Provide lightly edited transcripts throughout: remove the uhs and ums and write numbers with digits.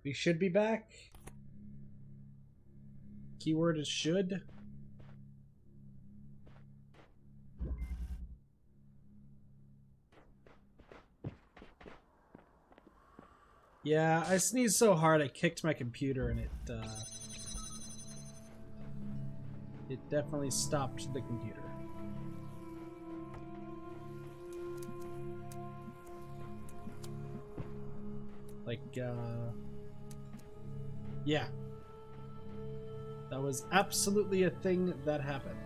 We should be back. Keyword is should. Yeah, I sneezed so hard I kicked my computer and it definitely stopped the computer. Like, yeah. That was absolutely a thing that happened.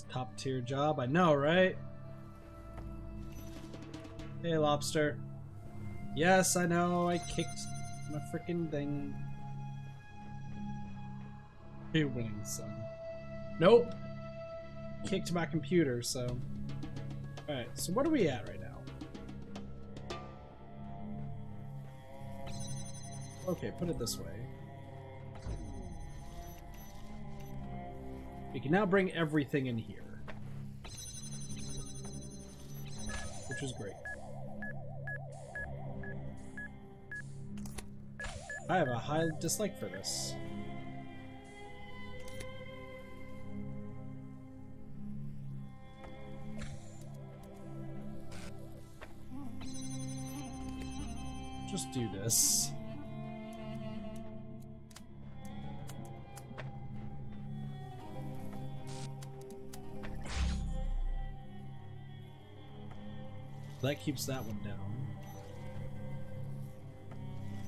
Top tier job, I know, right? Hey, lobster. Yes, I know, I kicked my freaking thing. You're winning, son. Nope. Kicked my computer, so. Alright, so what are we at right now? Okay, put it this way. We can now bring everything in here. Which is great. I have a high dislike for this. Just do this. That keeps that one down.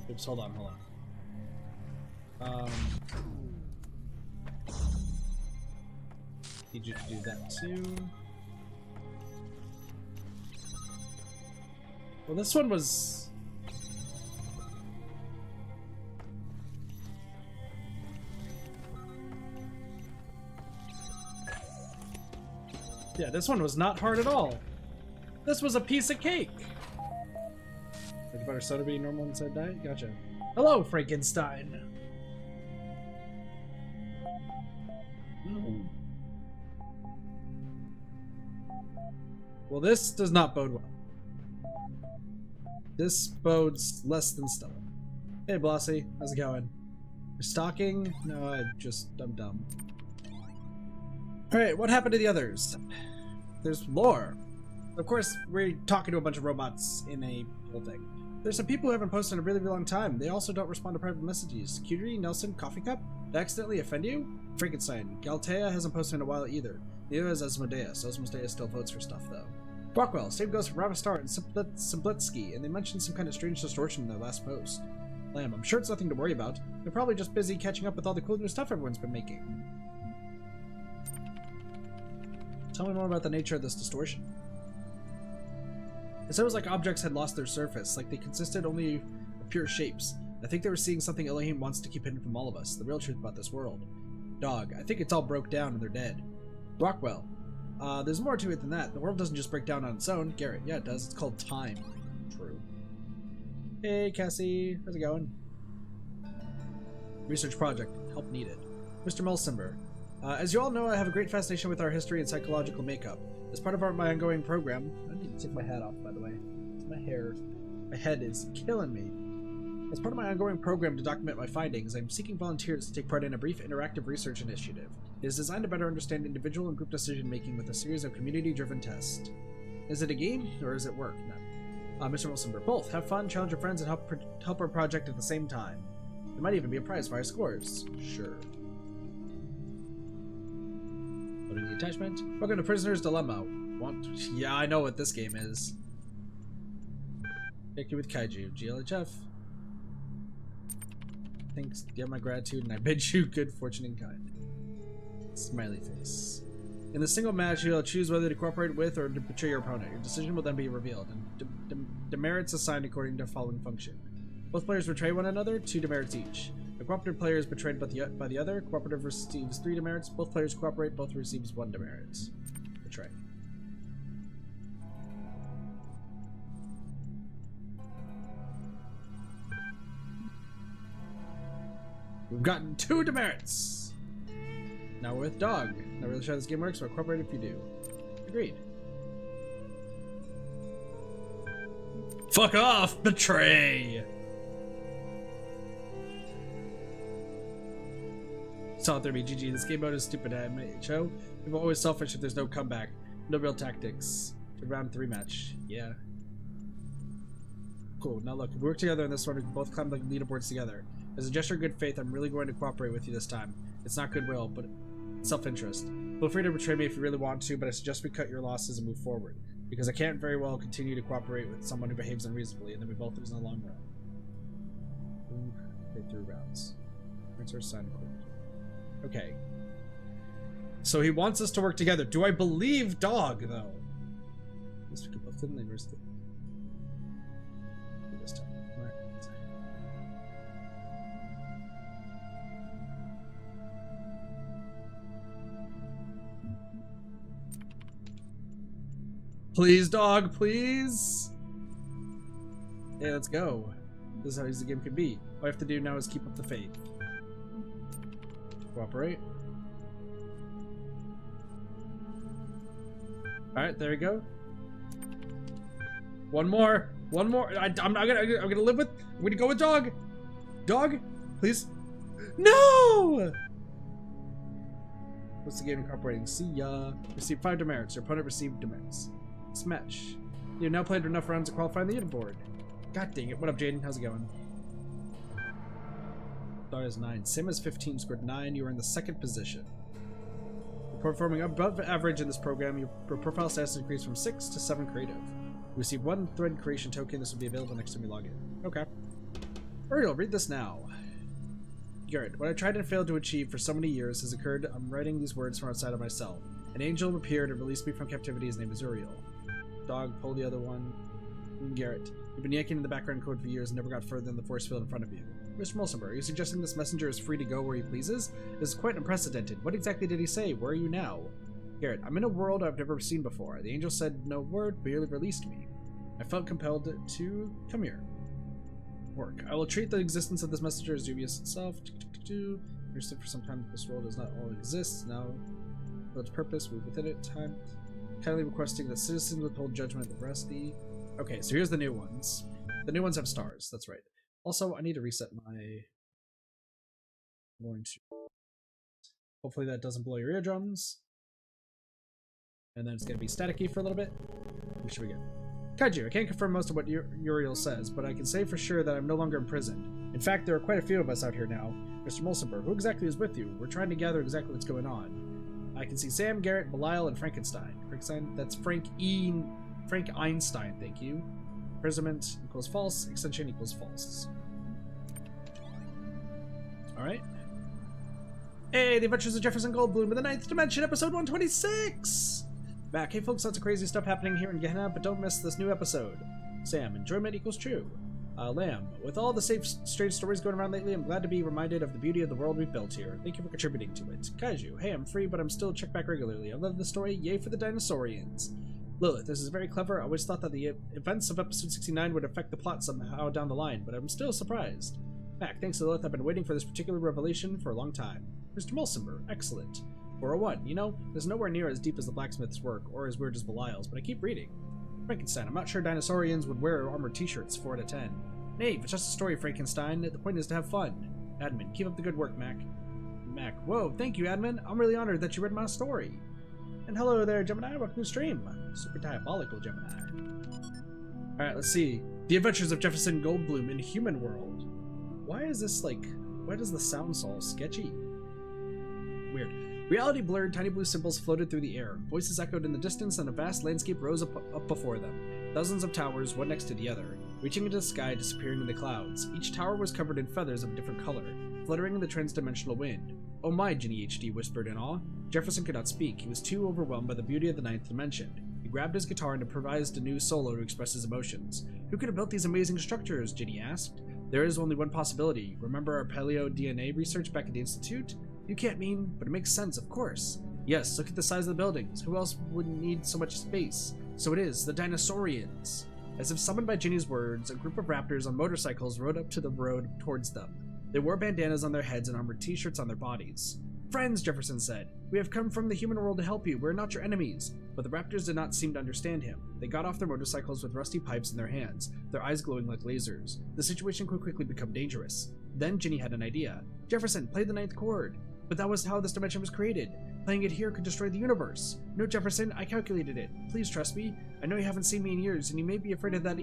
Oops, hold on. Need you to do that too. Well, this one was... Yeah, this one was not hard at all. This was a piece of cake. Like butter soda being normal inside diet? Gotcha. Hello, Frankenstein. Well, this does not bode well. This bodes less than stellar. Hey, Blossy. How's it going? You're stalking? No, I'm dumb. Alright, what happened to the others? There's lore. Of course, we're talking to a bunch of robots in a whole thing. There's some people who haven't posted in a really, really long time. They also don't respond to private messages. Cutie, Nelson, Coffee Cup? Did I accidentally offend you? Frankenstein. Galtea hasn't posted in a while either. Neither has Asmodeus. Asmodeus still votes for stuff, though. Rockwell. Same goes for Ravistar and Simblitsky, and they mentioned some kind of strange distortion in their last post. Lamb, I'm sure it's nothing to worry about. They're probably just busy catching up with all the cool new stuff everyone's been making. Tell me more about the nature of this distortion. It was like objects had lost their surface, like they consisted only of pure shapes. I think they were seeing something Elohim wants to keep hidden from all of us, the real truth about this world. Dog, I think it's all broke down and they're dead. Rockwell, there's more to it than that. The world doesn't just break down on its own. Garrett, yeah it does. It's called time. True. Hey Cassie, how's it going? Research project, help needed. Mr. Mulsimber, as you all know, I have a great fascination with our history and psychological makeup. As part of my ongoing program, I need to take my hat off, by the way. My head is killing me. As part of my ongoing program to document my findings, I'm seeking volunteers to take part in a brief interactive research initiative. It is designed to better understand individual and group decision-making with a series of community-driven tests. Is it a game, or is it work? No. Mr. Wilsonberg, both. Have fun, challenge your friends, and help our project at the same time. There might even be a prize for our scores. Sure. Loading the attachment. Welcome to Prisoner's Dilemma. Yeah, I know what this game is. Victory with Kaiju. GLHF. Thanks. You have my gratitude, and I bid you good fortune and kind. Smiley face. In the single match, you'll choose whether to cooperate with or to betray your opponent. Your decision will then be revealed, and demerits assigned according to following function. Both players betray one another, 2 demerits each. The cooperative player is betrayed by the other. Cooperative receives 3 demerits. Both players cooperate, both receives 1 demerit. Betray. We've gotten 2 demerits! Now we're with dog. Not really sure how this game works, but cooperate if you do. Agreed. Fuck off! Betray! Saw through me, GG. This game mode is stupid. Show. People always selfish if there's no comeback. No real tactics. To round 3 match. Yeah. Cool. Now look, if we work together in this one, we can both climb the leaderboards together. As a gesture of good faith, I'm really going to cooperate with you this time. It's not goodwill, but self-interest. Feel free to betray me if you really want to, but I suggest we cut your losses and move forward. Because I can't very well continue to cooperate with someone who behaves unreasonably, and then we both lose in the long run. Play through rounds. Answer sign quote. Okay. So he wants us to work together. Do I believe dog, though? This time. Right. Please, dog, please. Hey, let's go. This is how easy the game can be. All I have to do now is keep up the faith. Cooperate. Alright, there we go. One more. I'm gonna live with. I'm gonna go with dog. Dog, please. No. What's the game incorporating? See ya. Receive 5 demerits. Your opponent received demerits. Smash. You've now played enough rounds to qualify on the leaderboard. God dang it. What up, Jaden? How's it going? Dog is 9. Sim is 15, scored 9. You are in the 2nd position. You're performing above average in this program. Your profile status increased from 6 to 7 creative. You receive 1 thread creation token. This will be available next time you log in. Okay. Uriel, read this now. Garrett, what I tried and failed to achieve for so many years has occurred. I'm writing these words from outside of myself. An angel appeared and released me from captivity. His name is Uriel. Dog, pull the other one. Garrett, you've been yanking in the background code for years and never got further than the force field in front of you. Mr. Mulsenberg, are you suggesting this messenger is free to go where he pleases? This is quite unprecedented. What exactly did he say? Where are you now? Garrett, I'm in a world I've never seen before. The angel said no word, barely released me. I felt compelled to come here. Work. I will treat the existence of this messenger as dubious itself. Understood for some time that this world does not all exist. Now, for its purpose, move within it. Time. Kindly requesting that citizens withhold judgment of the veracity. Okay, so here's the new ones. The new ones have stars. That's right. Also, I need to reset my. I'm going to. Hopefully that doesn't blow your eardrums. And then it's going to be staticky for a little bit. We should be good. Kaiju, I can't confirm most of what Uriel says, but I can say for sure that I'm no longer imprisoned. In fact, there are quite a few of us out here now. Mr. Mulsenberg, who exactly is with you? We're trying to gather exactly what's going on. I can see Sam, Garrett, Belial, and Frankenstein. Frankenstein? That's Frank Einstein, thank you. Imprisonment equals false, extension equals false. Alright. Hey, the Adventures of Jefferson Goldblum in the 9th Dimension, episode 126! Back. Hey folks, lots of crazy stuff happening here in Gehenna, but don't miss this new episode. Sam, enjoyment equals true. Lamb, with all the strange stories going around lately, I'm glad to be reminded of the beauty of the world we've built here. Thank you for contributing to it. Kaiju, hey, I'm free, but I'm still checked back regularly. I love the story. Yay for the dinosaurians. Lilith, this is very clever. I always thought that the events of episode 69 would affect the plot somehow down the line, but I'm still surprised. Mac, thanks Lilith. I've been waiting for this particular revelation for a long time. Mr. Mulsenberg, excellent. 401, you know, there's nowhere near as deep as the blacksmith's work, or as weird as Belial's, but I keep reading. Frankenstein, I'm not sure dinosaurians would wear armored t-shirts 4 out of 10. Nave, it's just a story, Frankenstein. The point is to have fun. Admin, keep up the good work, Mac. Mac, whoa, thank you, Admin. I'm really honored that you read my story. And hello there, Gemini. Welcome to the stream. Super diabolical, Gemini. Alright, let's see. The Adventures of Jefferson Goldblum in Human World. Why is this like... Why does the sound so sketchy? Weird. Reality blurred, tiny blue symbols floated through the air. Voices echoed in the distance, and a vast landscape rose up before them. Dozens of towers, one next to the other, reaching into the sky, disappearing in the clouds. Each tower was covered in feathers of a different color, fluttering in the transdimensional wind. Oh my, Ginny HD whispered in awe. Jefferson could not speak. He was too overwhelmed by the beauty of the 9th dimension. He grabbed his guitar and improvised a new solo to express his emotions. Who could have built these amazing structures? Ginny asked. There is only one possibility. Remember our paleo DNA research back at the Institute? You can't mean, but it makes sense, of course. Yes, look at the size of the buildings. Who else would need so much space? So it is, the Dinosaurians. As if summoned by Ginny's words, a group of raptors on motorcycles rode up to the road towards them. They wore bandanas on their heads and armored t-shirts on their bodies. Friends, Jefferson said, we have come from the human world to help you. We're not your enemies. But the raptors did not seem to understand him. They got off their motorcycles with rusty pipes in their hands, their eyes glowing like lasers. The situation could quickly become dangerous. Then Ginny had an idea. Jefferson, play the ninth chord. But that was how this dimension was created. Playing it here could destroy the universe. No, Jefferson, I calculated it. Please trust me. I know you haven't seen me in years, and you may be afraid of that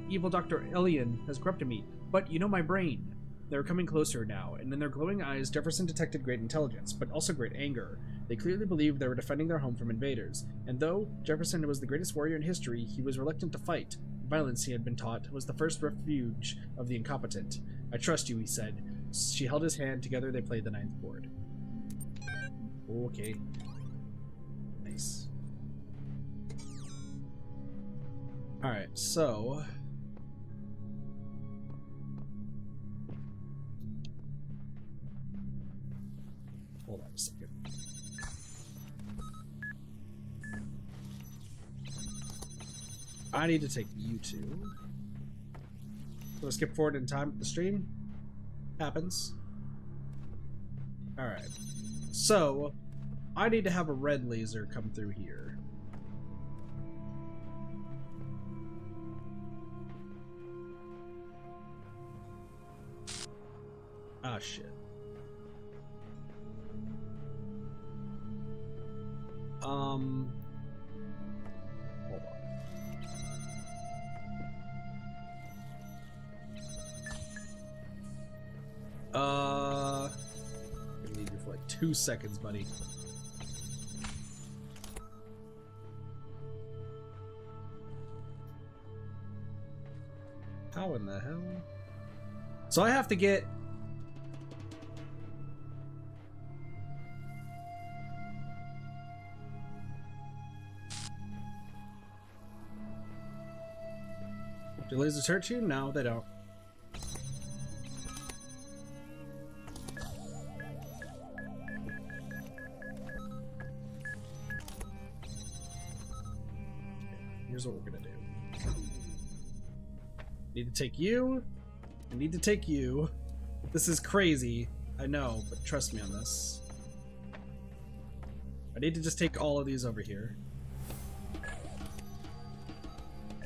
evil Dr. Elian has corrupted me. But you know my brain. They were coming closer now, and in their glowing eyes, Jefferson detected great intelligence, but also great anger. They clearly believed they were defending their home from invaders, and though Jefferson was the greatest warrior in history, he was reluctant to fight. Violence, he had been taught, was the first refuge of the incompetent. I trust you, he said. She held his hand. Together they played the ninth chord. Okay. Nice. Alright, so... hold on a second. I need to take you two. Let's skip forward in time with the stream. Happens. Alright. So, I need to have a red laser come through here. Ah, shit. Hold on. I need you for like 2 seconds, buddy. How in the hell? So I have to get... do lasers hurt you? No, they don't. Here's what we're gonna do. Need to take you. I need to take you. This is crazy. I know, but trust me on this. I need to just take all of these over here.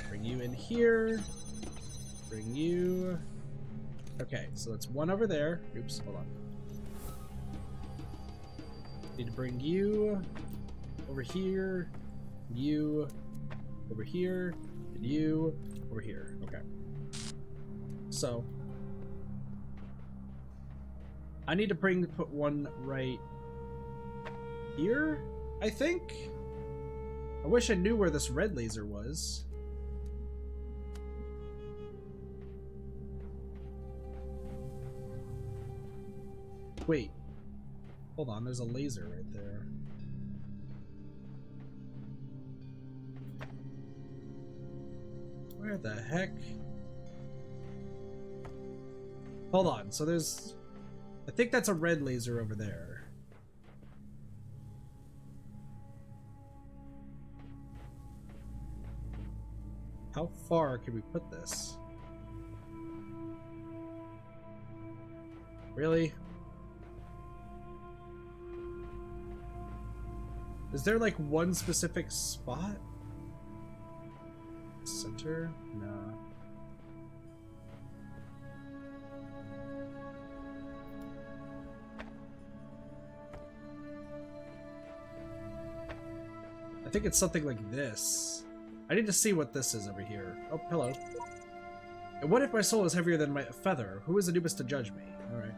Bring you in here. Bring you... okay, so that's one over there. Oops, hold on. Need to bring you over here. You over here. And you over here. Okay. So... I need to put one right here, I think? I wish I knew where this red laser was. Wait. Hold on, there's a laser right there. Where the heck? Hold on, so there's... I think that's a red laser over there. How far can we put this? Really? Is there like one specific spot? Center? No. I think it's something like this. I need to see what this is over here. Oh, hello. And what if my soul is heavier than my feather? Who is Anubis to judge me? Alright.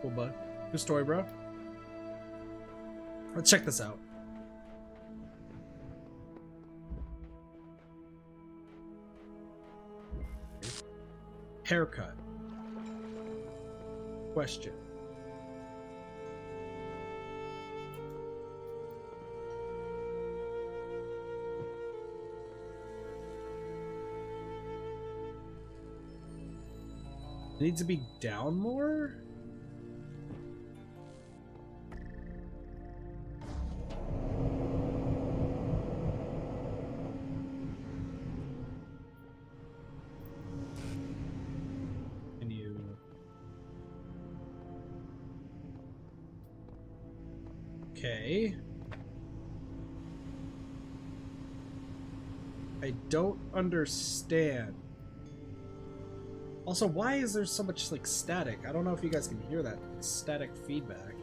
Cool, bud. Good story, bro. Let's check this out. Haircut. Question. It needs to be down more? Okay. I don't understand. Also, why is there so much like static? I don't know if you guys can hear that static feedback.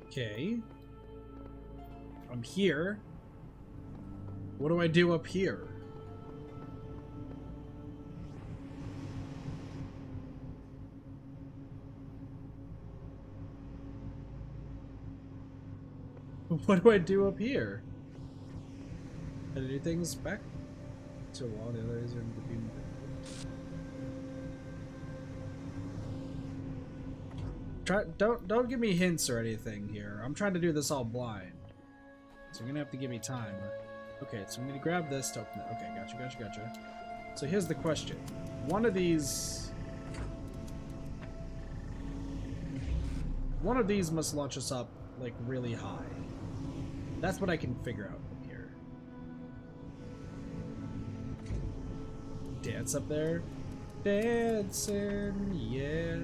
Okay. I'm here. What do I do up here? What do I do up here? Can I do things back to a wall? The other is in the beam. Don't give me hints or anything here. I'm trying to do this all blind. So you're gonna have to give me time. Okay, so I'm gonna grab this to open it. Okay, gotcha. So here's the question. One of these must launch us up like really high. That's what I can figure out from here. Dance up there. Dancing, yeah.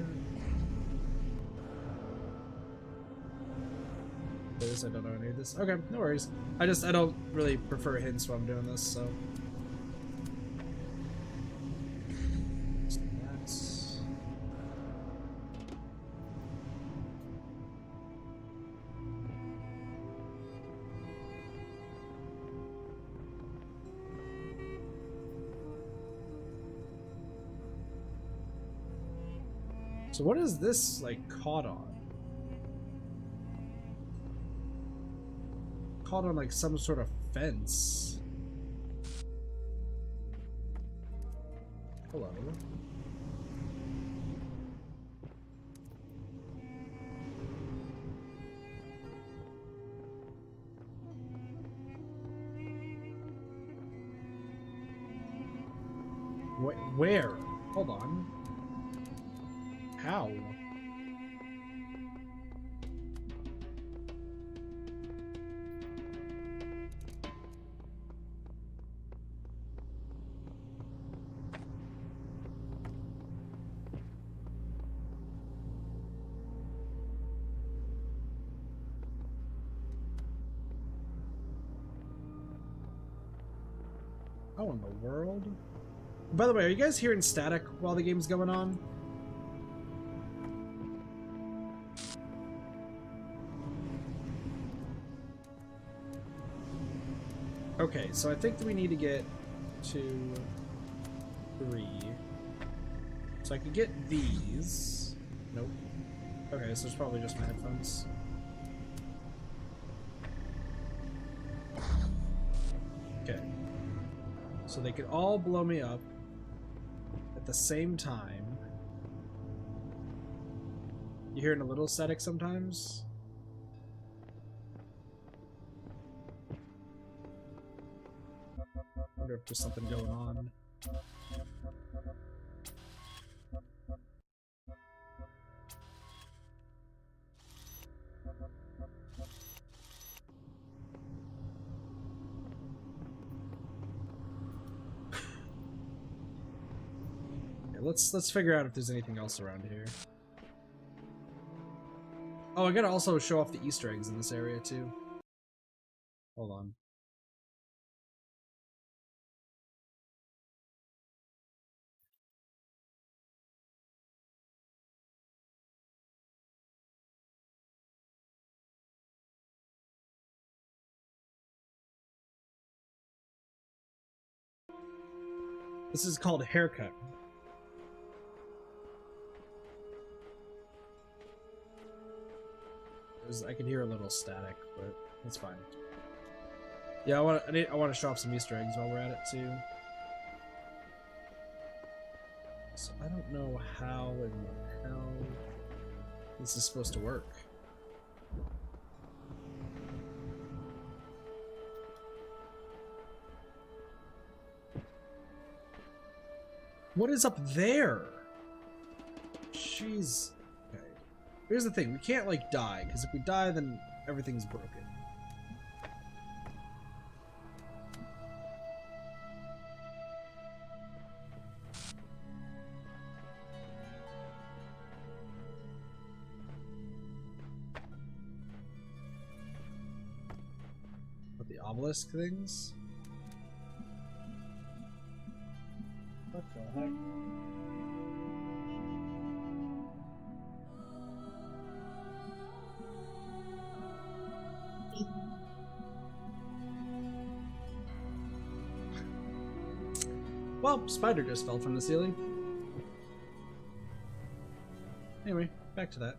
I don't know any of this. Okay, no worries. I don't really prefer hints when I'm doing this, so. That's... So what is this like caught on? Caught on like some sort of fence. Hello. Where? Hold on. How? How in the world? By the way, are you guys hearing static while the game's going on? Okay, so I think that we need to get 2, 3. So I could get these. Nope. Okay, so it's probably just my headphones. Okay. So they could all blow me up at the same time. You hearing a little static sometimes? I wonder if there's something going on. Let's figure out if there's anything else around here. Oh, I gotta also show off the Easter eggs in this area too. Hold on. This is called haircut. I can hear a little static, but that's fine. Yeah, I want to show off some Easter eggs while we're at it too. So I don't know how in the hell this is supposed to work. What is up there? Jeez. Okay. Here's the thing. We can't, like, die, because if we die, then everything's broken. What, the obelisk things? What the heck? Well, spider just fell from the ceiling. Anyway, back to that.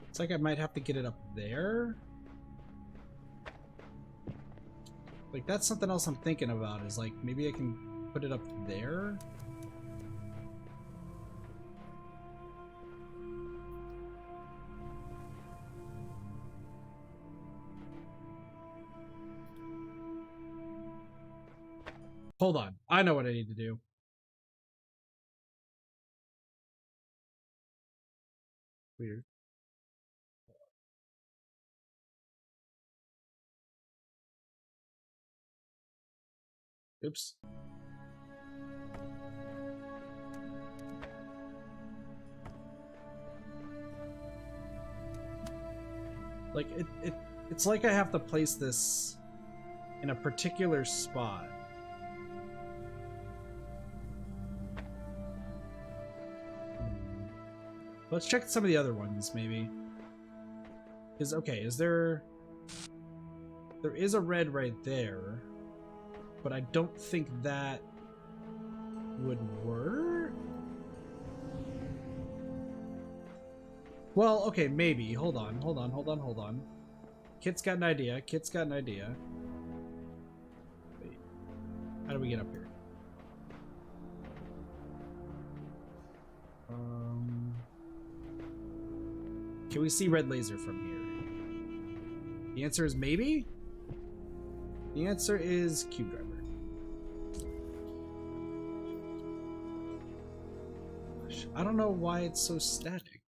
It's like I might have to get it up there. Like, that's something else I'm thinking about, is like, maybe I can put it up there? Hold on. I know what I need to do. Weird. Oops. Like, it's like I have to place this in a particular spot. Let's check some of the other ones, maybe. Because, okay, is there... There is a red right there. But I don't think that would work. Well, okay, maybe. Hold on. Kit's got an idea. Wait. How do we get up here? Can we see red laser from here? The answer is maybe? The answer is cube driver. I don't know why it's so static.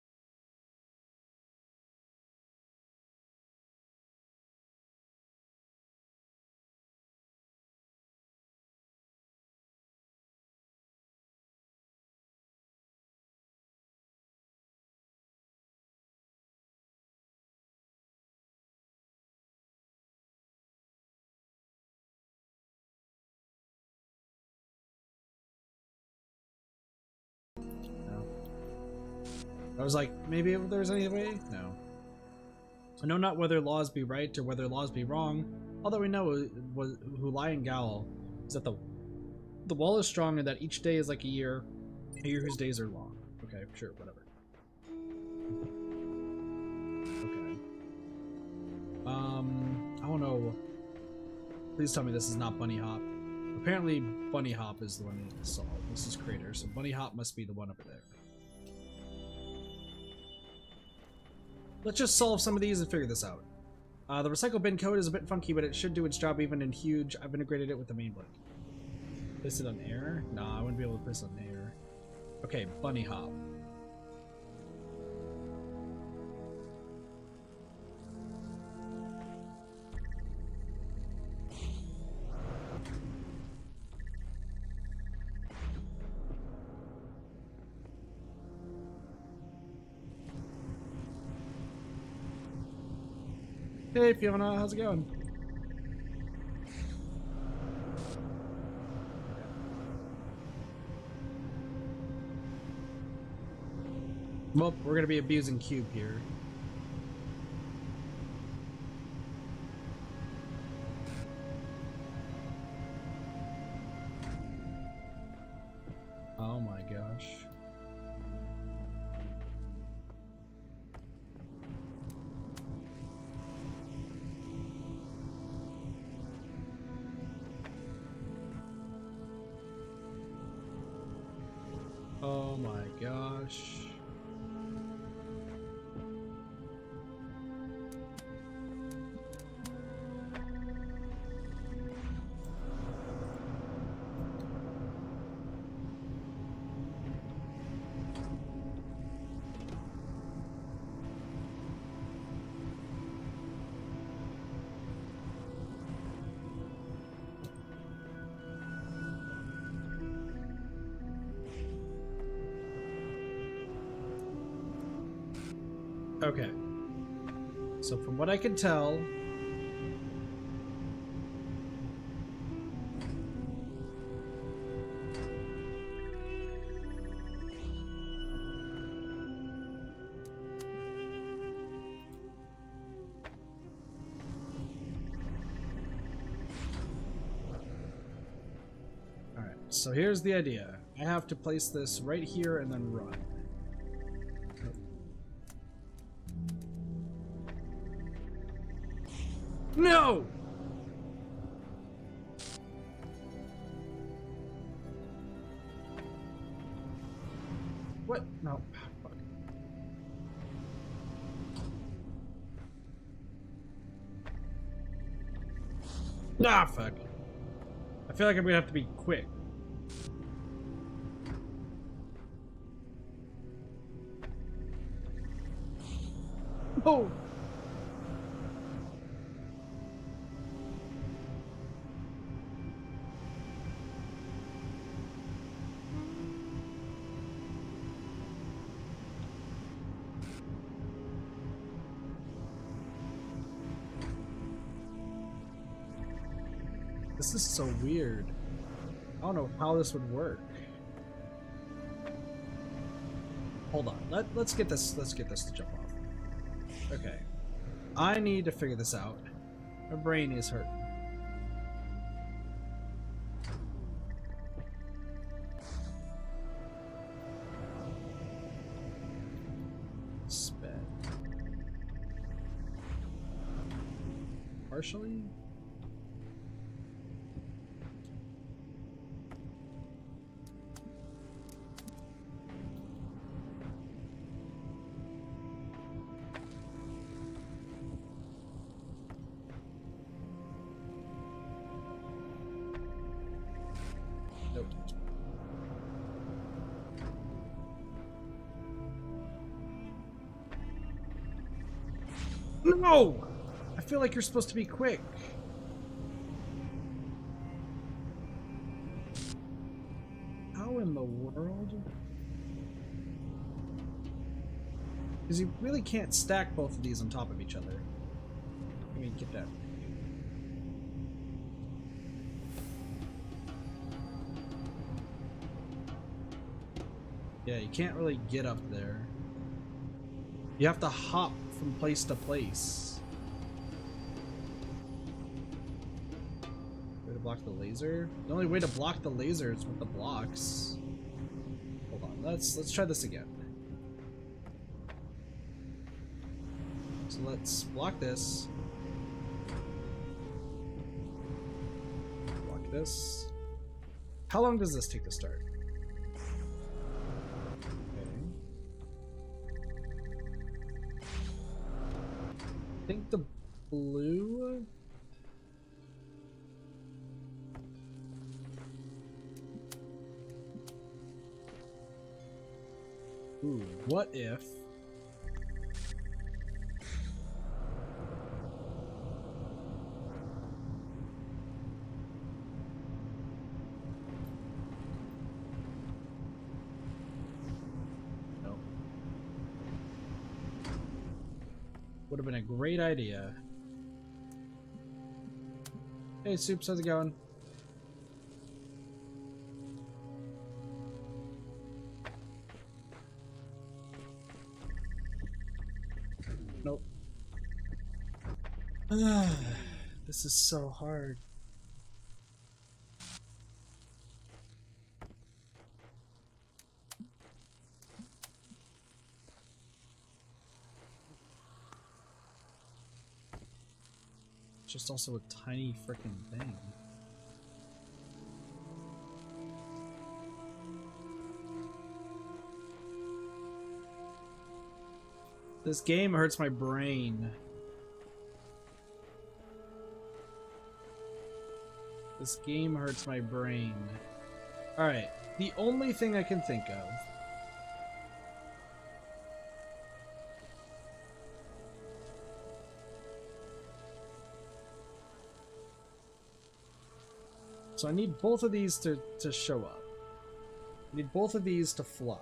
I was like, maybe if there's any way? No. I know not whether laws be right or whether laws be wrong. All that we know who lie in Gowl is that the wall is strong and that each day is like a year whose days are long. Okay, sure, whatever. Okay. I don't know. Please tell me this is not Bunny Hop. Apparently, Bunny Hop is the one we need to solve. This is Crater, so Bunny Hop must be the one over there. Let's just solve some of these and figure this out. The recycle bin code is a bit funky, but it should do its job even in huge. I've integrated it with the main blade. Place it on air? Nah, I wouldn't be able to place it on air. Okay, Bunny Hop. Hey Fiona, how's it going? Well, we're gonna be abusing Cube here. gosh. Oh my gosh. Okay. So from what I can tell, alright, so here's the idea. I have to place this right here and then run. No! What? No. Fuck. Ah, fuck. I feel like I'm gonna have to be quick. Oh! This is so weird. I don't know how this would work. Hold on. Let's get this to jump off. Okay. I need to figure this out. My brain is hurting. Sped. Partially? Nope. No! I feel like you're supposed to be quick. How in the world? Because you really can't stack both of these on top of each other. I mean, get that. Yeah, you can't really get up there. You have to hop from place to place. Way to block the laser? The only way to block the laser is with the blocks. Hold on, let's try this again. So let's block this. Block this. How long does this take to start? I think the blue. Ooh, what if? Would have been a great idea. Hey, Soups, how's it going? Nope. This is so hard. just also a tiny freaking thing. This game hurts my brain. This game hurts my brain. Alright, the only thing I can think of. So I need both of these to show up. I need both of these to fly.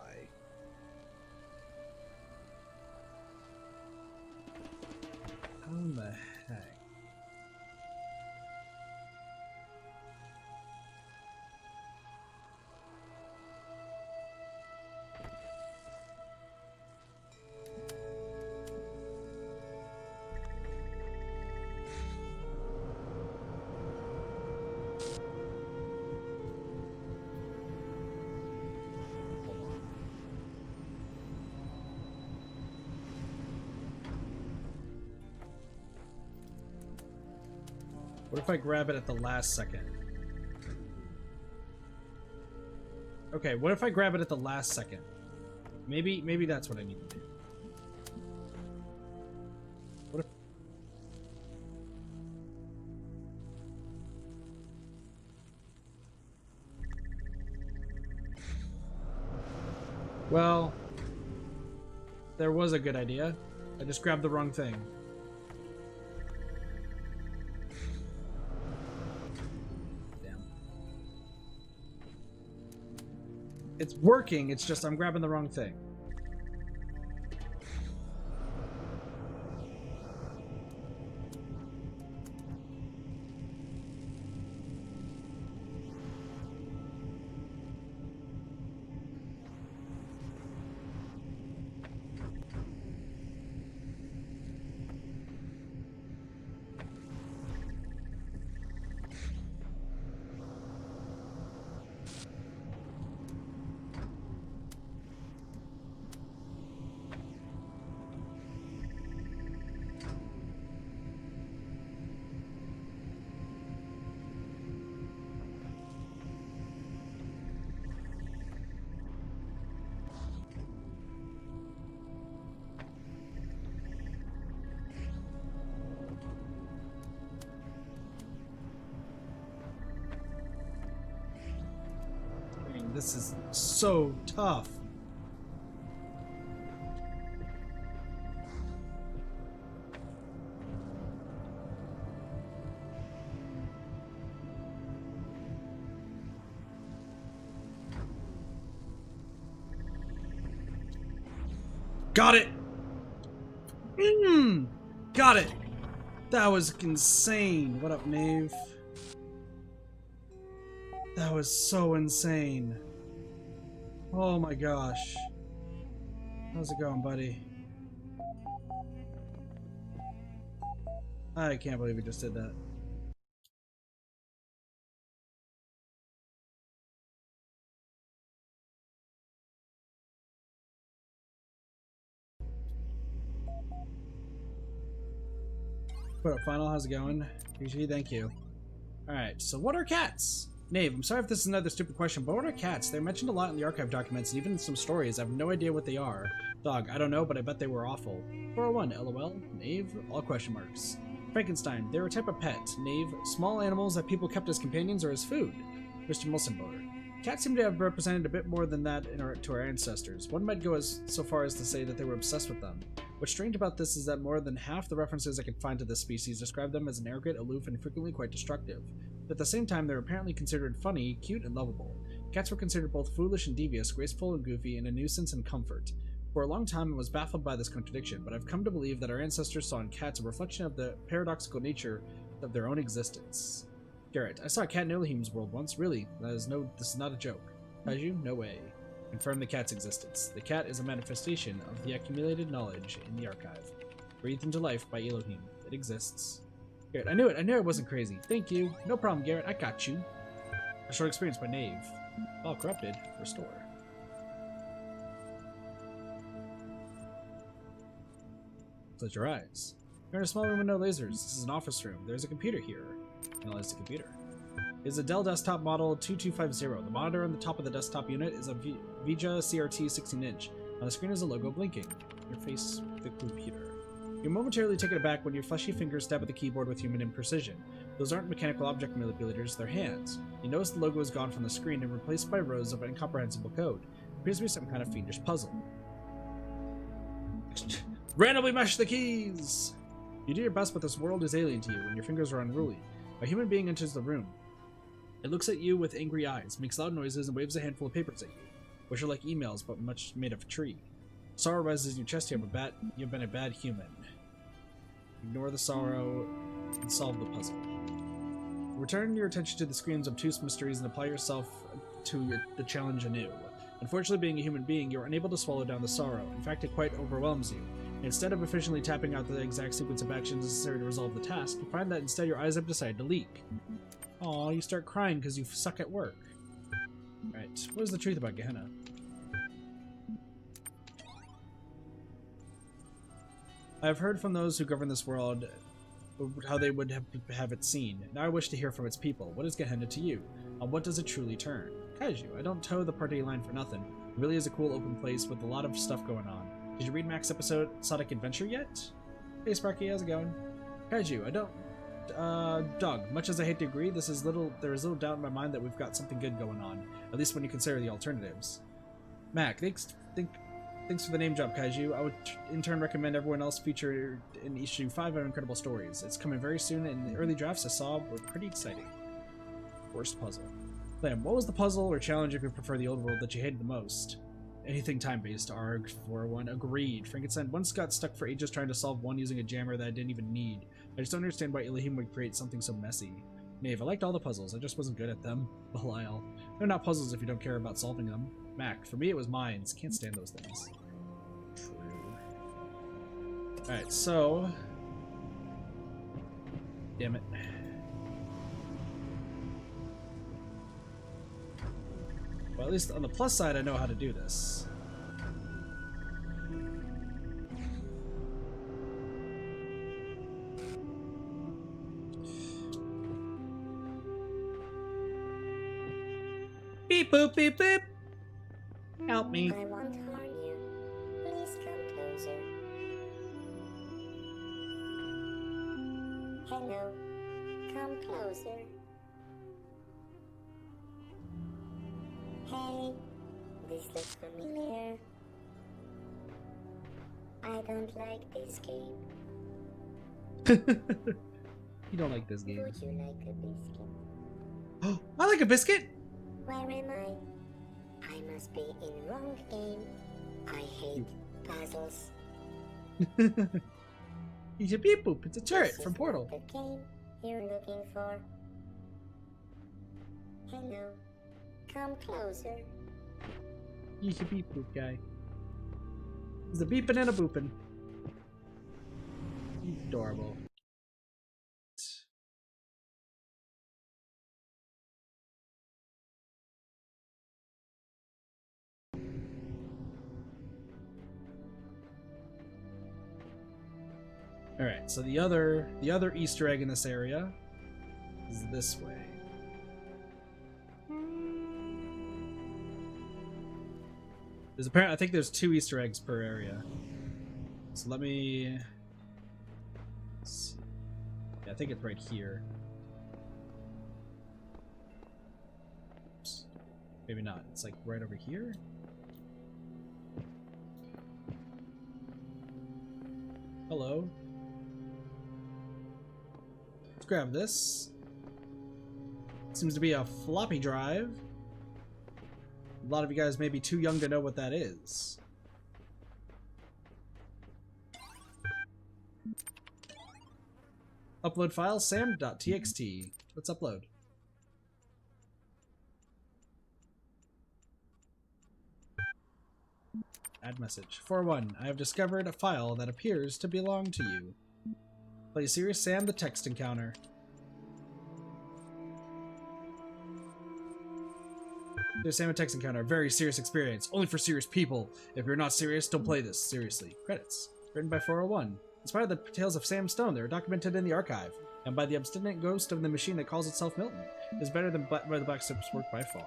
How in the heck? What if I grab it at the last second? Okay, what if I grab it at the last second? Maybe that's what I need to do. What if... Well, there was a good idea. I just grabbed the wrong thing. It's working, it's just I'm grabbing the wrong thing. This is so tough. Got it. Got it. That was insane. What up, Nave? That was so insane. Oh my gosh. How's it going, buddy? I can't believe we just did that. What up, Final? How's it going? PG, thank you. Alright, so what are cats? Nave, I'm sorry if this is another stupid question, but what are cats? They're mentioned a lot in the archive documents and even in some stories. I have no idea what they are. Dog, I don't know, but I bet they were awful. 401, LOL. Nave, all question marks. Frankenstein, they're a type of pet. Nave, small animals that people kept as companions or as food. Mr. Mulsenboer. Cats seem to have represented a bit more than that to our ancestors. One might go so far as to say that they were obsessed with them. What's strange about this is that more than half the references I could find to this species describe them as an arrogant, aloof, and frequently quite destructive. But at the same time, they're apparently considered funny, cute, and lovable. Cats were considered both foolish and devious, graceful and goofy, and a nuisance and comfort. For a long time, I was baffled by this contradiction, but I've come to believe that our ancestors saw in cats a reflection of the paradoxical nature of their own existence. Garrett, I saw a cat in Elohim's world once. Really? This is not a joke. Kaiju? No way. Confirm the cat's existence. The cat is a manifestation of the accumulated knowledge in the archive. Breathed into life by Elohim. It exists. Garrett, I knew it. I knew I wasn't crazy. Thank you. No problem, Garrett. I got you. A short experience by Nave. All corrupted. Restore. Close your eyes. You're in a small room with no lasers. This is an office room. There's a computer here. Analyze the computer. It's a Dell desktop model 2250. The monitor on the top of the desktop unit is a Vija CRT 16-inch. On the screen is a logo blinking. Interface the computer. You're momentarily taken aback when your fleshy fingers stab at the keyboard with human imprecision. Those aren't mechanical object manipulators, they're hands. You notice the logo is gone from the screen and replaced by rows of incomprehensible code. It appears to be some kind of fiendish puzzle. Randomly mash the keys! You do your best, but this world is alien to you, and your fingers are unruly. A human being enters the room. It looks at you with angry eyes, makes loud noises, and waves a handful of papers at you, which are like emails, but much made of a tree. Sorrow rises in your chest. You've been a bad human. Ignore the sorrow and solve the puzzle. Return your attention to the screen's obtuse mysteries and apply yourself to the challenge anew. Unfortunately, being a human being, you are unable to swallow down the sorrow. In fact, it quite overwhelms you. Instead of efficiently tapping out the exact sequence of actions necessary to resolve the task, you find that instead your eyes have decided to leak. Aw, you start crying because you suck at work. Alright, what is the truth about Gehenna? I have heard from those who govern this world how they would have it seen. Now I wish to hear from its people. What is Gehenna to you? On what does it truly turn? Kaiju, I don't toe the party line for nothing. It really is a cool open place with a lot of stuff going on. Did you read Mac's episode Sonic Adventure yet? Hey Sparky, how's it going? Kaiju, I don't... Doug, much as I hate to agree, there is little doubt in my mind that we've got something good going on. At least when you consider the alternatives. Mac, thanks for the name drop, Kaiju. I would in turn recommend everyone else featured in issue 5 of Incredible Stories. It's coming very soon, and the early drafts I saw were pretty exciting. Worst puzzle. Lamb, what was the puzzle or challenge, if you prefer the old world, that you hated the most? Anything time-based, ARG 401. Agreed. Frankenstein once got stuck for ages trying to solve one using a jammer that I didn't even need. I just don't understand why Elohim would create something so messy. Knave, I liked all the puzzles, I just wasn't good at them. Belial. They're not puzzles if you don't care about solving them. Mac, for me it was mines. Can't stand those things. True. Alright, so... Damn it. Well, at least on the plus side, I know how to do this. Beep boop beep beep. Help me. I won't harm you. Please come closer. Hello. Come closer. Hey, this looks familiar. I don't like this game. You don't like this game. Would you like a biscuit? Oh, I like a biscuit! Where am I? I must be in wrong game. I hate puzzles. He's a beep boop. It's a turret This from is Portal. not the game you're looking for. Hello. Come closer. He's a beep boop guy. He's a beeping and a booping. He's adorable. Alright, so the other Easter egg in this area is this way. There's apparently, I think there's 2 Easter eggs per area. So let me see. Yeah, I think it's right here. Oops. Maybe not. It's like right over here. Hello. Let's grab this. Seems to be a floppy drive. A lot of you guys may be too young to know what that is. Upload file sam.txt. Let's upload. Add message. 4-1. I have discovered a file that appears to belong to you. Play Serious Sam the text encounter. Serious Sam the text encounter. Very serious experience. Only for serious people. If you're not serious, don't play this. Seriously. Credits. Written by 401. Inspired by the tales of Sam Stone, they are documented in the archive, and by the obstinate ghost of the machine that calls itself Milton. It is better than by the Black Ship's work by far.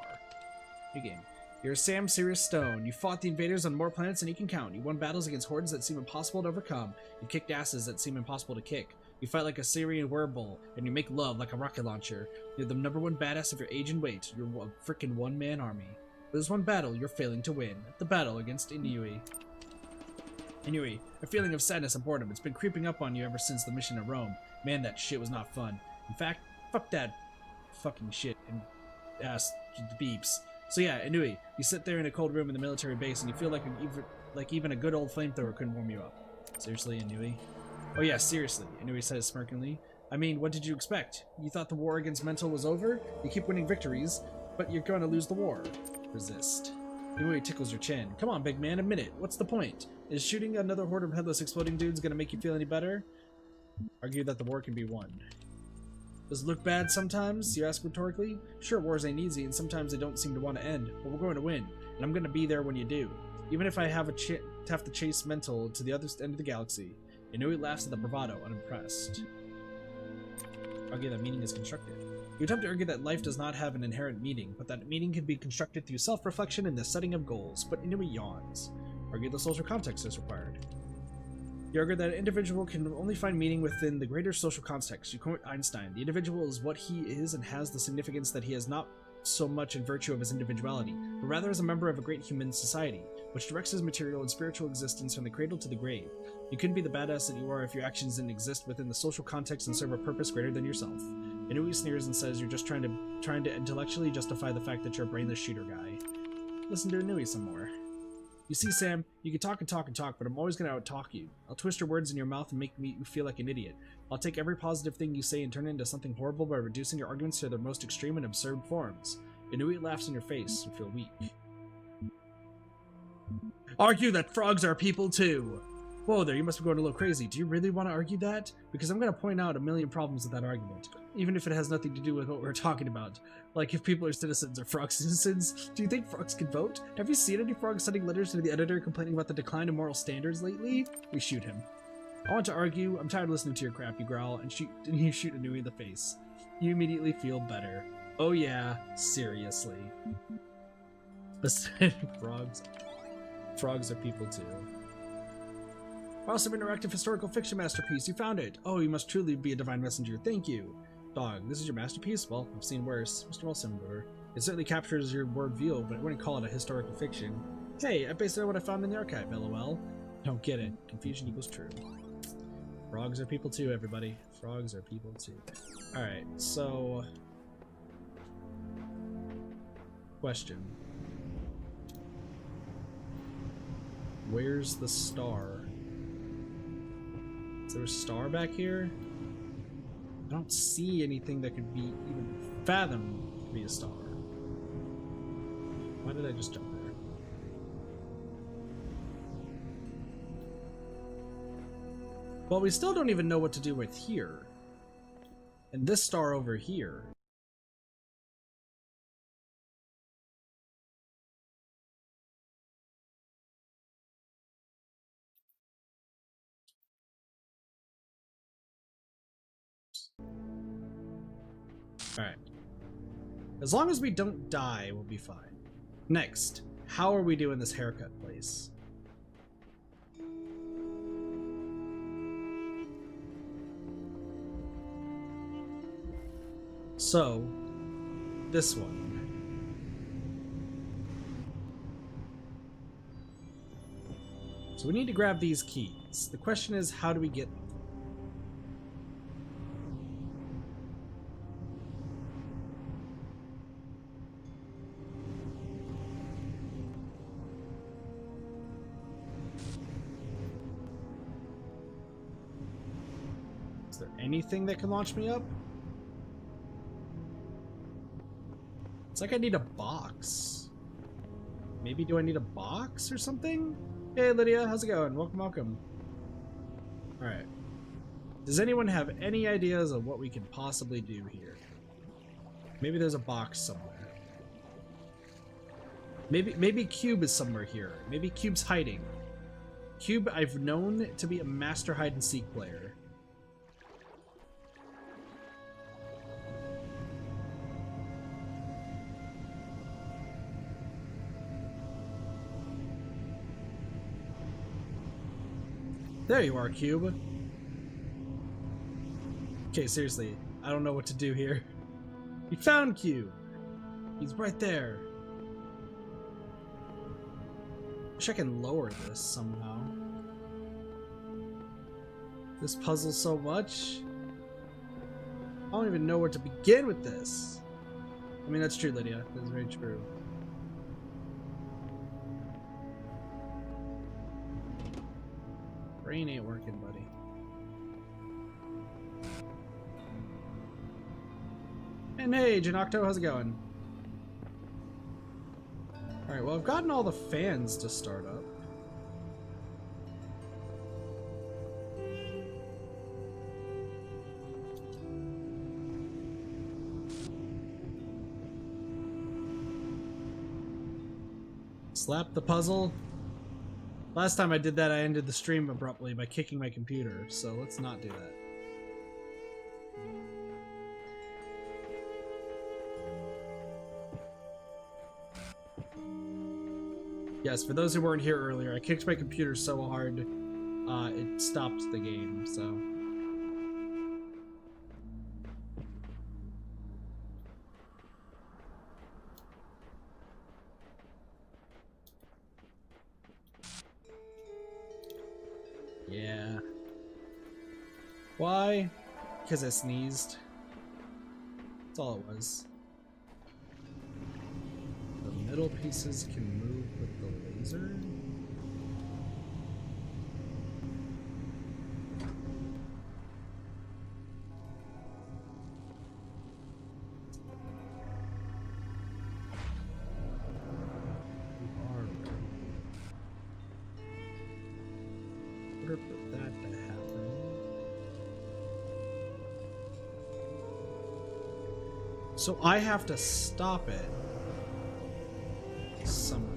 New game. You're Sam Sirius Stone. You fought the invaders on more planets than you can count. You won battles against hordes that seem impossible to overcome. You kicked asses that seem impossible to kick. You fight like a Syrian werewolf, and you make love like a rocket launcher. You're the #1 badass of your age and weight. You're a frickin' one-man army. There's one battle you're failing to win. The battle against Inui. Inui, a feeling of sadness and boredom. It's been creeping up on you ever since the mission to Rome. Man, that shit was not fun. In fact, fuck that fucking shit and ass beeps. So yeah, Inui, you sit there in a cold room in the military base and you feel like even a good old flamethrower couldn't warm you up. Seriously, Inui? Oh yeah, seriously, Inui says smirkingly. I mean, what did you expect? You thought the war against mental was over? You keep winning victories, but you're going to lose the war. Resist. Inui tickles your chin. Come on, big man, admit it. What's the point? Is shooting another horde of headless exploding dudes gonna make you feel any better? Argue that the war can be won. Does it look bad sometimes? You ask rhetorically. Sure, wars ain't easy, and sometimes they don't seem to want to end, but we're going to win, and I'm going to be there when you do. Even if I have to chase mental to the other end of the galaxy. Inui laughs at the bravado, unimpressed. Argue that meaning is constructed. You attempt to argue that life does not have an inherent meaning, but that meaning can be constructed through self-reflection and the setting of goals, but Inui yawns. Argue the social context is required. You argue that an individual can only find meaning within the greater social context. You quote Einstein, the individual is what he is and has the significance that he has not so much in virtue of his individuality, but rather as a member of a great human society, which directs his material and spiritual existence from the cradle to the grave. You couldn't be the badass that you are if your actions didn't exist within the social context and serve a purpose greater than yourself. Inui sneers and says you're just trying to intellectually justify the fact that you're a brainless shooter guy. Listen to Inui some more. You see, Sam, you can talk and talk and talk, but I'm always going to out-talk you. I'll twist your words in your mouth and make you feel like an idiot. I'll take every positive thing you say and turn it into something horrible by reducing your arguments to their most extreme and absurd forms. Inui laughs in your face. You feel weak. Argue that frogs are people too! Whoa there, you must be going a little crazy. Do you really want to argue that? Because I'm going to point out a million problems with that argument, even if it has nothing to do with what we're talking about. Like if people are citizens or frog citizens. Do you think frogs can vote? Have you seen any frogs sending letters to the editor complaining about the decline in moral standards lately? We shoot him. I want to argue. I'm tired of listening to your crap, you growl, and you shoot Inui in the face. You immediately feel better. Oh yeah, seriously. Frogs are people too. Awesome interactive historical fiction masterpiece. You found it. Oh, you must truly be a divine messenger. Thank you. Dog, this is your masterpiece? Well, I've seen worse. Mr. Mulsimber. It certainly captures your worldview, but I wouldn't call it a historical fiction. Hey, I based it on what I found in the archive, lol. Don't get it. Confusion equals true. Frogs are people too, everybody. Frogs are people too. Alright, so... Question. Where's the star? Is there a star back here? I don't see anything that could be even fathomed to be a star. Why did I just jump there? Well, we still don't even know what to do with here. And this star over here. Alright. As long as we don't die, we'll be fine. Next, how are we doing this haircut place? So, this one. So we need to grab these keys. The question is, how do we get them? Is there anything that can launch me up? It's like I need a box. Maybe do I need a box or something? Hey Lydia, how's it going? Welcome, welcome. Alright. Does anyone have any ideas of what we can possibly do here? Maybe there's a box somewhere. Maybe Cube is somewhere here. Maybe Cube's hiding. Cube, I've known to be a master hide-and-seek player. There you are, Cube. Okay, seriously, I don't know what to do here. We found Cube. He's right there. Wish I can lower this somehow. This puzzles so much. I don't even know where to begin with this. I mean, that's true, Lydia. That's very true. Brain ain't working, buddy. And hey, Janocto, how's it going? Alright, well, I've gotten all the fans to start up. Slap the puzzle. Last time I did that, I ended the stream abruptly by kicking my computer, so let's not do that. Yes, for those who weren't here earlier, I kicked my computer so hard, it stopped the game, so... Yeah. Why? Because I sneezed. That's all it was. The middle pieces can move with the laser? For that to happen. So I have to stop it somehow.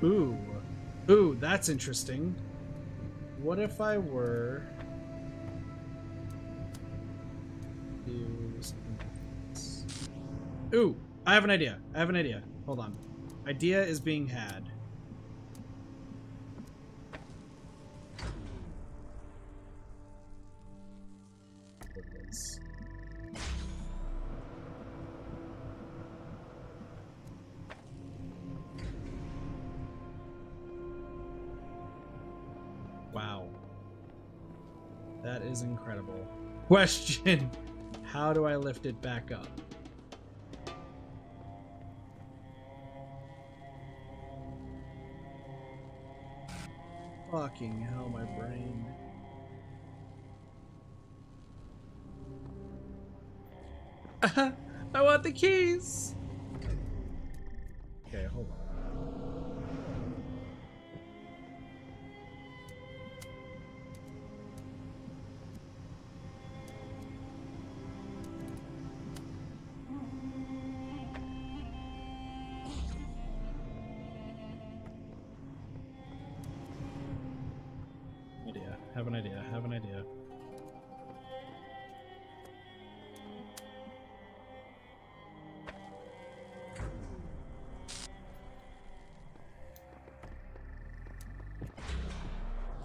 Ooh. Ooh, that's interesting. What if I were to do something like this? Ooh, I have an idea. I have an idea. Hold on. Idea is being had. Wow. That is incredible. Question. How do I lift it back up? Fucking hell, my brain. I want the keys! Okay, hold on. Have an idea, have an idea.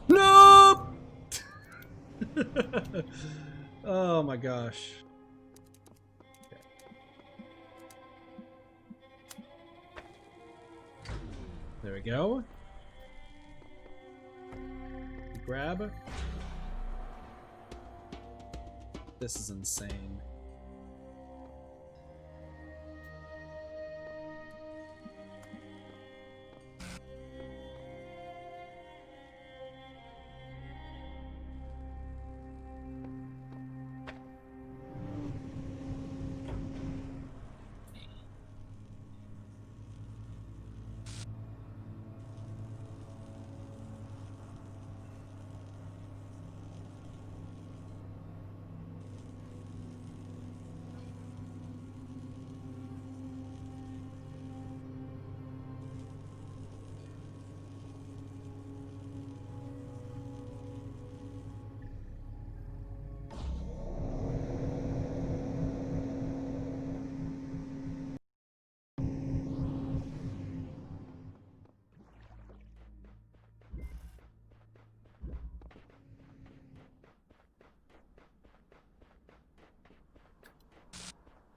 No! Oh my gosh. Okay. There we go. grab. This is insane.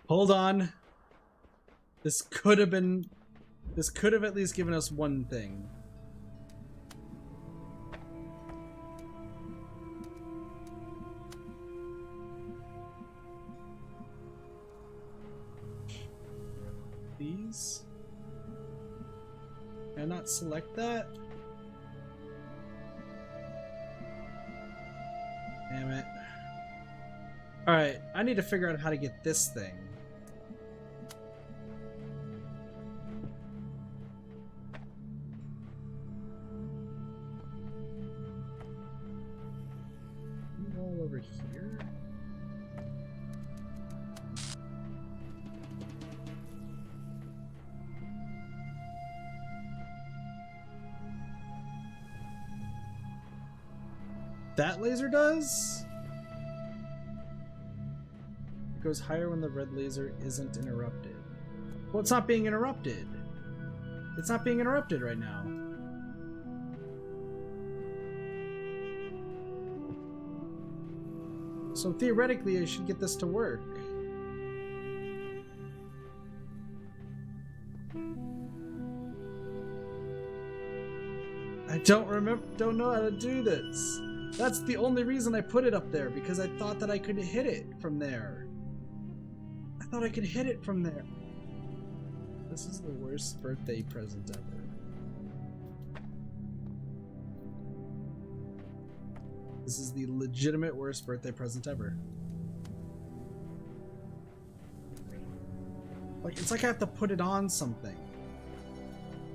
Hold on. This could have at least given us one thing. These? Can I not select that? Damn it. Alright, I need to figure out how to get this thing. All over here? That laser does? It goes higher when the red laser isn't interrupted. Well, it's not being interrupted. It's not being interrupted right now. So theoretically, I should get this to work. I don't know how to do this. That's the only reason I put it up there, because I thought that I could hit it from there. I thought I could hit it from there. This is the worst birthday present ever. This is the legitimate worst birthday present ever. Like, it's like I have to put it on something.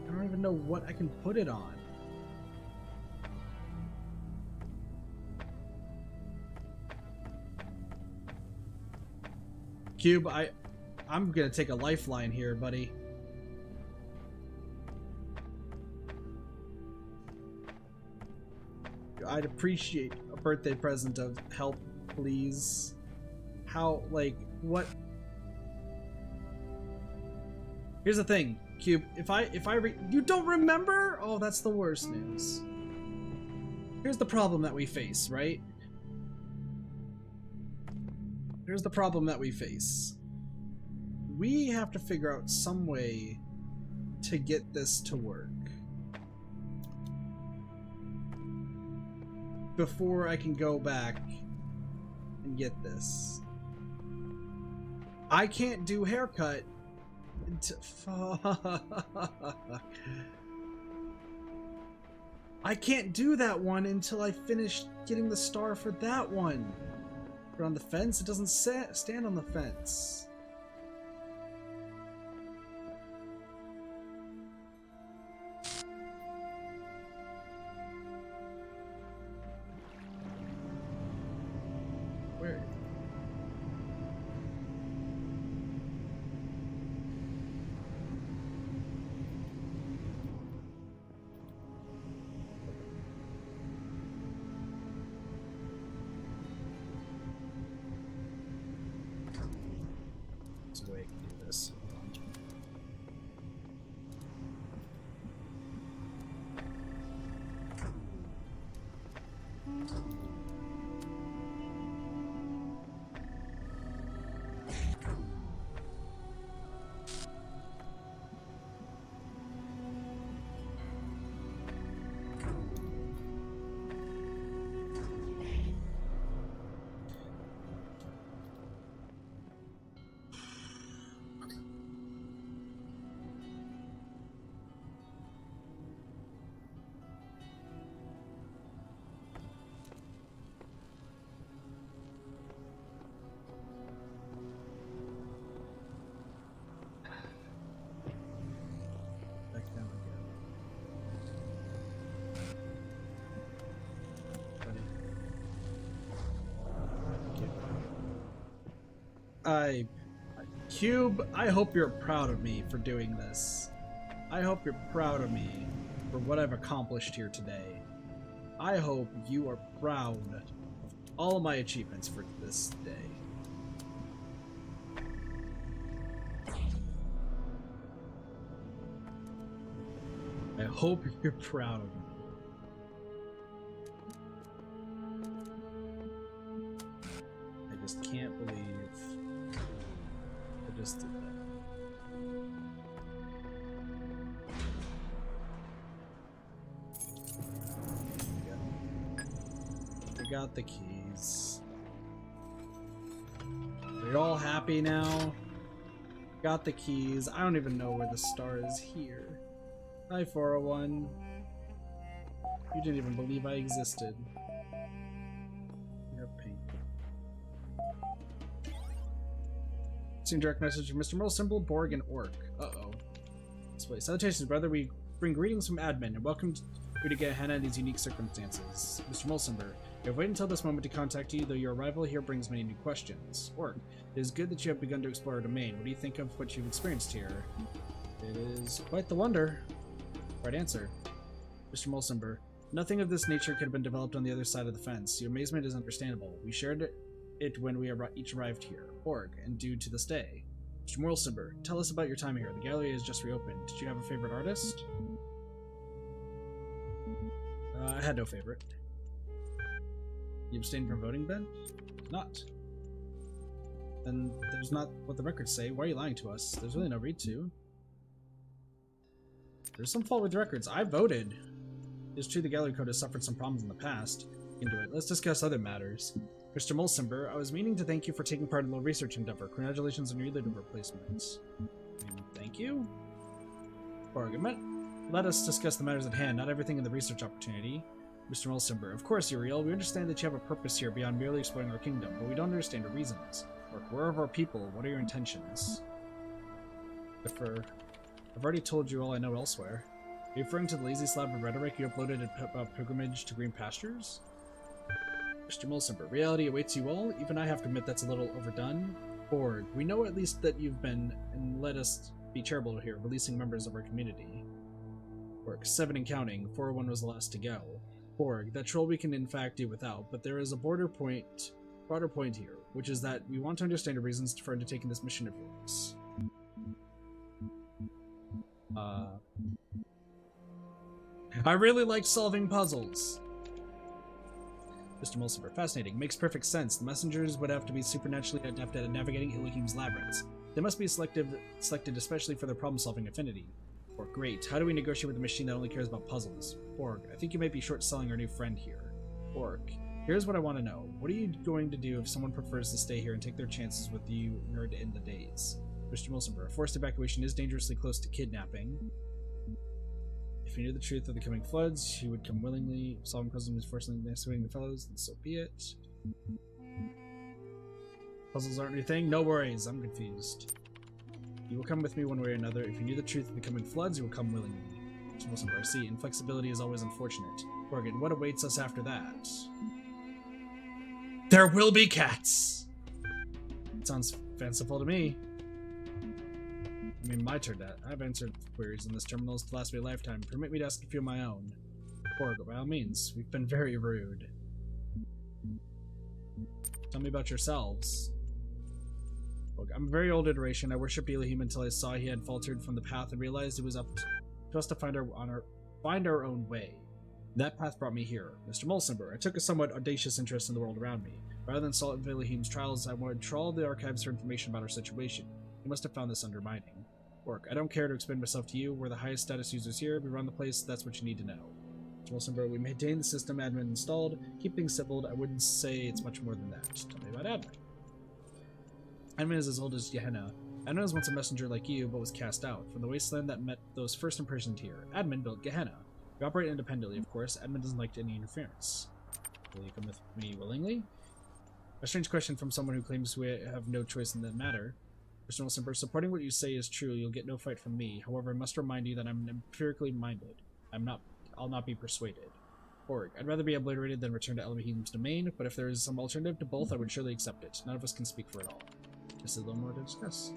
I don't even know what I can put it on. Cube, I'm gonna take a lifeline here, buddy. I'd appreciate a birthday present of help, please. How, like, what? Here's the thing, Cube. If I you don't remember? Oh, that's the worst news. Here's the problem that we face, right? Here's the problem that we face. We have to figure out some way to get this to work before I can go back and get this. I can't do haircut until I can't do that one until I finish getting the star for that one. But on the fence, it doesn't stand on the fence. Where? There's a way I can do this. Cube, I hope you're proud of me for doing this. I hope you're proud of me for what I've accomplished here today. I hope you are proud of all my achievements for this day. I hope you're proud of me. I just can't believe I just did that. I got the keys. Are you all happy now? Got the keys. I don't even know where the star is here. Hi, 401. You didn't even believe I existed. You're pink. Seen direct message from Mr. Symbol, Borg, and Orc. Uh-oh. Display. Salutations, brother. We bring greetings from admin and welcome you to Gehenna in these unique circumstances. Mr. Mulsimber, we have waited until this moment to contact you, though your arrival here brings many new questions. Orc, it is good that you have begun to explore our domain. What do you think of what you've experienced here? It is quite the wonder. Right answer. Mr. Mulsimber, nothing of this nature could have been developed on the other side of the fence. Your amazement is understandable. We shared it when we each arrived here. Org, and due to this day. Mr. Mulsimber, tell us about your time here. The gallery has just reopened. Did you have a favorite artist? I had no favorite. You abstained from voting, Ben? Not. Then there's not what the records say. Why are you lying to us? There's really no read to. There's some fault with the records. I voted. It's true the gallery code has suffered some problems in the past. Into it. Let's discuss other matters. Mr. Mulsimber, I was meaning to thank you for taking part in the research endeavor. Congratulations on your leader replacements. Thank you? Argument. Let us discuss the matters at hand, not everything in the research opportunity. Mr. Mulsimber, of course, Uriel. We understand that you have a purpose here beyond merely exploring our kingdom, but we don't understand your reasons. Or where are our people? What are your intentions? I've already told you all I know elsewhere. Are you referring to the lazy slab of rhetoric you uploaded at Pilgrimage to Green Pastures? Mr. Mulsimber, reality awaits you all. Even I have to admit that's a little overdone. Borg, we know at least that you've been, and let us be charitable here, releasing members of our community. Borg, 7 and counting. 401 was the last to go. Borg, that troll we can in fact do without, but there is a broader point here, which is that we want to understand the reasons for undertaking this mission of yours. I really like solving puzzles. Mr. Mulsimber, fascinating. Makes perfect sense. The messengers would have to be supernaturally adept at navigating Elohim's labyrinths. They must be selected especially for their problem-solving affinity. Borg, great. How do we negotiate with a machine that only cares about puzzles? Borg, I think you might be short-selling our new friend here. Borg, here's what I want to know. What are you going to do if someone prefers to stay here and take their chances with you nerd in the days? Mr. Mulsimber, forced evacuation is dangerously close to kidnapping. If you knew the truth of the coming floods, you would come willingly. Solving puzzles, forcing the fellows, then so be it. Puzzles aren't your thing? No worries, I'm confused. You will come with me one way or another. If you knew the truth of the coming floods, you will come willingly. Mr. Mulsimber, I see. Inflexibility is always unfortunate. Morgan, what awaits us after that? There will be cats! It sounds fanciful to me. I mean, my turn. I've answered queries in this terminal to last me a lifetime. Permit me to ask a few of my own. Borg, by all means, we've been very rude. Tell me about yourselves. Borg, I'm a very old iteration. I worshipped Elohim until I saw he had faltered from the path and realized it was up to us to find our own way. That path brought me here. Mr. Mulsimber, I took a somewhat audacious interest in the world around me. Rather than solve Elohim's trials, I wanted to trawl the archives for information about our situation. You must have found this undermining. Borg, I don't care to explain myself to you. We're the highest status users here. We run the place. That's what you need to know. Mr. Mulsimber, we maintain the system admin installed. Keep things simple. I wouldn't say it's much more than that. Tell me about admin. Admin is as old as Gehenna. Admin was once a messenger like you, but was cast out. From the wasteland that met those first impressions here, Admin built Gehenna. We operate independently, of course. Admin doesn't like any interference. Will you come with me willingly? A strange question from someone who claims we have no choice in the matter. Mr. Mulsimber, supporting what you say is true. You'll get no fight from me. However, I must remind you that I'm empirically minded. I'll not be persuaded. Borg, I'd rather be obliterated than return to Elohim's domain, but if there is some alternative to both, I would surely accept it. None of us can speak for it all. Just a little more to discuss.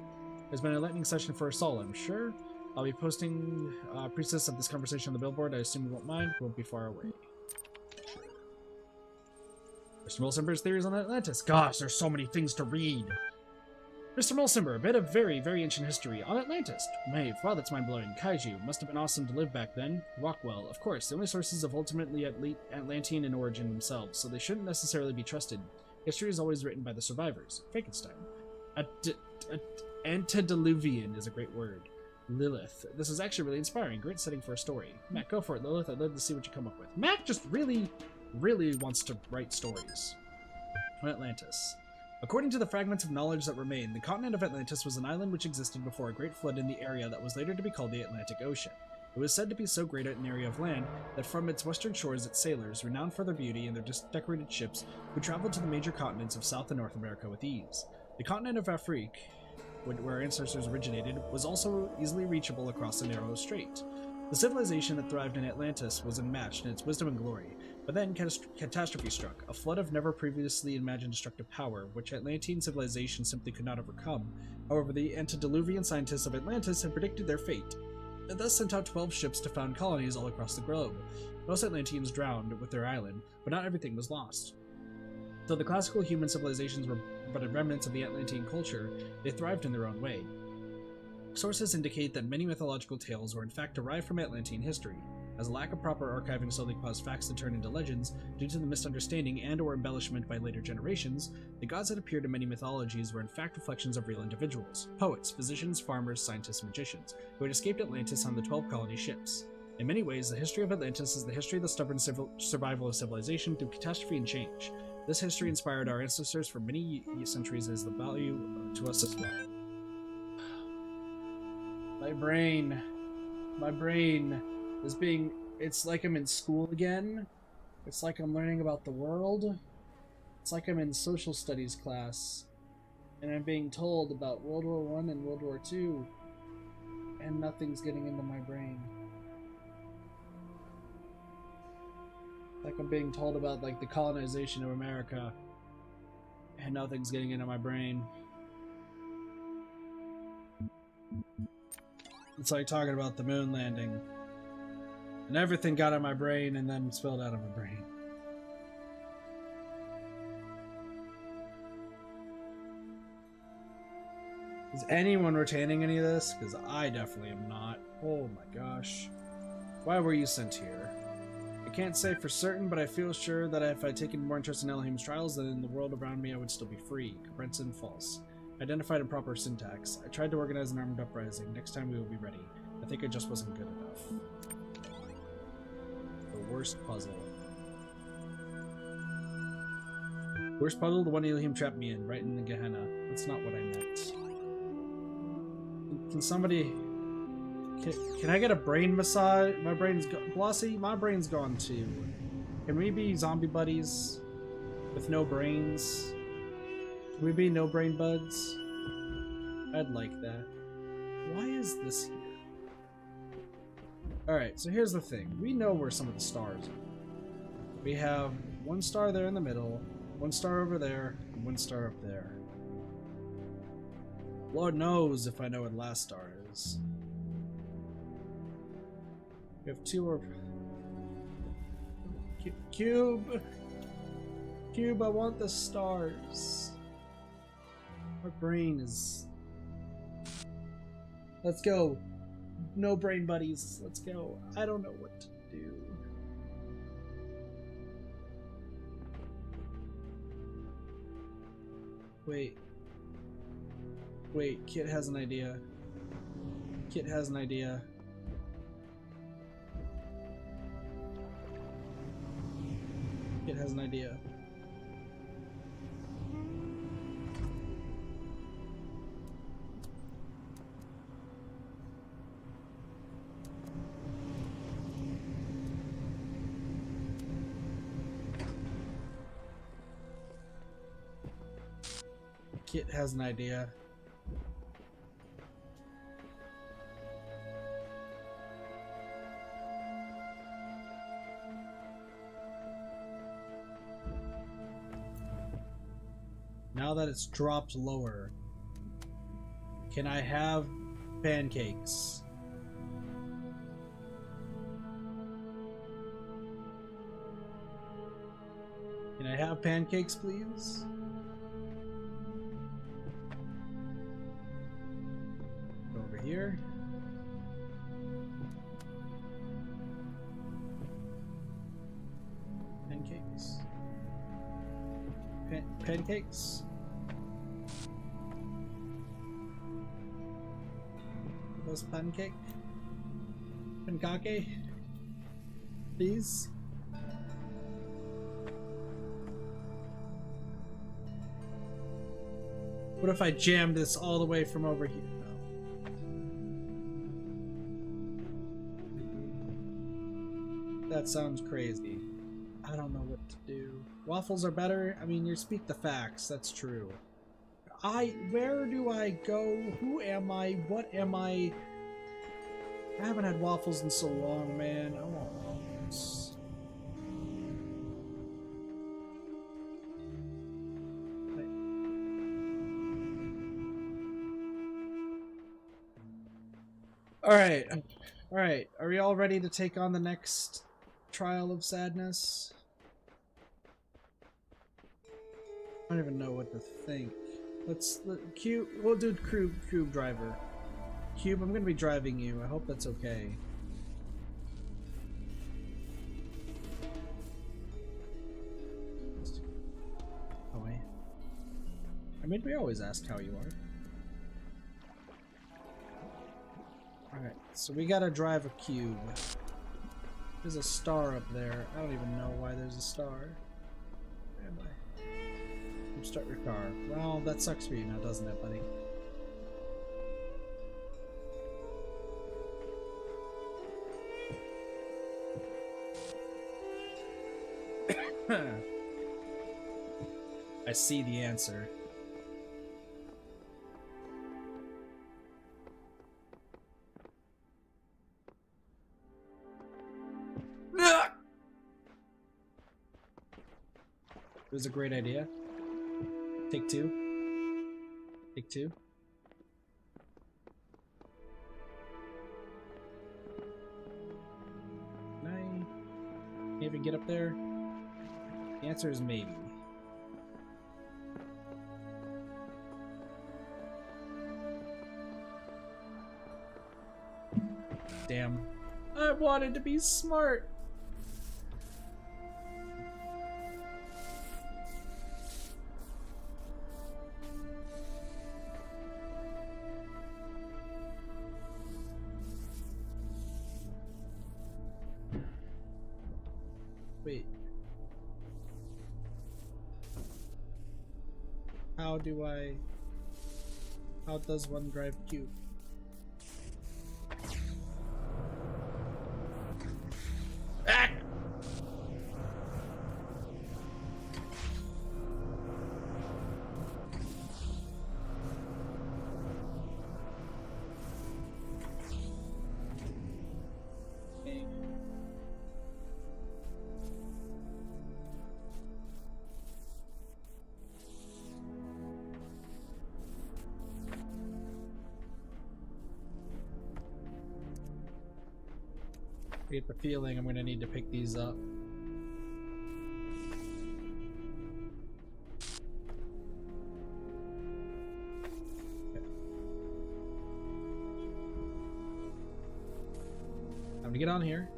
It's been a lightning session for us all, I'm sure. I'll be posting precedents of this conversation on the billboard. I assume you won't mind. Won't be far away. Mr. Mulsimber's theories on Atlantis. Gosh, there's so many things to read. Mr. Mulsimber, a bit of very, very ancient history on Atlantis. Maeve, wow, that's mind-blowing. Kaiju, must have been awesome to live back then. Rockwell, of course, the only sources of ultimately Atlantean in origin themselves, so they shouldn't necessarily be trusted. History is always written by the survivors. Frankenstein. Antediluvian is a great word. Lilith. This is actually really inspiring. Great setting for a story. Matt, go for it, Lilith. I'd love to see what you come up with. Matt just really, really wants to write stories. Atlantis. According to the fragments of knowledge that remain, the continent of Atlantis was an island which existed before a great flood in the area that was later to be called the Atlantic Ocean. It was said to be so great an area of land that from its western shores its sailors, renowned for their beauty and their decorated ships, would travel to the major continents of South and North America with ease. The continent of Afrique, where our ancestors originated, was also easily reachable across the narrow strait. The civilization that thrived in Atlantis was unmatched in its wisdom and glory, but then catastrophe struck, a flood of never previously imagined destructive power, which Atlantean civilization simply could not overcome. However, the antediluvian scientists of Atlantis had predicted their fate, and thus sent out 12 ships to found colonies all across the globe. Most Atlanteans drowned with their island, but not everything was lost. Though the classical human civilizations were but remnants of the Atlantean culture, they thrived in their own way. Sources indicate that many mythological tales were in fact derived from Atlantean history. As a lack of proper archiving slowly caused facts to turn into legends due to the misunderstanding and or embellishment by later generations, the gods that appeared in many mythologies were in fact reflections of real individuals, poets, physicians, farmers, scientists, and magicians, who had escaped Atlantis on the 12 colony ships. In many ways, the history of Atlantis is the history of the stubborn survival of civilization through catastrophe and change. This history inspired our ancestors for many centuries and is the value to us as well. My brain is being, it's like I'm in school again. It's like I'm learning about the world. It's like I'm in social studies class and I'm being told about World War I and World War II and nothing's getting into my brain. Like I'm being told about like the colonization of America and nothing's getting into my brain. It's like talking about the moon landing. And everything got in my brain and then spilled out of my brain. Is anyone retaining any of this? Because I definitely am not. Oh my gosh. Why were you sent here? I can't say for certain, but I feel sure that if I'd taken more interest in Elohim's trials than in the world around me, I would still be free. Comprehensive false. Identified improper syntax. I tried to organize an armed uprising. Next time we will be ready. I think it just wasn't good enough. The worst puzzle. Worst puzzle, the one Elohim trapped me in, right in the Gehenna. That's not what I meant. Can somebody... Can I get a brain massage? My brain's Blossy, my brain's gone too. Can we be zombie buddies? With no brains? Can we be no brain buds? I'd like that. Why is this here? Alright, so here's the thing. We know where some of the stars are. We have one star there in the middle, one star over there, and one star up there. Lord knows if I know what last star is. We have two more. Cube! Cube, I want the stars. My brain is... Let's go. No brain buddies. Let's go. I don't know what to do. Wait. Wait, Kit has an idea. Kit has an idea. Kit has an idea. Kit has an idea. Now that it's dropped lower, Can I have pancakes? Can I have pancakes, please? Go over here. Pancakes. Pancakes. Those pancake. Pancake. Please. What if I jammed this all the way from over here? No. That sounds crazy. I don't know what to do. Waffles are better? I mean, you speak the facts. That's true. Where do I go? Who am I? What am I? I haven't had waffles in so long, man. I want waffles. Alright. Alright. Are we all ready to take on the next trial of sadness? I don't even know what to think. Cube, we'll do Cube driver. Cube, I'm gonna be driving you. I hope that's okay. Oh wait. I mean, we always ask how you are. Alright, so we gotta drive a cube. There's a star up there. I don't even know why there's a star. Where am I? Start your car. Well, that sucks for you now, doesn't it, buddy? I see the answer. It was a great idea. Take two. Take two. Can I even get up there? The answer is maybe. Damn. I wanted to be smart. Wait. How does one drive cube? Ah! I get the feeling I'm gonna need to pick these up. Okay. Time to get on here.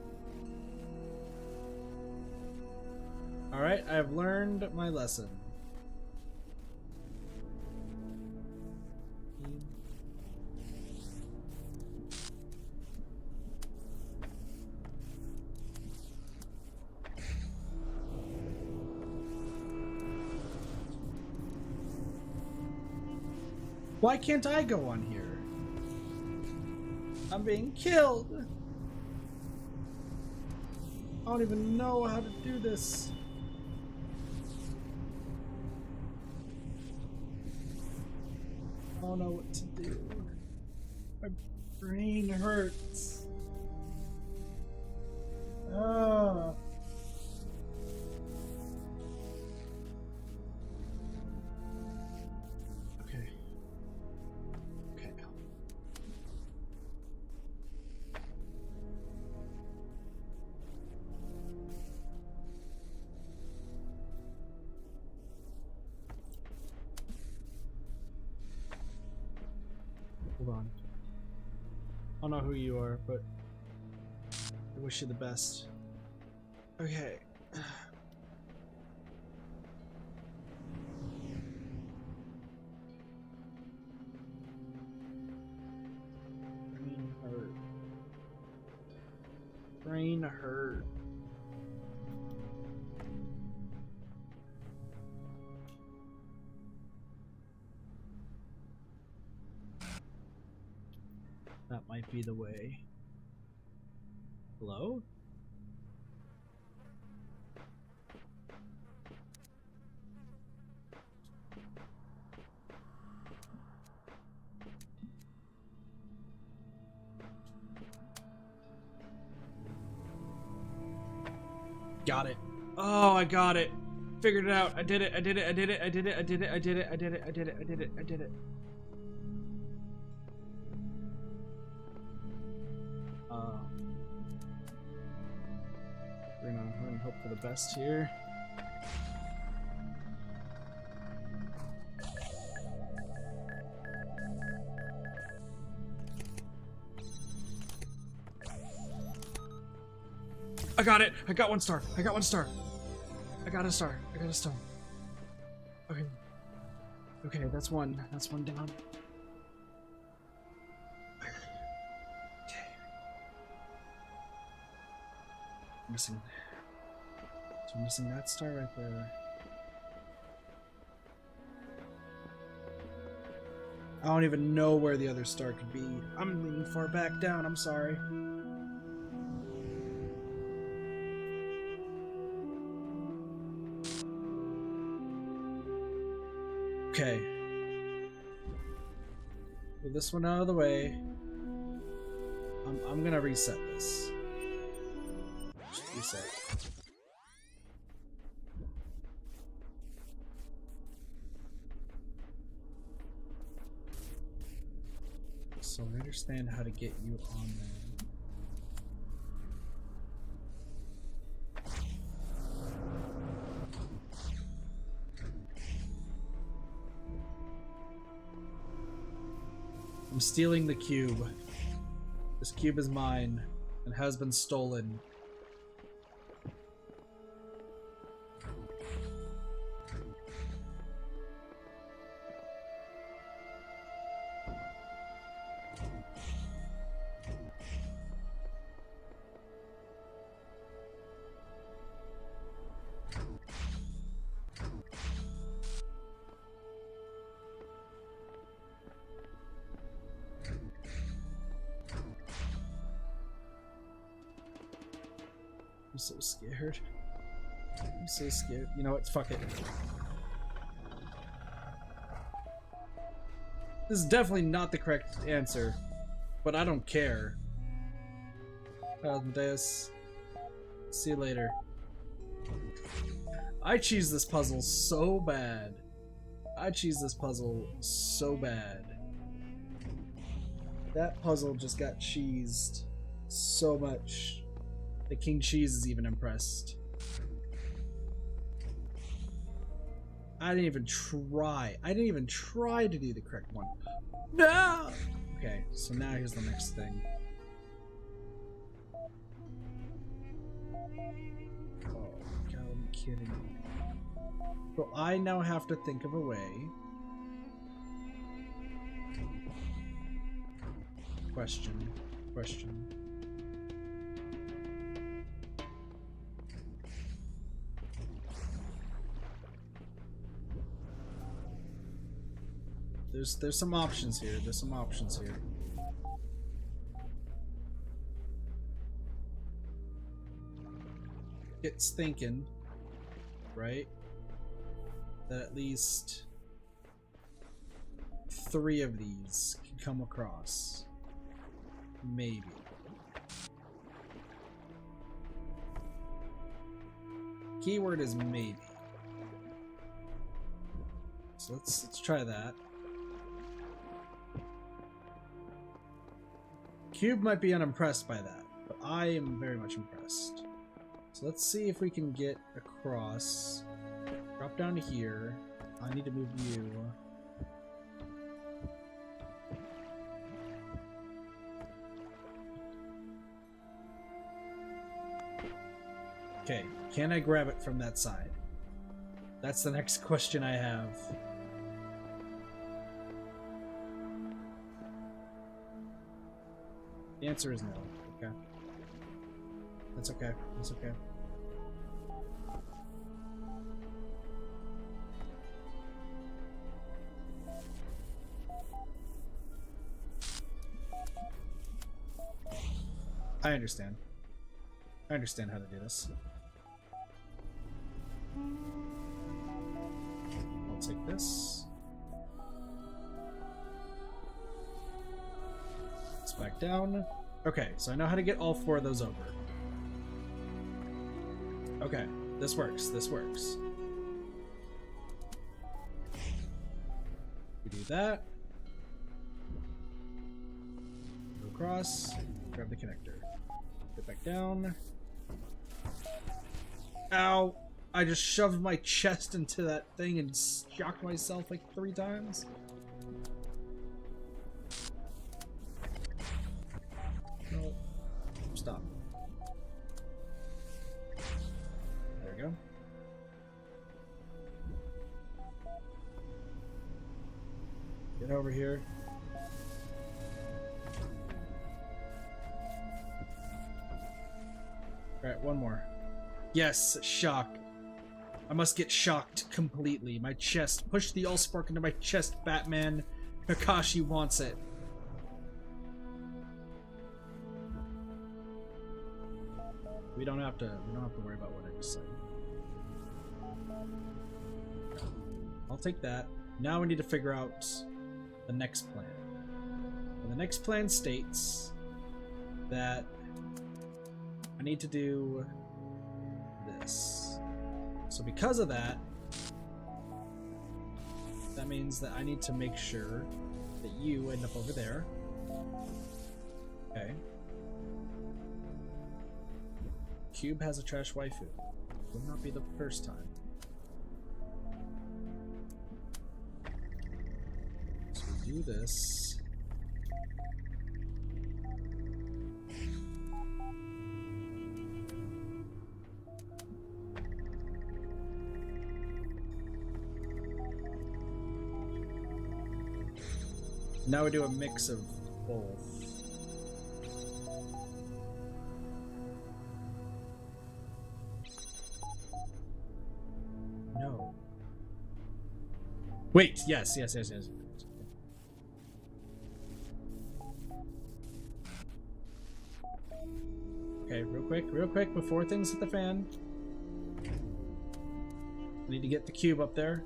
Alright, I've learned my lesson. Why can't I go on here? I'm being killed. I don't even know how to do this. I don't know what to do. My brain hurts. Ah. Hold on. I don't know who you are, but I wish you the best. Okay. Brain hurt. Brain hurt. That might be the way. Hello? Got it. Oh, I got it. Figured it out. I did it. I did it. I did it. I did it. I did it. I did it. I did it. I did it. I did it. I did it. We're gonna hope for the best here. I got it! I got 1 star! I got 1 star! I got a star! I got a star! Okay. Okay, that's one. That's one down. Okay. Missing. So I'm missing that star right there. I don't even know where the other star could be. I'm leaning far back down, I'm sorry. Okay. With this one out of the way, I'm gonna reset this. Just reset. So I understand how to get you on there. I'm stealing the cube. This cube is mine and has been stolen. I'm so scared. I'm so scared. You know what? Fuck it. This is definitely not the correct answer, but I don't care. Amadeus. See you later. I cheese this puzzle so bad. I cheese this puzzle so bad. That puzzle just got cheesed so much. The King Cheese is even impressed. I didn't even try. I didn't even try to do the correct one. No! Okay, so now here's the next thing. Oh, God, are you kidding me? So I now have to think of a way. Question. There's some options here. There's some options here. It's thinking, right, that at least 3 of these can come across. Maybe. Keyword is maybe. So let's try that. Cube might be unimpressed by that, but I am very much impressed. So let's see if we can get across. Drop down to here. I need to move you. Okay, can I grab it from that side? That's the next question I have. The answer is no. Okay. That's okay. That's okay. I understand. I understand how to do this. I'll take this. It's back down. Okay, so I know how to get all 4 of those over. Okay, this works. This works. We do that. Go across. Grab the connector. Get back down. Ow! I just shoved my chest into that thing and shocked myself like 3 times. No. Stop. There we go. Get over here. Alright, one more. Yes, shock. I must get shocked completely. My chest. Push the Allspark into my chest, Batman. Kakashi wants it. We don't have to worry about what I just said. I'll take that. Now we need to figure out the next plan. And the next plan states that I need to do this. So because of that, that means that I need to make sure that you end up over there. Okay. Cube has a trash waifu. Will not be the first time. So we do this. Now we do a mix of both. No. Wait, yes. Okay, real quick, before things hit the fan. I need to get the cube up there.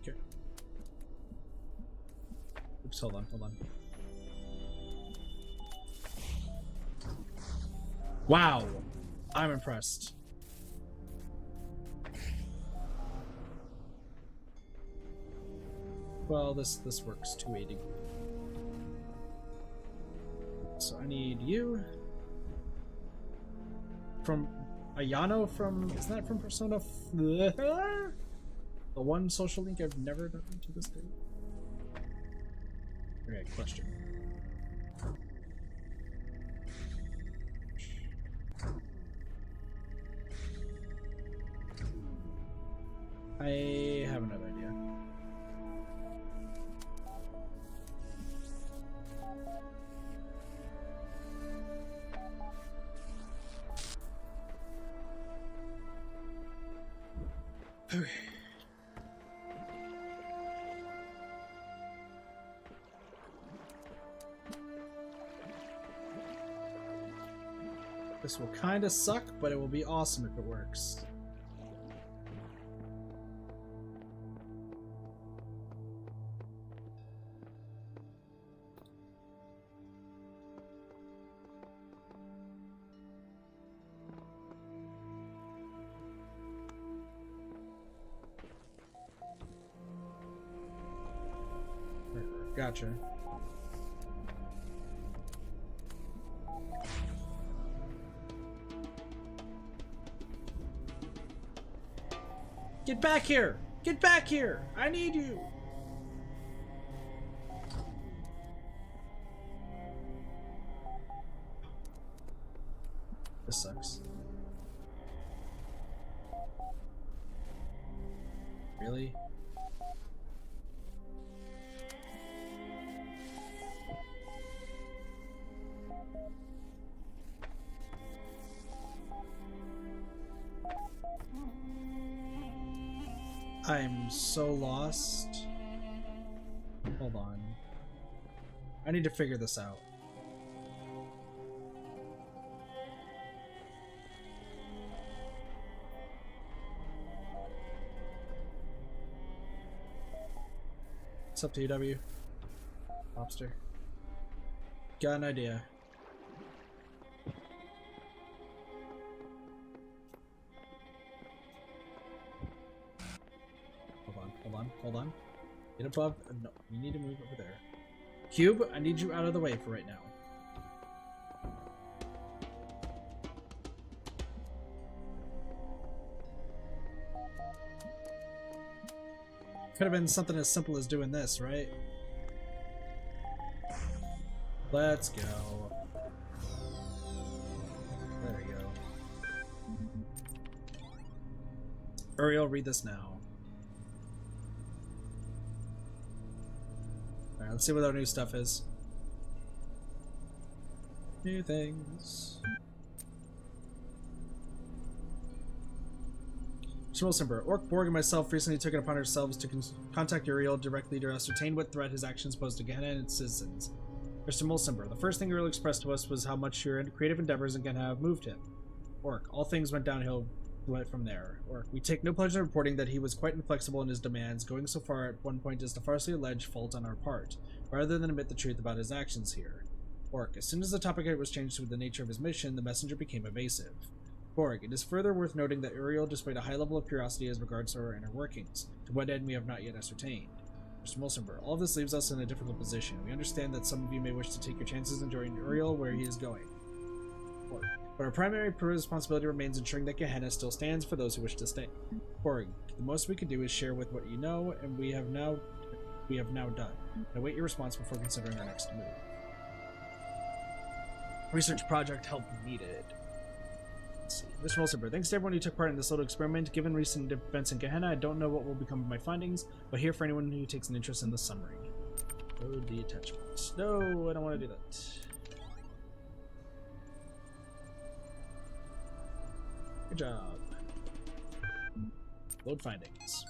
Okay. Oops, hold on. Wow! I'm impressed. Well, this works to a degree. So I need you from Ayano from, isn't that from Persona? The one social link I've never done to this day. Okay, question. I have another idea. Okay. This will kind of suck, but it will be awesome if it works. Gotcha. Get back here! Get back here! I need you! This sucks. Really? I'm so lost. Hold on. I need to figure this out. What's up, TW? Lobster. Got an idea. Hold on. Get above. No, you need to move over there. Cube, I need you out of the way for right now. Could have been something as simple as doing this, right? Let's go. There we go. Uriel, read this now. Alright, let's see what our new stuff is. New things. Schmolzenberg. Orc, Borg, and myself recently took it upon ourselves to contact Uriel directly to ascertain what threat his actions posed to Gehenna and its citizens. Mr. Mulsenberg, the first thing Uriel expressed to us was how much your creative endeavors in Gehenna have moved him. Orc, all things went downhill from there. Orc, we take no pleasure in reporting that he was quite inflexible in his demands, going so far at one point as to falsely allege fault on our part, rather than admit the truth about his actions here. Orc, as soon as the topic was changed to the nature of his mission, the messenger became evasive. Borg, it is further worth noting that Uriel displayed a high level of curiosity as regards to our inner workings, to what end we have not yet ascertained. Mr. Mulsenberg, all of this leaves us in a difficult position. We understand that some of you may wish to take your chances in joining Uriel where he is going. Borg, but our primary responsibility remains ensuring that Gehenna still stands for those who wish to stay. Borg, the most we can do is share with what you know, and we have now done. Now await your response before considering our next move. Research project help needed. Let's see. Mr. Mulsenberg, thanks to everyone who took part in this little experiment. Given recent events in Gehenna, I don't know what will become of my findings, but here for anyone who takes an interest in the summary. Load the attachment. No, I don't want to do that. Good job. Load findings.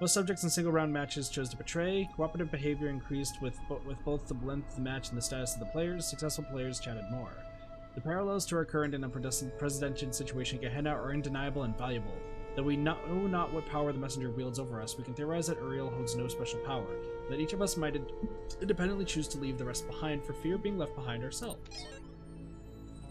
Most subjects in single-round matches chose to betray. Cooperative behavior increased with both the length of the match and the status of the players. Successful players chatted more. The parallels to our current and unprecedented situation in Gehenna are undeniable and valuable. Though we know not what power the messenger wields over us, we can theorize that Uriel holds no special power, that each of us might independently choose to leave the rest behind for fear of being left behind ourselves.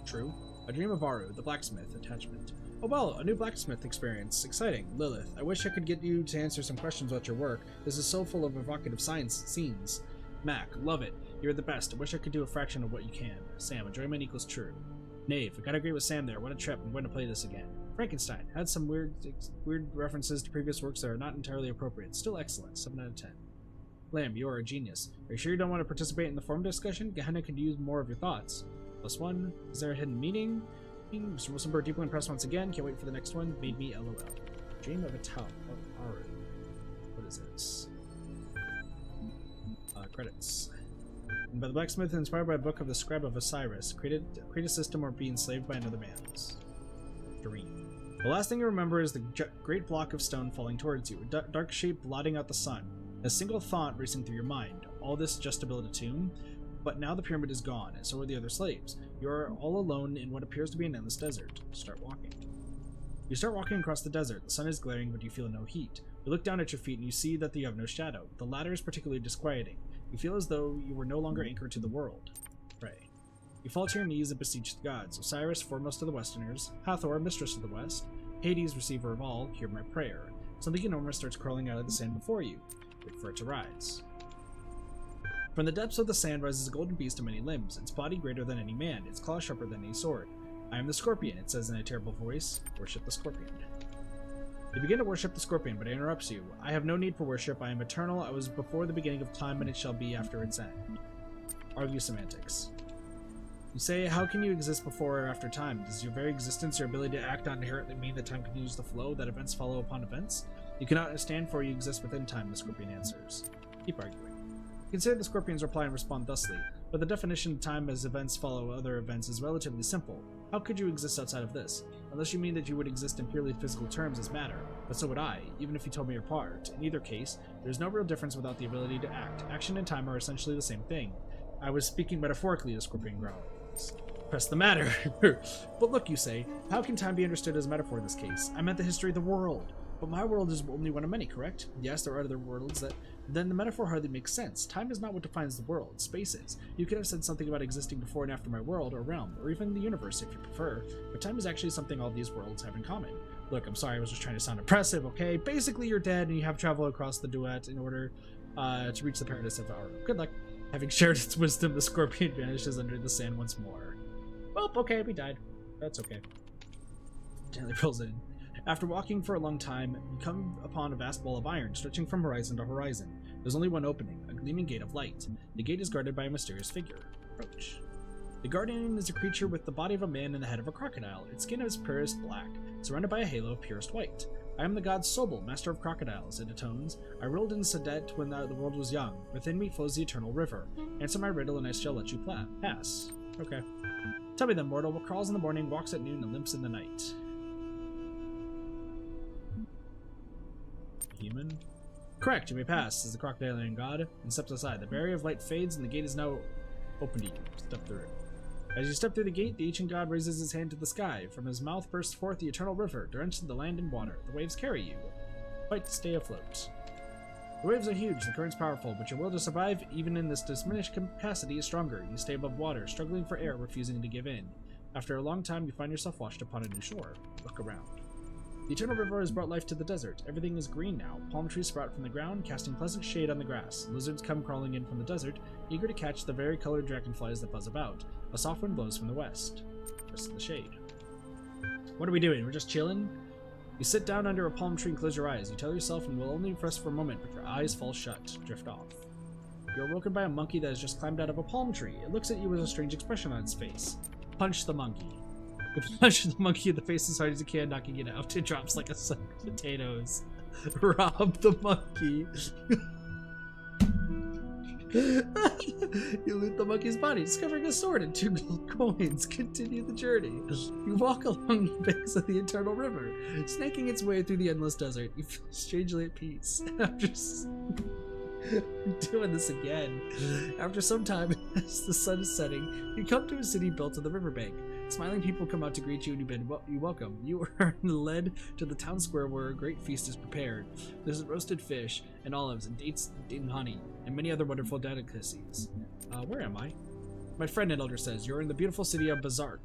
True. A dream of Aru, the blacksmith, attachment. Oh well, a new blacksmith experience. Exciting. Lilith, I wish I could get you to answer some questions about your work. This is so full of evocative scenes. Mac, love it. You're the best. I wish I could do a fraction of what you can. Sam, enjoyment equals true. Knave, I got agree with Sam there. What a trip. I'm going to play this again. Frankenstein, had some weird references to previous works that are not entirely appropriate. Still excellent. 7 out of 10. Lamb, you are a genius. Are you sure you don't want to participate in the forum discussion? Gehenna could use more of your thoughts. +1. Is there a hidden meaning? Mr. Wilsonberg, deeply impressed once again. Can't wait for the next one. Made me LOL. Dream of a Tau. Oh, Aru. What is this? Credits. And by the blacksmith, inspired by a book of the scribe of Osiris, create a system or be enslaved by another man's dream. The last thing you remember is the great block of stone falling towards you, a dark shape blotting out the sun. A single thought racing through your mind. All this just to build a tomb? But now the pyramid is gone, and so are the other slaves. You are all alone in what appears to be an endless desert. Start walking. You start walking across the desert. The sun is glaring, but you feel no heat. You look down at your feet and you see that you have no shadow. The latter is particularly disquieting. You feel as though you were no longer anchored to the world. Pray. You fall to your knees and beseech the gods. Osiris, foremost of the Westerners. Hathor, mistress of the West. Hades, receiver of all, hear my prayer. Something enormous starts crawling out of the sand before you. Wait for it to rise. From the depths of the sand rises a golden beast of many limbs, its body greater than any man, its claws sharper than any sword. I am the Scorpion, it says in a terrible voice. Worship the Scorpion. You begin to worship the Scorpion, but it interrupts you. I have no need for worship, I am eternal, I was before the beginning of time, and it shall be after its end. Argue semantics. You say, how can you exist before or after time? Does your very existence, your ability to act not inherently mean that time continues to flow, that events follow upon events? You cannot stand for you exist within time, the Scorpion answers. Keep arguing. Consider the Scorpion's reply and respond thusly, but the definition of time as events follow other events is relatively simple. How could you exist outside of this? Unless you mean that you would exist in purely physical terms as matter, but so would I, even if you told me your part. In either case, there's no real difference without the ability to act. Action and time are essentially the same thing. I was speaking metaphorically, the Scorpion growls. Press the matter. But look, you say, how can time be understood as a metaphor in this case? I meant the history of the world. But my world is only one of many, correct? Yes, there are other worlds that... Then the metaphor hardly makes sense. Time is not what defines the world. Space is. You could have said something about existing before and after my world, or realm, or even the universe if you prefer, but time is actually something all these worlds have in common. Look, I'm sorry, I was just trying to sound impressive, okay? Basically, you're dead, and you have to travel across the duet in order to reach the paradise of our... Good luck. Having shared its wisdom, the Scorpion vanishes under the sand once more. Well, okay, we died. That's okay. Gently pulls in. After walking for a long time, you come upon a vast wall of iron stretching from horizon to horizon. There's only one opening, a gleaming gate of light. The gate is guarded by a mysterious figure. Approach. The guardian is a creature with the body of a man and the head of a crocodile. Its skin is purest black, surrounded by a halo of purest white. I am the god Sobel, master of crocodiles, it atones. I ruled in Sadet when the world was young. Within me flows the eternal river. Answer my riddle and I shall let you pass. Okay. Tell me then, mortal, what crawls in the morning, walks at noon, and limps in the night? Human? Correct, you may pass, says the crocodilian god, and steps aside. The barrier of light fades, and the gate is now open to you. Step through it. As you step through the gate, the ancient god raises his hand to the sky. From his mouth bursts forth the eternal river, drenched the land in water. The waves carry you. Fight to stay afloat. The waves are huge, the current's powerful, but your will to survive, even in this diminished capacity, is stronger. You stay above water, struggling for air, refusing to give in. After a long time, you find yourself washed upon a new shore. Look around. The eternal river has brought life to the desert. Everything is green now. Palm trees sprout from the ground, casting pleasant shade on the grass. Lizards come crawling in from the desert, eager to catch the vari-colored dragonflies that buzz about. A soft wind blows from the west. Rest in the shade. What are we doing? We're just chilling? You sit down under a palm tree and close your eyes. You tell yourself and will only rest for a moment, but your eyes fall shut, drift off. You're awoken by a monkey that has just climbed out of a palm tree. It looks at you with a strange expression on its face. Punch the monkey. You punch the monkey in the face as hard as you can, knocking it out. It drops like a sack of potatoes. Rob the monkey. You loot the monkey's body, discovering a sword and 2 gold coins. Continue the journey. You walk along the banks of the eternal river, snaking its way through the endless desert. You feel strangely at peace. After I'm doing this again. After some time, as the sun is setting, you come to a city built on the riverbank. Smiling people come out to greet you and you bid you welcome. You are led to the town square where a great feast is prepared. There's roasted fish and olives and dates and honey and many other wonderful delicacies. Where am I? My friend, an elder says, you're in the beautiful city of Bazak.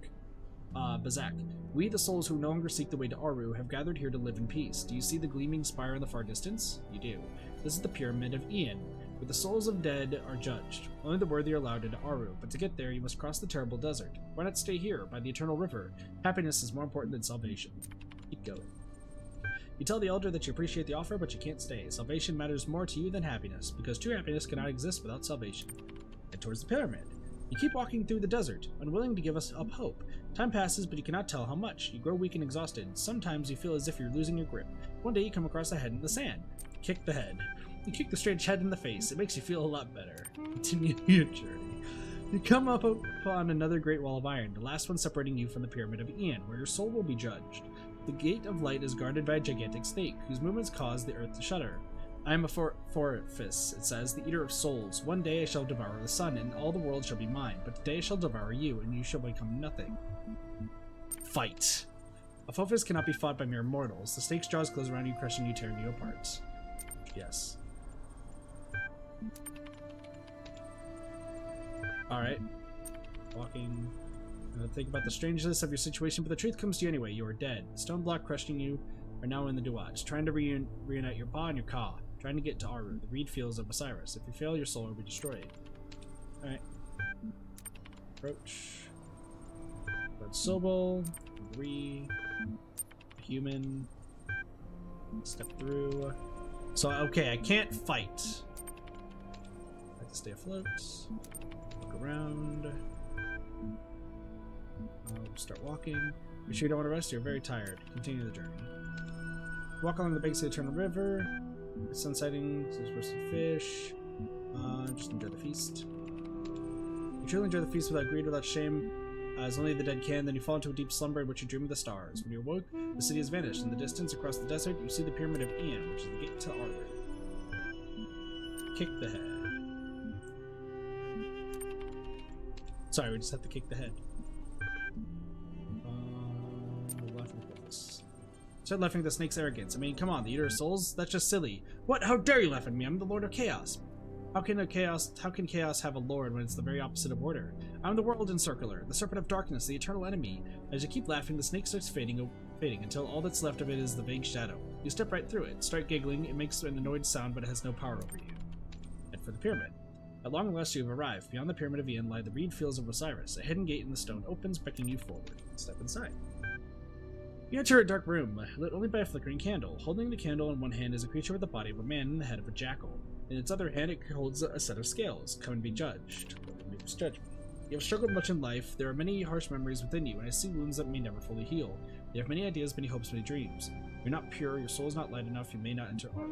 We, the souls who no longer seek the way to Aru, have gathered here to live in peace. Do you see the gleaming spire in the far distance? You do. This is the pyramid of Ian, where the souls of dead are judged. Only the worthy are allowed into Aru, but to get there you must cross the terrible desert. Why not stay here, by the eternal river? Happiness is more important than salvation. Keep going. You tell the elder that you appreciate the offer, but you can't stay. Salvation matters more to you than happiness, because true happiness cannot exist without salvation. Head towards the pyramid. You keep walking through the desert, unwilling to give us up hope. Time passes, but you cannot tell how much. You grow weak and exhausted. Sometimes you feel as if you're losing your grip. One day you come across a head in the sand. Kick the head. You kick the strange head in the face. It makes you feel a lot better. Continue your journey. You come up upon another great wall of iron, the last one separating you from the pyramid of Ian, where your soul will be judged. The gate of light is guarded by a gigantic snake, whose movements cause the earth to shudder. I am a Forphis, it says, the eater of souls. One day I shall devour the sun, and all the world shall be mine, but today I shall devour you, and you shall become nothing. Fight. A Forphis cannot be fought by mere mortals. The snake's jaws close around you, crushing you, tearing you apart. Yes. Alright. Walking. Think about the strangeness of your situation, but the truth comes to you anyway. You are dead. The stone block crushing you are now in the Duat, trying to reunite your Ba and your Ka, trying to get to Aru, the reed fields of Osiris. If you fail, your soul will be destroyed. Alright. Approach. Red Sobel. Agree. Human. Step through. So, okay, I can't fight. I have to stay afloat. Look around. Start walking. Be sure you don't want to rest, you're very tired. Continue the journey. Walk along the banks of the Eternal River. Sun sighting, there's roasted fish. Just enjoy the feast. You truly enjoy the feast without greed, without shame, as only the dead can. Then you fall into a deep slumber in which you dream of the stars. When you awoke, the city has vanished. In the distance, across the desert, you see the pyramid of Ian, which is the gate to Arthur. Kick the head. Sorry, we just have to kick the head. Start laughing at the snake's arrogance. I mean, come on, the Eater of Souls? That's just silly. What? How dare you laugh at me? I'm the Lord of Chaos. How can chaos have a lord when it's the very opposite of order? I'm the World Encircler, the Serpent of Darkness, the eternal enemy. As you keep laughing, the snake starts fading until all that's left of it is the vague shadow. You step right through it, start giggling. It makes an annoyed sound, but it has no power over you. Head for the pyramid. At long last, you have arrived. Beyond the pyramid of Ian lie the reed fields of Osiris. A hidden gate in the stone opens, beckoning you forward. Step inside. You enter a dark room, lit only by a flickering candle. Holding the candle in one hand is a creature with the body of a man and the head of a jackal. In its other hand, it holds a set of scales. Come and be judged. Judge me. You have struggled much in life. There are many harsh memories within you, and I see wounds that may never fully heal. You have many ideas, many hopes, many dreams. You're not pure, your soul is not light enough, you may not enter art.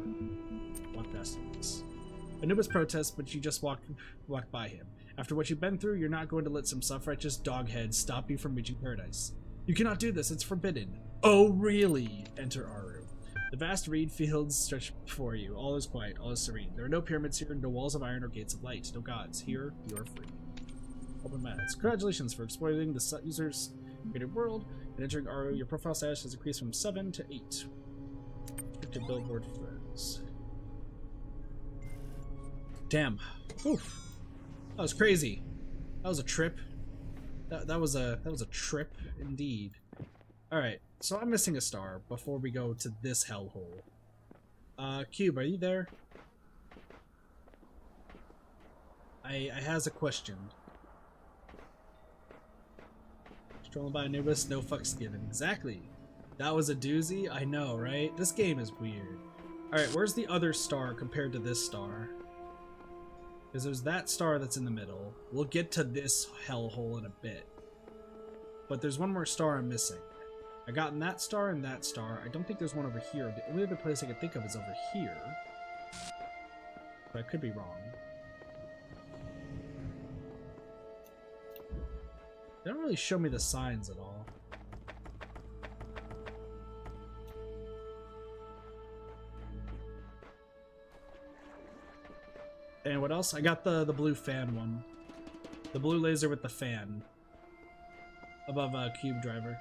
Walk past this. Anubis protests, but you just walk by him. After what you've been through, you're not going to let some self-righteous doghead stop you from reaching paradise. You cannot do this, it's forbidden. Oh, really? Enter Aru. The vast reed fields stretch before you. All is quiet, all is serene. There are no pyramids here, no walls of iron or gates of light, no gods. Here, you are free. Open maps. Congratulations for exploiting the user's created world and entering Aru. Your profile status has increased from 7 to 8. Restricted billboard friends. Damn. Oof. That was crazy. That was a trip. That was a trip indeed. Alright, so I'm missing a star before we go to this hellhole. Cube, are you there? I has a question. Strolling by Anubis, no fucks given. Exactly. That was a doozy? I know, right? This game is weird. Alright, where's the other star compared to this star? Because there's that star that's in the middle. We'll get to this hellhole in a bit. But there's one more star I'm missing. I gotten that star and that star. I don't think there's one over here. The only other place I can think of is over here. But I could be wrong. They don't really show me the signs at all. And what else? I got the blue fan one. The blue laser with the fan. Above Cube Driver.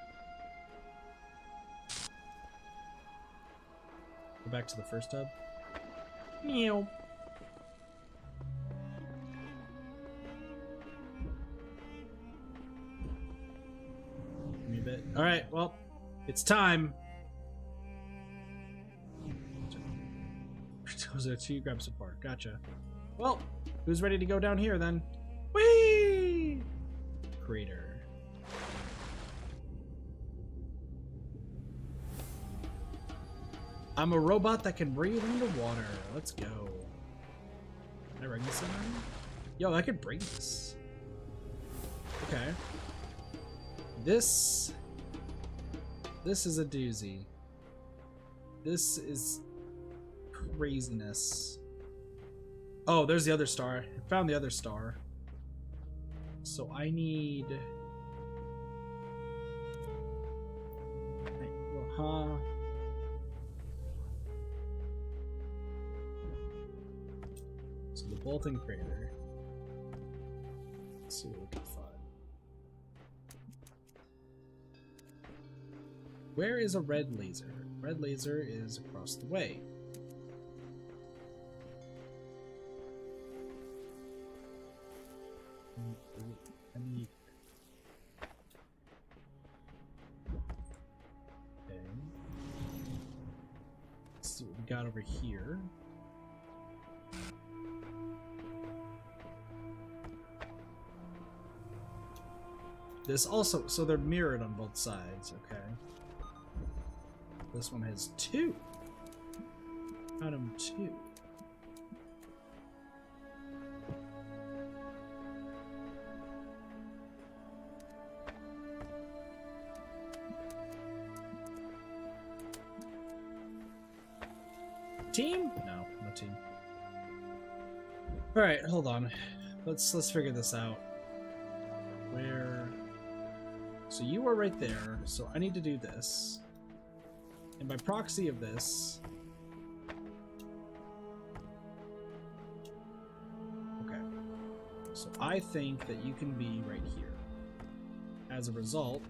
Go back to the first hub. Meow. Give me a bit. Alright, well, it's time. Those are 2 grab support. Gotcha. Well, who's ready to go down here then? Whee! Crater. I'm a robot that can breathe underwater. Let's go. Can I bring this in? Yo, I could bring this. Okay. This is a doozy. This is craziness. Oh, there's the other star. I found the other star. So I need... So the bolting crater. Let's see what we can find. Where is a red laser? Red laser is across the way. Okay. Let's see what we got over here. This also, so they're mirrored on both sides, okay. This one has 2. Found him 2. Team? No, no team. All right, hold on. Let's figure this out. Where? So you are right there. So I need to do this, and by proxy of this. Okay. So I think that you can be right here. As a result,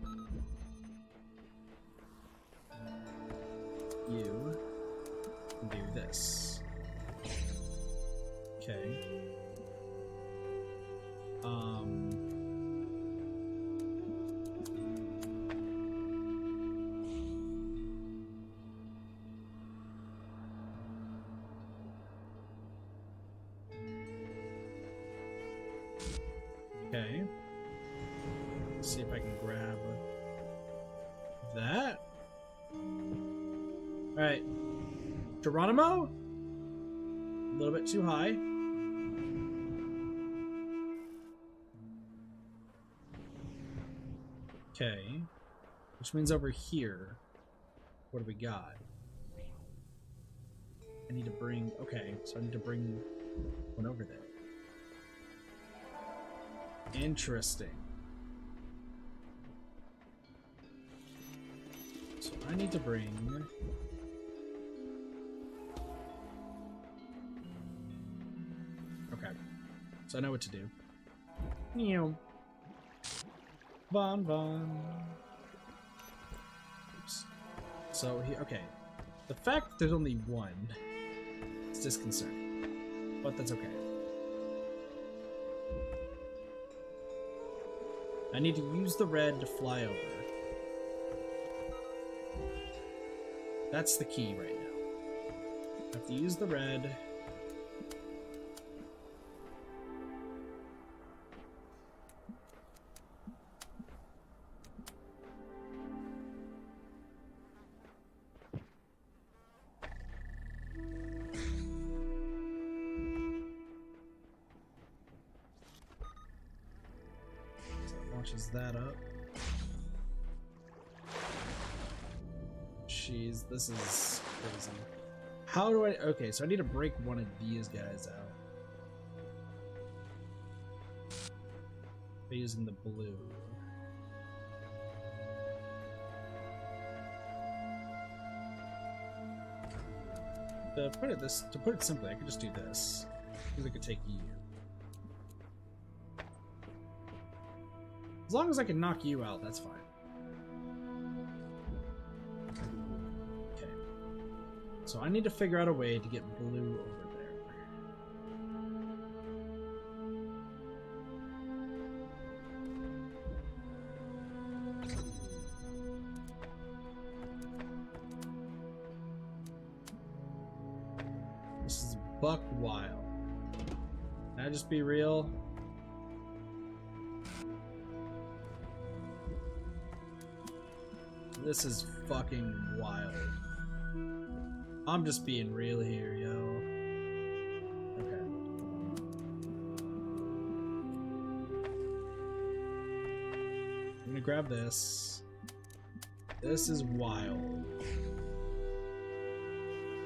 you can do this. Okay. Okay. Let's see if I can grab that. Alright. Geronimo? A little bit too high. Okay. Which means over here, what do we got? I need to bring... Okay, so I need to bring one over there. Interesting. So I need to bring... Okay. So I know what to do. Meow. Bon bon. Oops. So he... Okay. The fact that there's only one is disconcerting. But that's okay. I need to use the red to fly over. That's the key right now. I have to use the red. Launches that up. Jeez, this is crazy. How do I... Okay, so I need to break one of these guys out. By using the blue. To put it simply, I could just do this. Because I could take you. As long as I can knock you out, that's fine. Okay. So I need to figure out a way to get blue over there. This is buck wild. Can I just be real? This is fucking wild. I'm just being real here, yo. Okay. I'm gonna grab this. This is wild.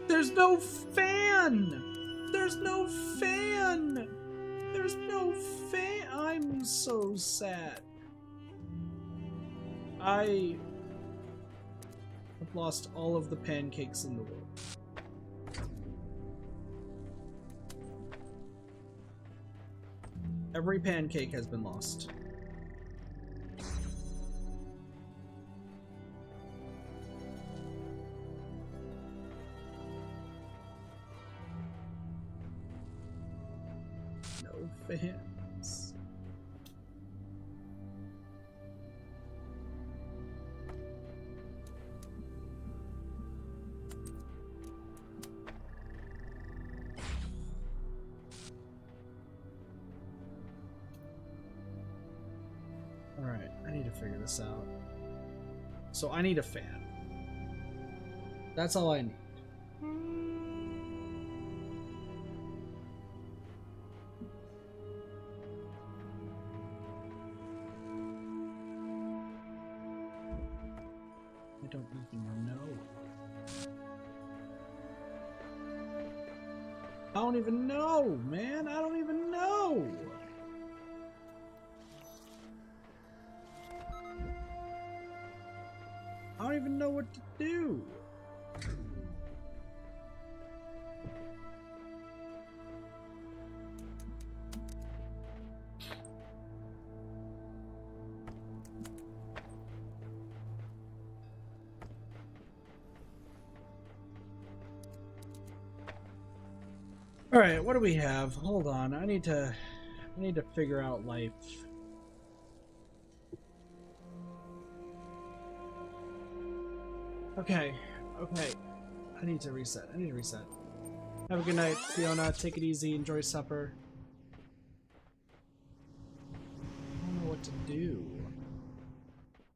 There's no fan! There's no fan! There's no fan! I'm so sad. I've lost all of the pancakes in the world. Every pancake has been lost. No fans. Alright, I need to figure this out. So I need a fan. That's all I need. I don't even know. I don't even know, man. I don't even know. I don't even know what to do. All right, what do we have? Hold on. I need to figure out life. Okay. I need to reset. Have a good night, Fiona. Take it easy. Enjoy supper. I don't know what to do.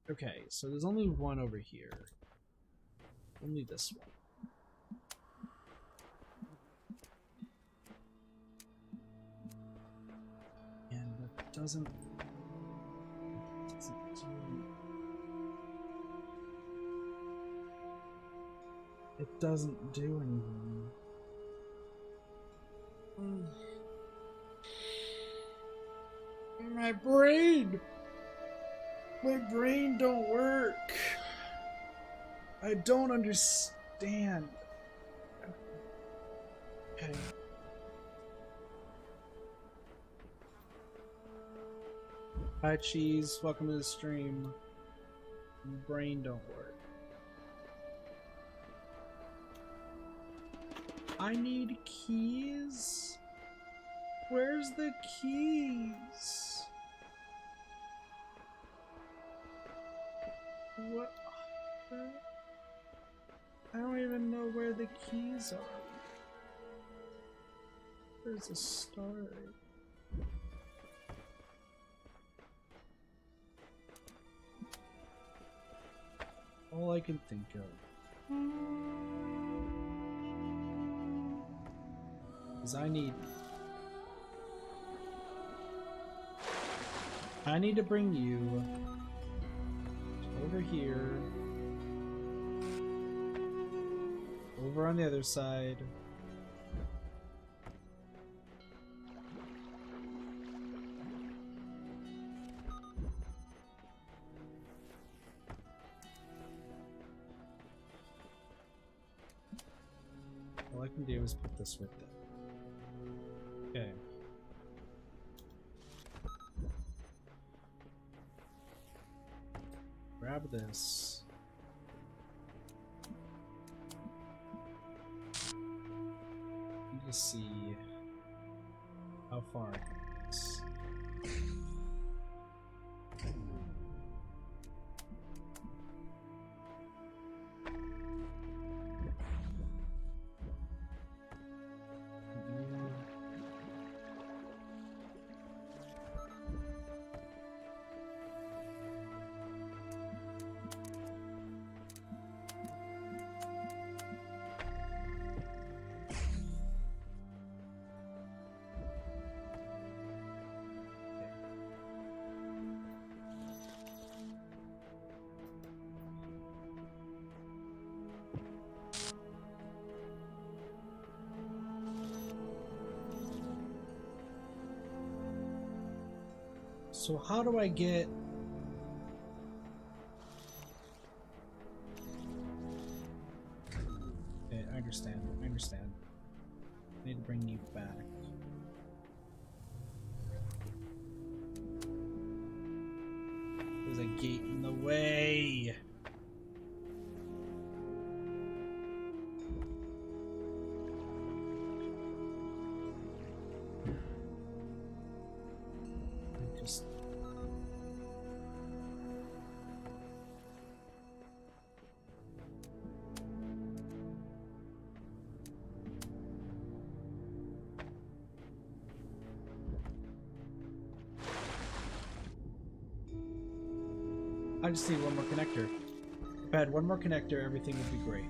Okay, so there's only one over here. Only this one. And that doesn't do. It doesn't do anything. My brain don't work. I don't understand. Okay. Hi, Cheese. Welcome to the stream. My brain don't work. I need keys. Where's the keys? What? I don't even know where the keys are. Where's the star? All I can think of is I need to bring you over here, over on the other side. All I can do is put this with it. Okay. Grab this. Need to see how far it is. So how do I get... Okay, I understand. I need to bring you back. There's a gate in the way. Just... I just need one more connector. If I had one more connector, everything would be great.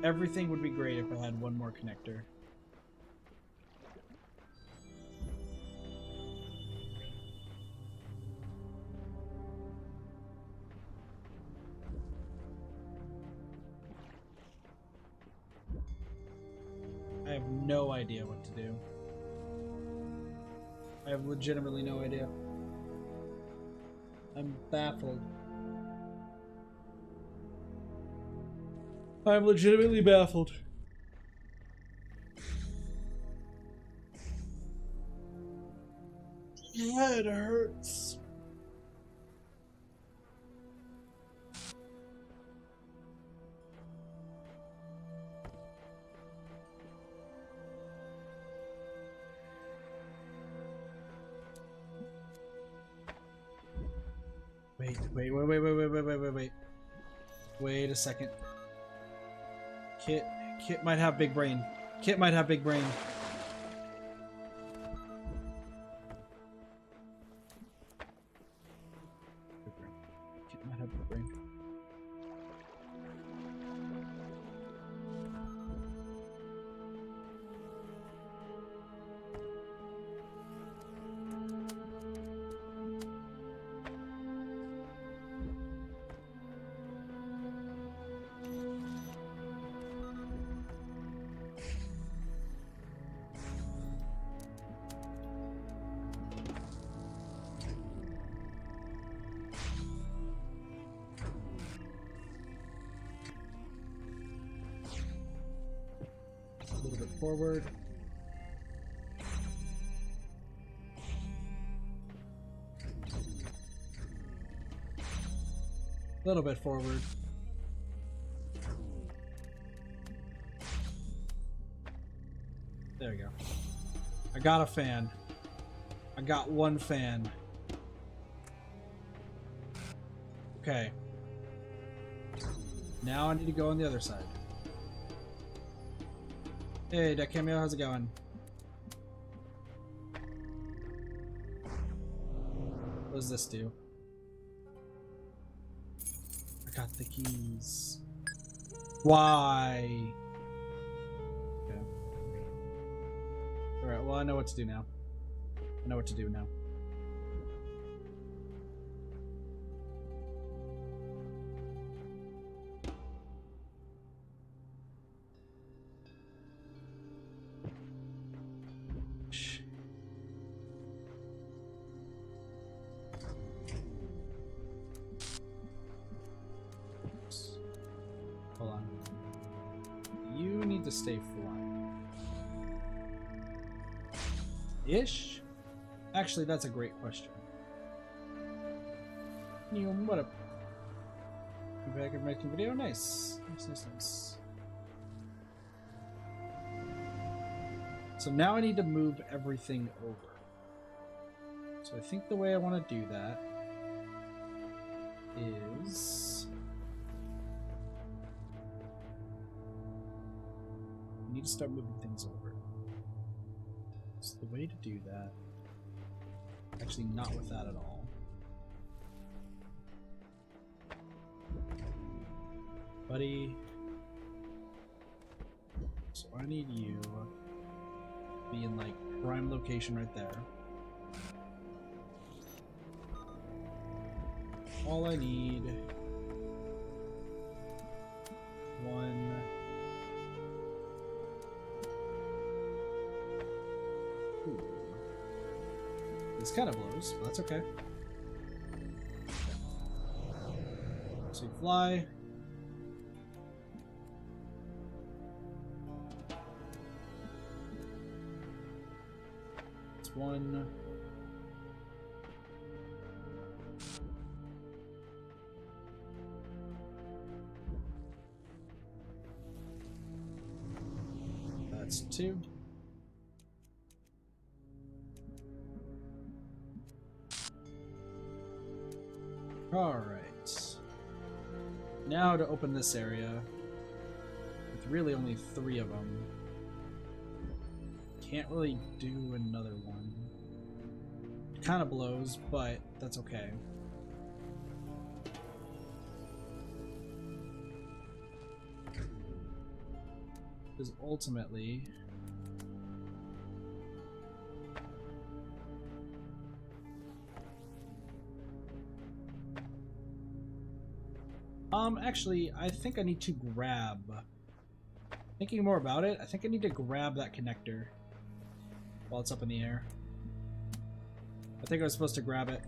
Everything would be great if I had one more connector. no idea what to do. I have legitimately no idea. I'm baffled. I'm legitimately baffled. Yeah, it hurts. Wait. Wait a second. Kit might have big brain. Kit might have big brain. Kit might have big brain. A little bit forward. A little bit forward. There we go. I got a fan. I got one fan. Okay. Now I need to go on the other side. Hey, Deck Cameo, how's it going? What does this do? I got the keys. Why? Okay. Alright, well I know what to do now. I know what to do now. Hold on. You need to stay flying. Ish? Actually, that's a great question. What up? You back and making video? Nice. Nice. So now I need to move everything over. So I think the way I want to do that is... I need to start moving things over. So the way to do that... Actually, not with that at all. Buddy. So I need you to be in, like, prime location right there. All I need... one... Ooh. This kind of blows, but that's okay. So you fly. It's one. That's two. Alright. Now to open this area, with really only 3 of them. Can't really do another one. It kind of blows, but that's okay. Because ultimately... actually, I think I need to grab... Thinking more about it, I think I need to grab that connector while it's up in the air. I think I was supposed to grab it.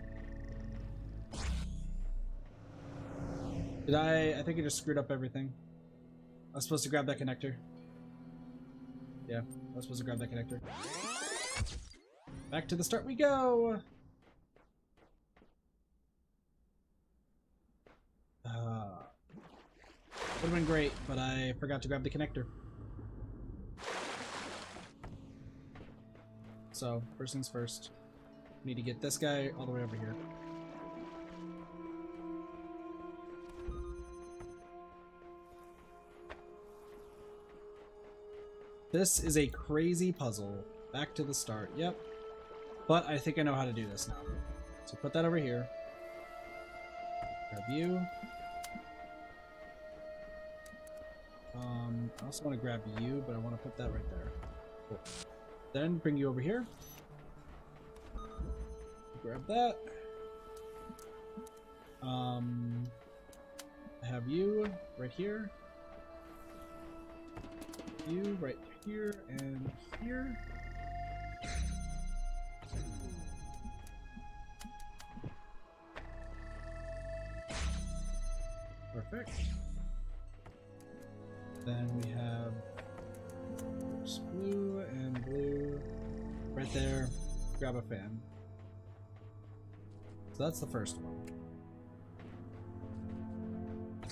Did I think I just screwed up everything. I was supposed to grab that connector. Yeah, I was supposed to grab that connector. Back to the start we go! Would have been great, but I forgot to grab the connector. So, first things first. Need to get this guy all the way over here. This is a crazy puzzle. Back to the start. Yep. But I think I know how to do this now. So put that over here. Grab you. I also want to grab you, but I want to put that right there. Cool. Then bring you over here. Grab that. I have you right here. You right here and here. Perfect. Then we have blue and blue right there. Grab a fan. So that's the first one.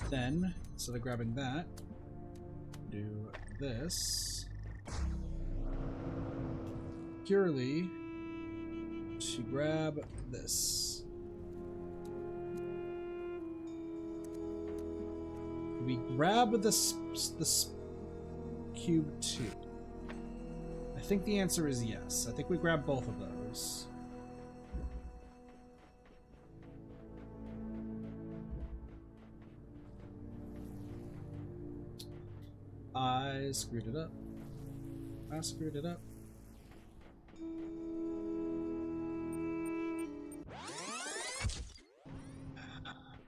Then, instead of grabbing that, do this purely to grab this. We grab this cube too. I think the answer is yes. I think we grab both of those. I screwed it up. I screwed it up.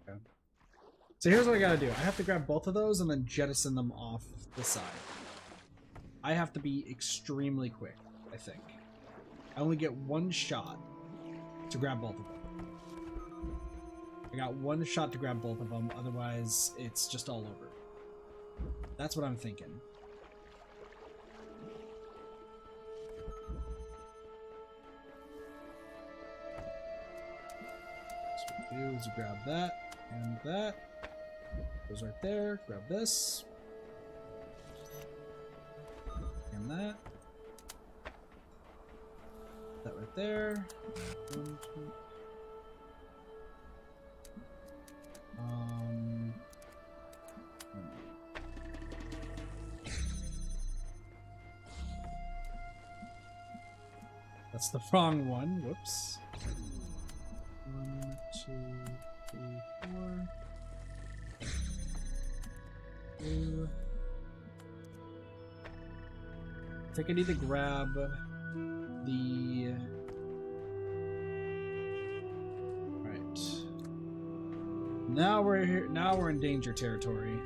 Okay. So here's what I gotta do. I have to grab both of those and then jettison them off the side. I have to be extremely quick, I think. I only get one shot to grab both of them. I got one shot to grab both of them, otherwise it's just all over. That's what I'm thinking. So what we do is grab that and that. Goes right there. Grab this. And that. That right there. One, two. That's the wrong one. Whoops. 1, 2, 3, 4. 2. I think I need to grab the... Right. Now we're here. Now we're in danger territory.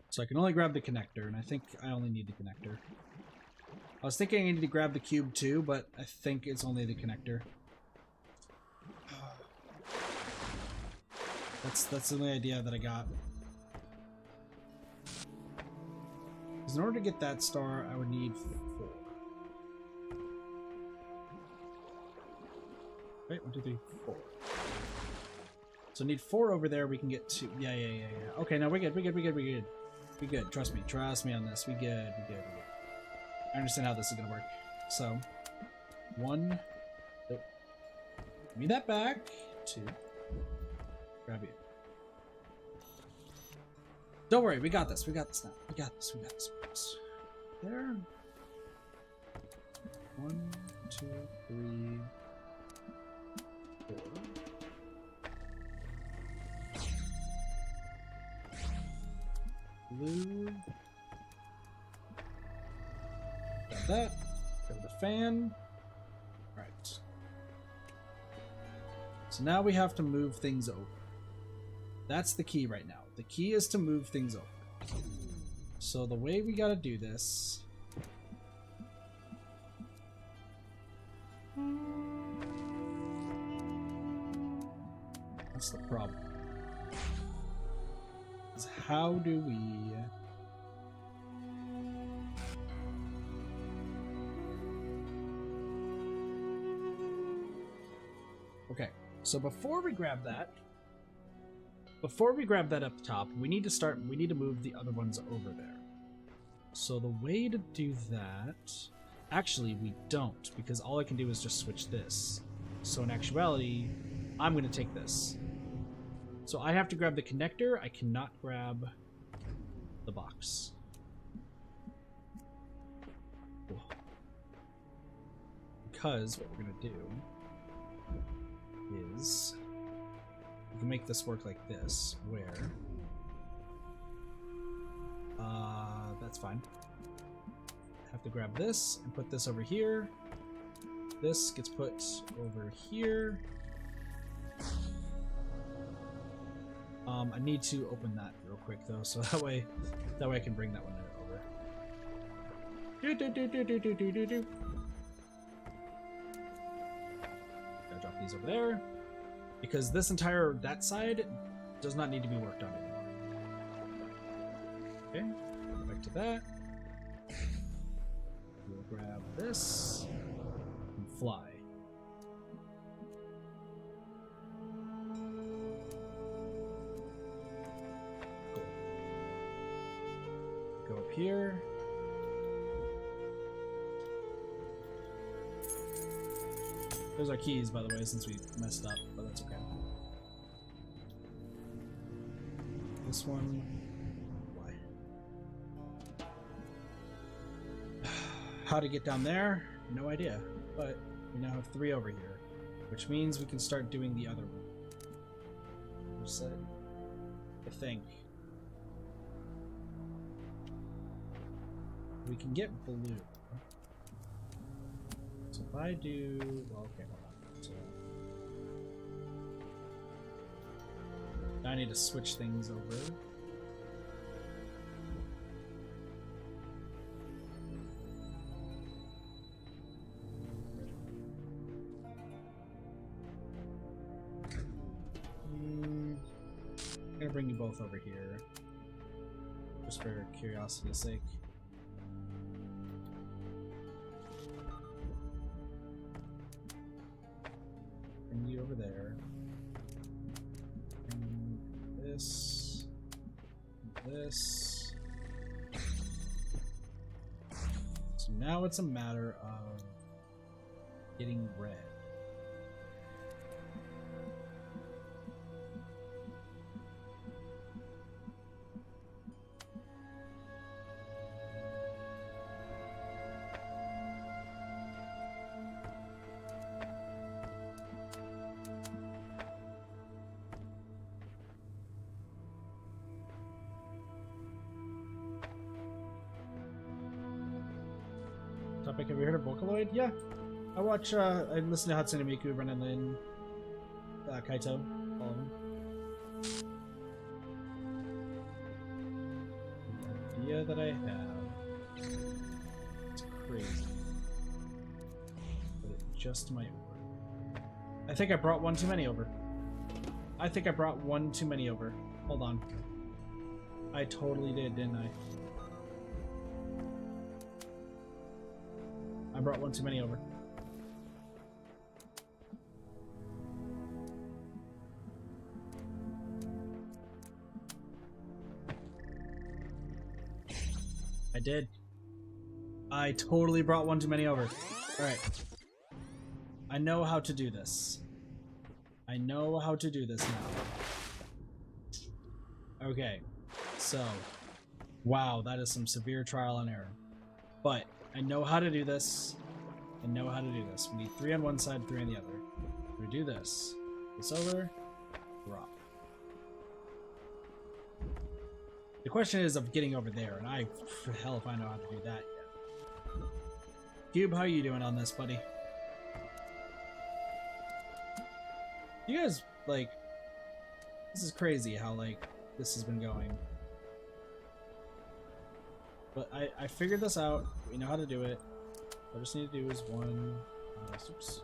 So I can only grab the connector, and I think I only need the connector. I was thinking I needed to grab the cube too, but I think it's only the connector. That's the only idea that I got. Because in order to get that star, I would need 4. Wait, 1, 2, 3, 4. So I need 4 over there. We can get 2. Yeah. Okay, no, we're good. We good. Trust me on this. We good. I understand how this is gonna work. So, 1. Nope. Give me that back. 2. Grab you. Don't worry, we got this. We got this now. We got this. There. 1, 2, 3, 4. that. Grab the fan. Alright. So now we have to move things over. That's the key right now. The key is to move things over. So the way we gotta do this... That's the problem. Is how do we... Okay, so before we grab that up top, we need to move the other ones over there. So the way to do that, actually we don't, because all I can do is just switch this. So in actuality, I'm going to take this. So I have to grab the connector, I cannot grab the box. Cool. Because what we're going to do is we can make this work like this, where that's fine. Have to grab this and put this over here. This gets put over here. I need to open that real quick though, so that way I can bring that one over. Gotta drop these over there, because this entire that side does not need to be worked on anymore. Okay, go back to that. We'll grab this and fly. Go up here. Those are keys, by the way, since we messed up, but that's okay. This one. Why? How to get down there? No idea. But we now have 3 over here, which means we can start doing the other one. Reset. I think. We can get blue. So if I do... Well, okay, hold on. So now I need to switch things over. I'm gonna bring you both over here, just for curiosity's sake. Bring you over there. And this. This. So now it's a matter of getting red. Topic, have you heard of Vocaloid? Yeah. I watch, I listen to Hatsune Miku, Brennan Lin, Kaito, all of them. The idea that I have, it's crazy, but it just might work. I think I brought one too many over. I think I brought one too many over. Hold on. I totally did, didn't I? I brought one too many over. I did. I totally brought one too many over. Alright. I know how to do this. I know how to do this now. Okay. So. Wow, that is some severe trial and error. But I know how to do this. I know how to do this. We need 3 on one side, 3 on the other. We're gonna do this. This over. Drop. The question is of getting over there, and I, for hell if I know how to do that yet. Cube, how you doing on this, buddy? You guys, like, this is crazy how, like, this has been going. But I figured this out. We know how to do it. What I just need to do is one, oops.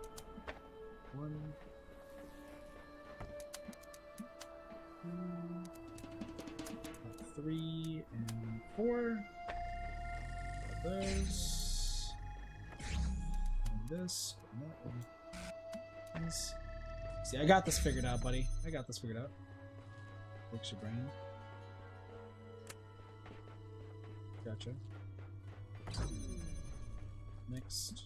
One, two, 3 and 4. Got those. And this. And that one. This. See, I got this figured out, buddy. I got this figured out. Works your brain. Gotcha. Next.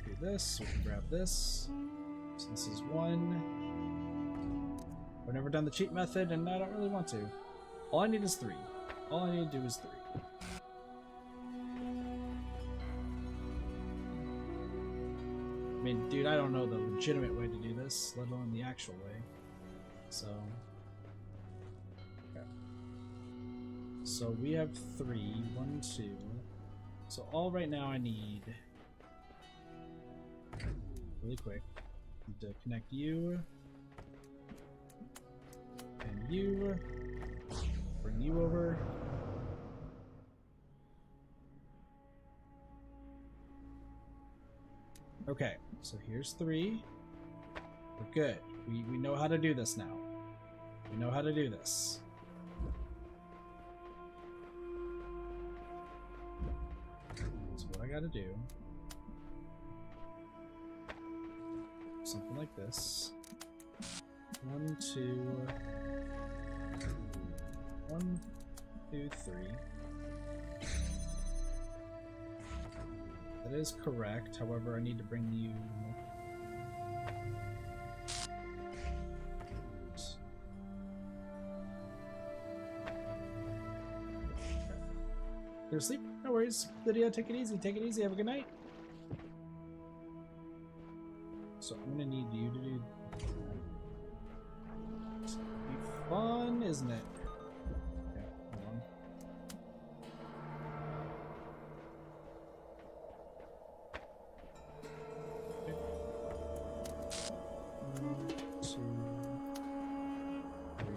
Do this. We can grab this. So this is 1. I've never done the cheat method, and I don't really want to. All I need is 3. All I need to do is 3. I mean, dude, I don't know the legitimate way to do this, let alone the actual way. So... okay. So we have 3. 1, 2. So all right now I need... really quick. Need to connect you. And you. Bring you over. Okay, so here's 3. We're good. We know how to do this now. We know how to do this. So what I gotta do... something like this. 1, 2... 1, 2, 3. That is correct, however, I need to bring you... Go to sleep? No worries. Lydia, take it easy. Take it easy. Have a good night. So I'm gonna need you to do... It's gonna be fun, isn't it? Okay, hold on. Okay. 1, 2, 3.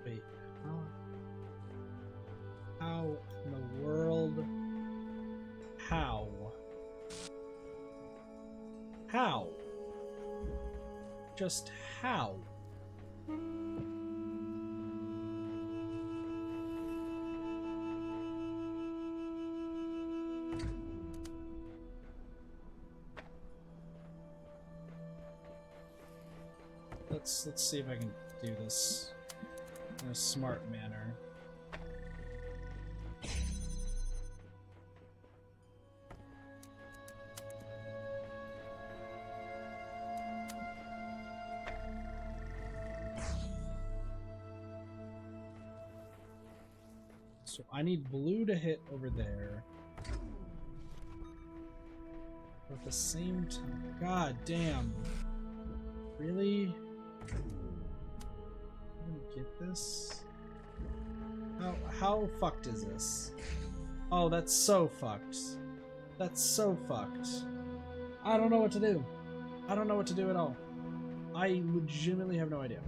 Wait, how in the world? How? How? Just how? Let's see if I can do this in a smart manner. So I need blue to hit over there. But at the same time, god damn. Really? Get this? How fucked is this? Oh, that's so fucked. That's so fucked. I don't know what to do. I don't know what to do at all. I legitimately have no idea.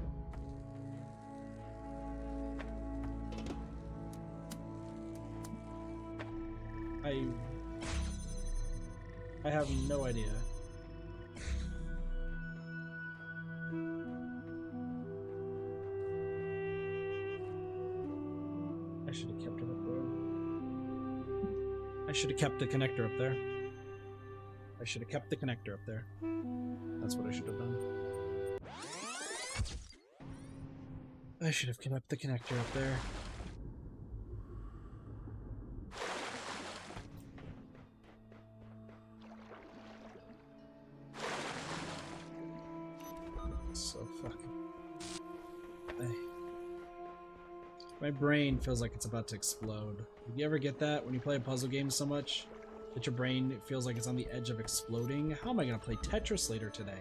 I have no idea. I should have kept it up there. I should have kept the connector up there. I should have kept the connector up there. That's what I should have done. I should have kept the connector up there. So fucking... My brain feels like it's about to explode. Do you ever get that when you play a puzzle game so much that your brain feels like it's on the edge of exploding? How am I gonna play Tetris later tonight?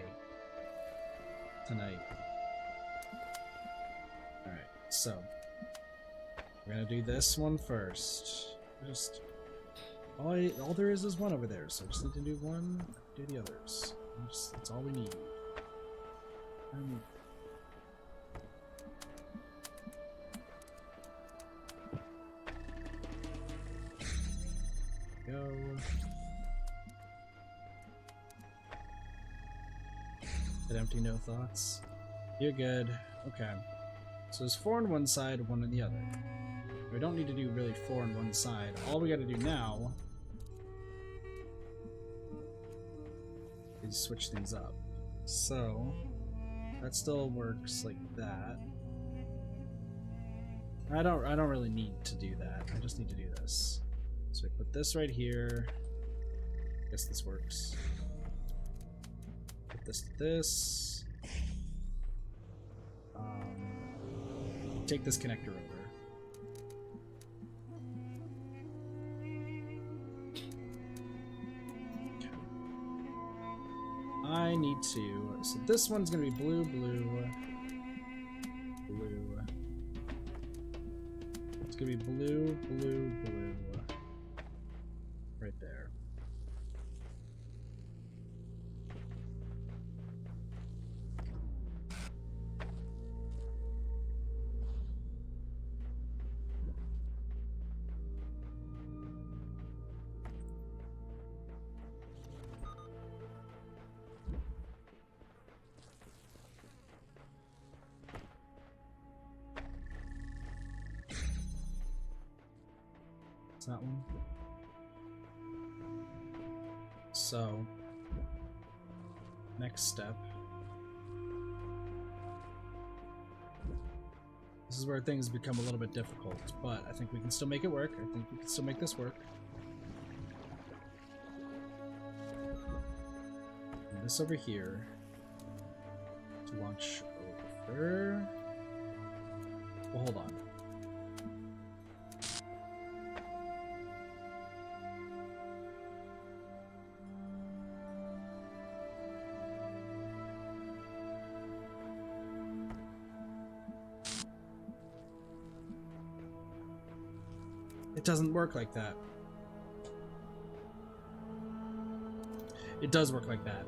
Alright, so we're gonna do this one first. Just all there is one over there, so I just need to do one, do the others. That's all we need. Go. Hit empty, no thoughts. You're good. Okay. So there's 4 on one side, 1 on the other. We don't need to do really 4 on one side. All we gotta do now is switch things up. So that still works like that. I don't really need to do that. I just need to do this. So I put this right here. I guess this works. Put this to this. Take this connector over. I need to. So this one's gonna be blue, blue, blue. It's gonna be blue, blue, blue. Right there. It's that one. So, next step. This is where things become a little bit difficult, but I think we can still make it work. I think we can still make this work. And this over here to launch over. Well, hold on. It doesn't work like that. It does work like that.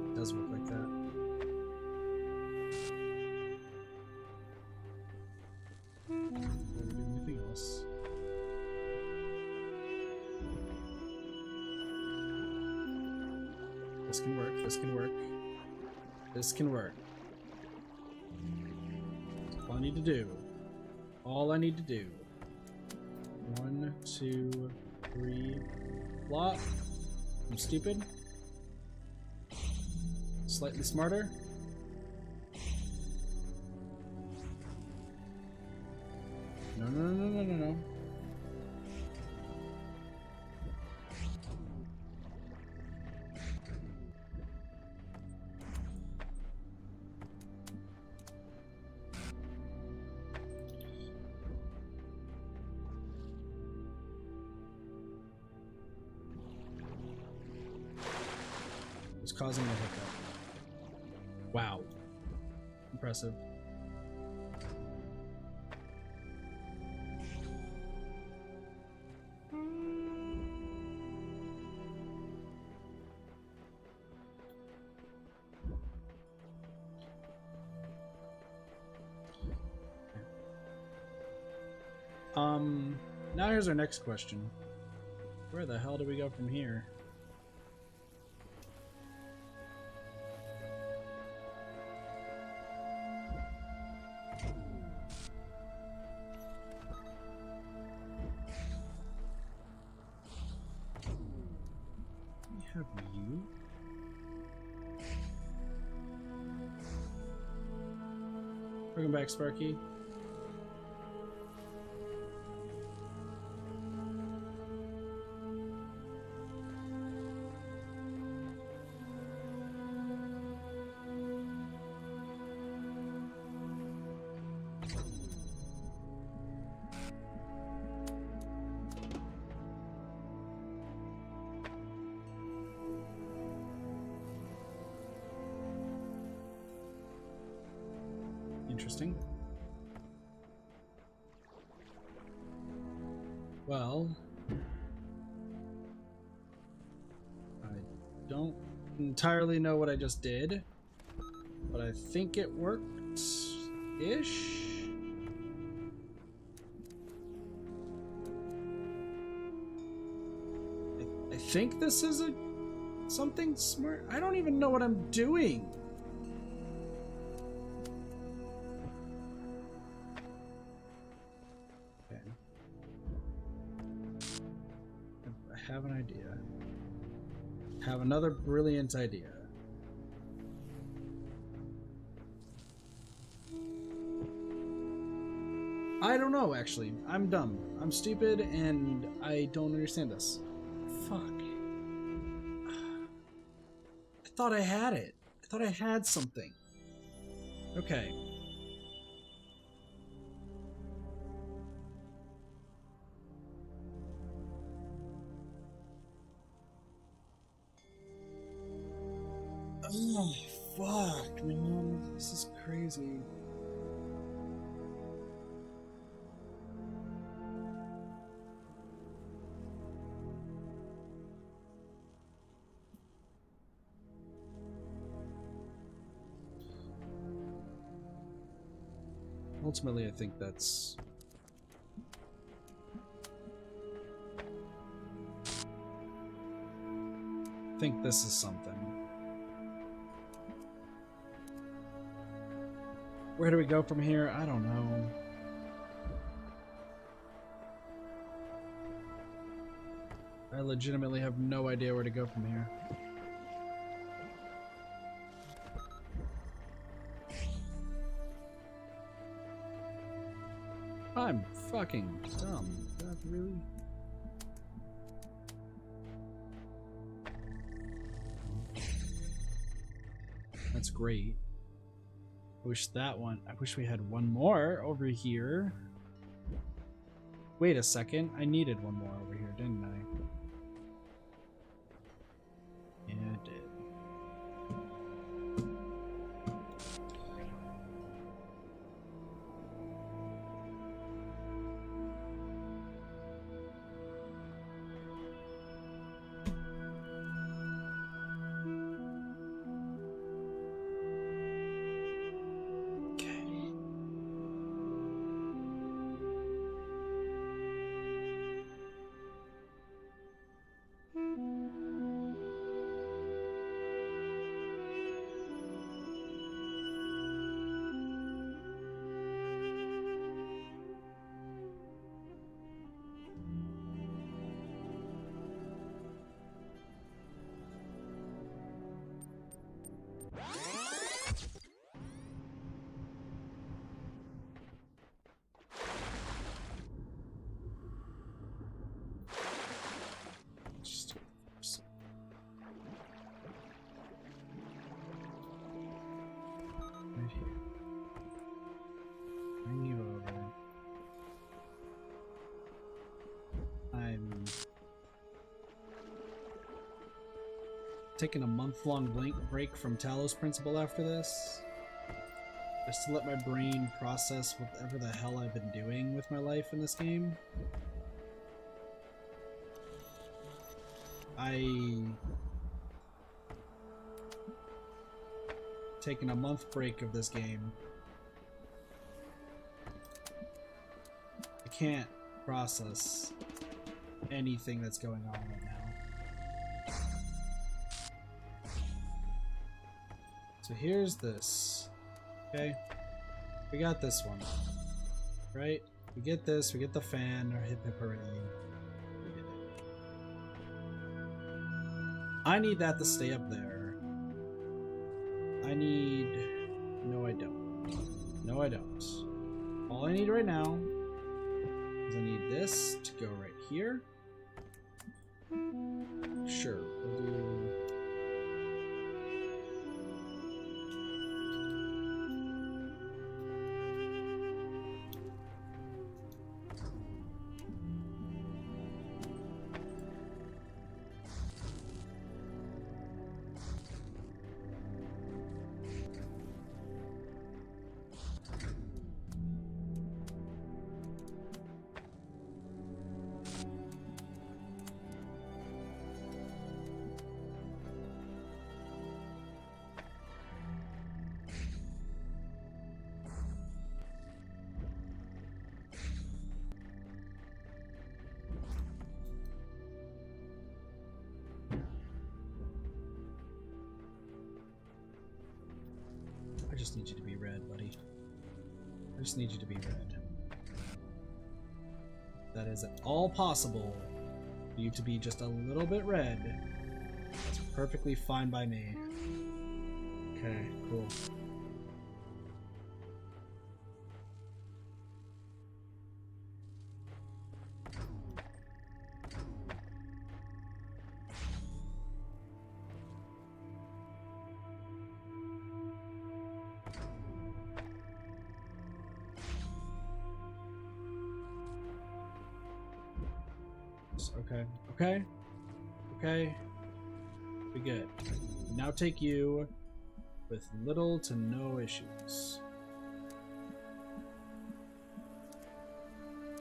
It does work like that. Can we do anything else? This can work, this can work. This can work. That's all I need to do. All I need to do. 1, 2, 3. Flop. I'm stupid. Slightly smarter. No, no, no, no, no, no. It's causing a hiccup. Wow. Impressive. Now here's our next question. Where the hell do we go from here? Welcome back, Sparky. Interesting. Well, I don't entirely know what I just did, but I think it worked-ish. I think this is something smart. I don't even know what I'm doing. Have an idea. Have another brilliant idea. I don't know, actually. I'm dumb. I'm stupid, and I don't understand this. Fuck. I thought I had it. I thought I had something. Okay. Oh, fuck, man. This is crazy. Ultimately, I think that's... I think this is something. Where do we go from here? I don't know. I legitimately have no idea where to go from here. I'm fucking dumb. That really? That's great. I wish we had one more over here. Wait a second. I needed one more over here, didn't I? Yeah, I did. Right here. Bring you over. I'm taking a month-long break from Talos Principle after this, just to let my brain process whatever the hell I've been doing with my life in this game. Taking a month break of this game. I can't process anything that's going on right now. So here's this. Okay? We got this one. Right? We get this, we get the fan, or hip hip hooray. We did it. I need that to stay up there. I need... No, I don't. No, I don't. All I need right now is I need this to go right here. Sure, we'll do... I just need you to be red, buddy. I just need you to be red. That is at all possible for you to be just a little bit red. That's perfectly fine by me. Okay, cool. Okay. Be good. Now take you with little to no issues.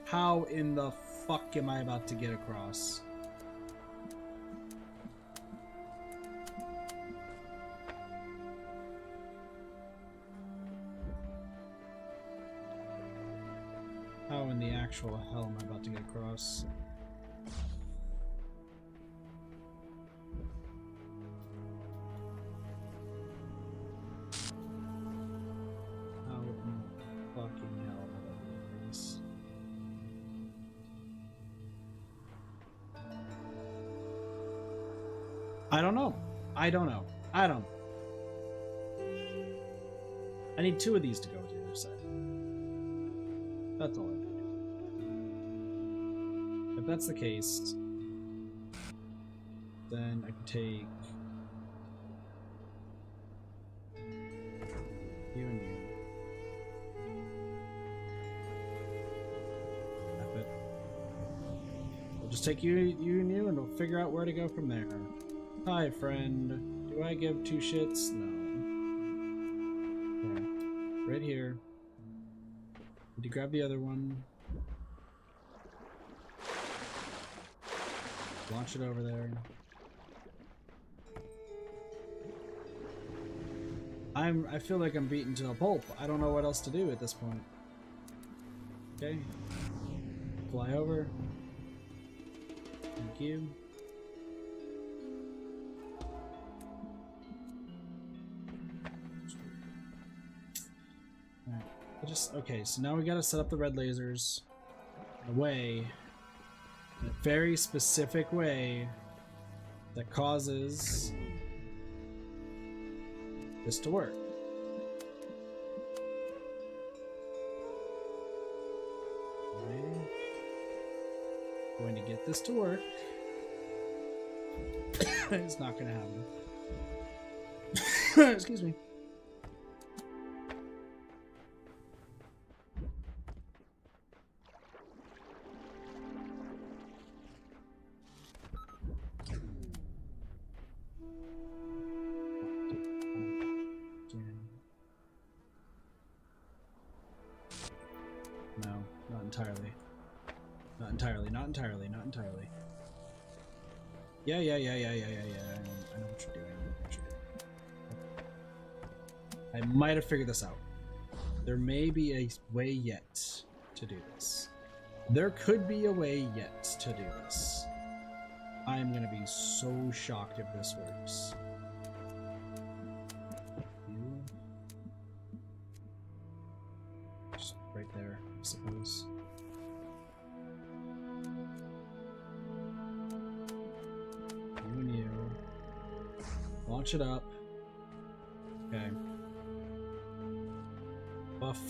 How in the fuck am I about to get across? How in the actual hell am I about to get across? I don't know. I don't know. I need 2 of these to go to the other side. That's all I need. If that's the case, then I can take you and you. F it. We'll just take you and you, and we'll figure out where to go from there. Hi, friend. Do I give 2 shits? No. Okay. Right here. Did you grab the other one? Launch it over there. I feel like I'm beaten to a pulp. I don't know what else to do at this point. Okay. Fly over. Thank you. Okay, so now we gotta set up the red lasers in a way, in a very specific way, that causes this to work. Okay. Going to get this to work. It's not gonna happen. Excuse me. Not entirely. Yeah. I know what you're doing. I might have figured this out. There may be a way yet to do this. There could be a way yet to do this. I'm gonna be so shocked if this works. Just right there, I suppose. Launch it up. Okay.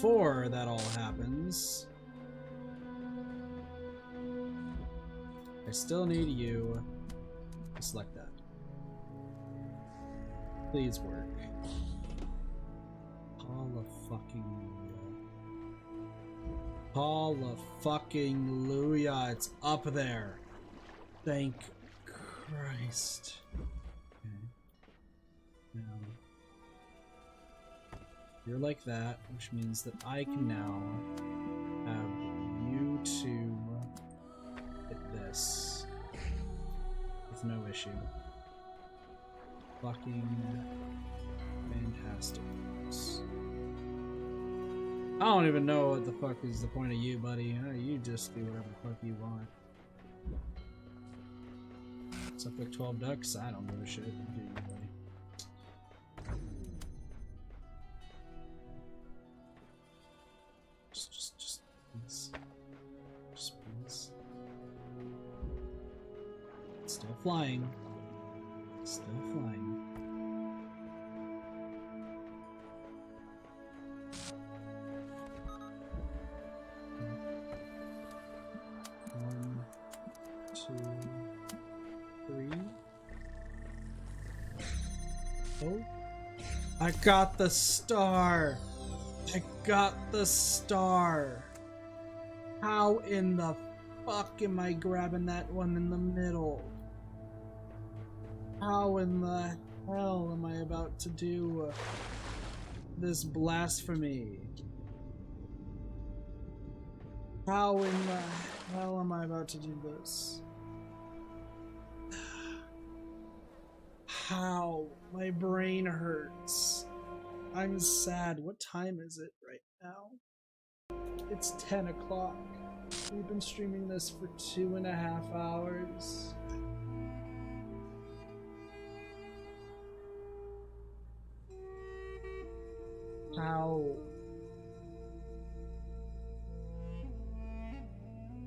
before that all happens, I still need you to select that. Please work. Hallelujah. It's up there. Thank Christ. Okay. Now, you're like that, which means that I can now have you two hit this with no issue. Fucking fantastic. I don't even know what the fuck is the point of you, buddy. You just do whatever the fuck you want. Except like 12 ducks, I don't give a shit. Do you, buddy? Just please. Just please. Still flying. Still flying. I got the star! I got the star! How in the fuck am I grabbing that one in the middle? How in the hell am I about to do this blasphemy? How in the hell am I about to do this? How? My brain hurts. I'm sad. What time is it right now? It's 10 o'clock. We've been streaming this for 2.5 hours. How?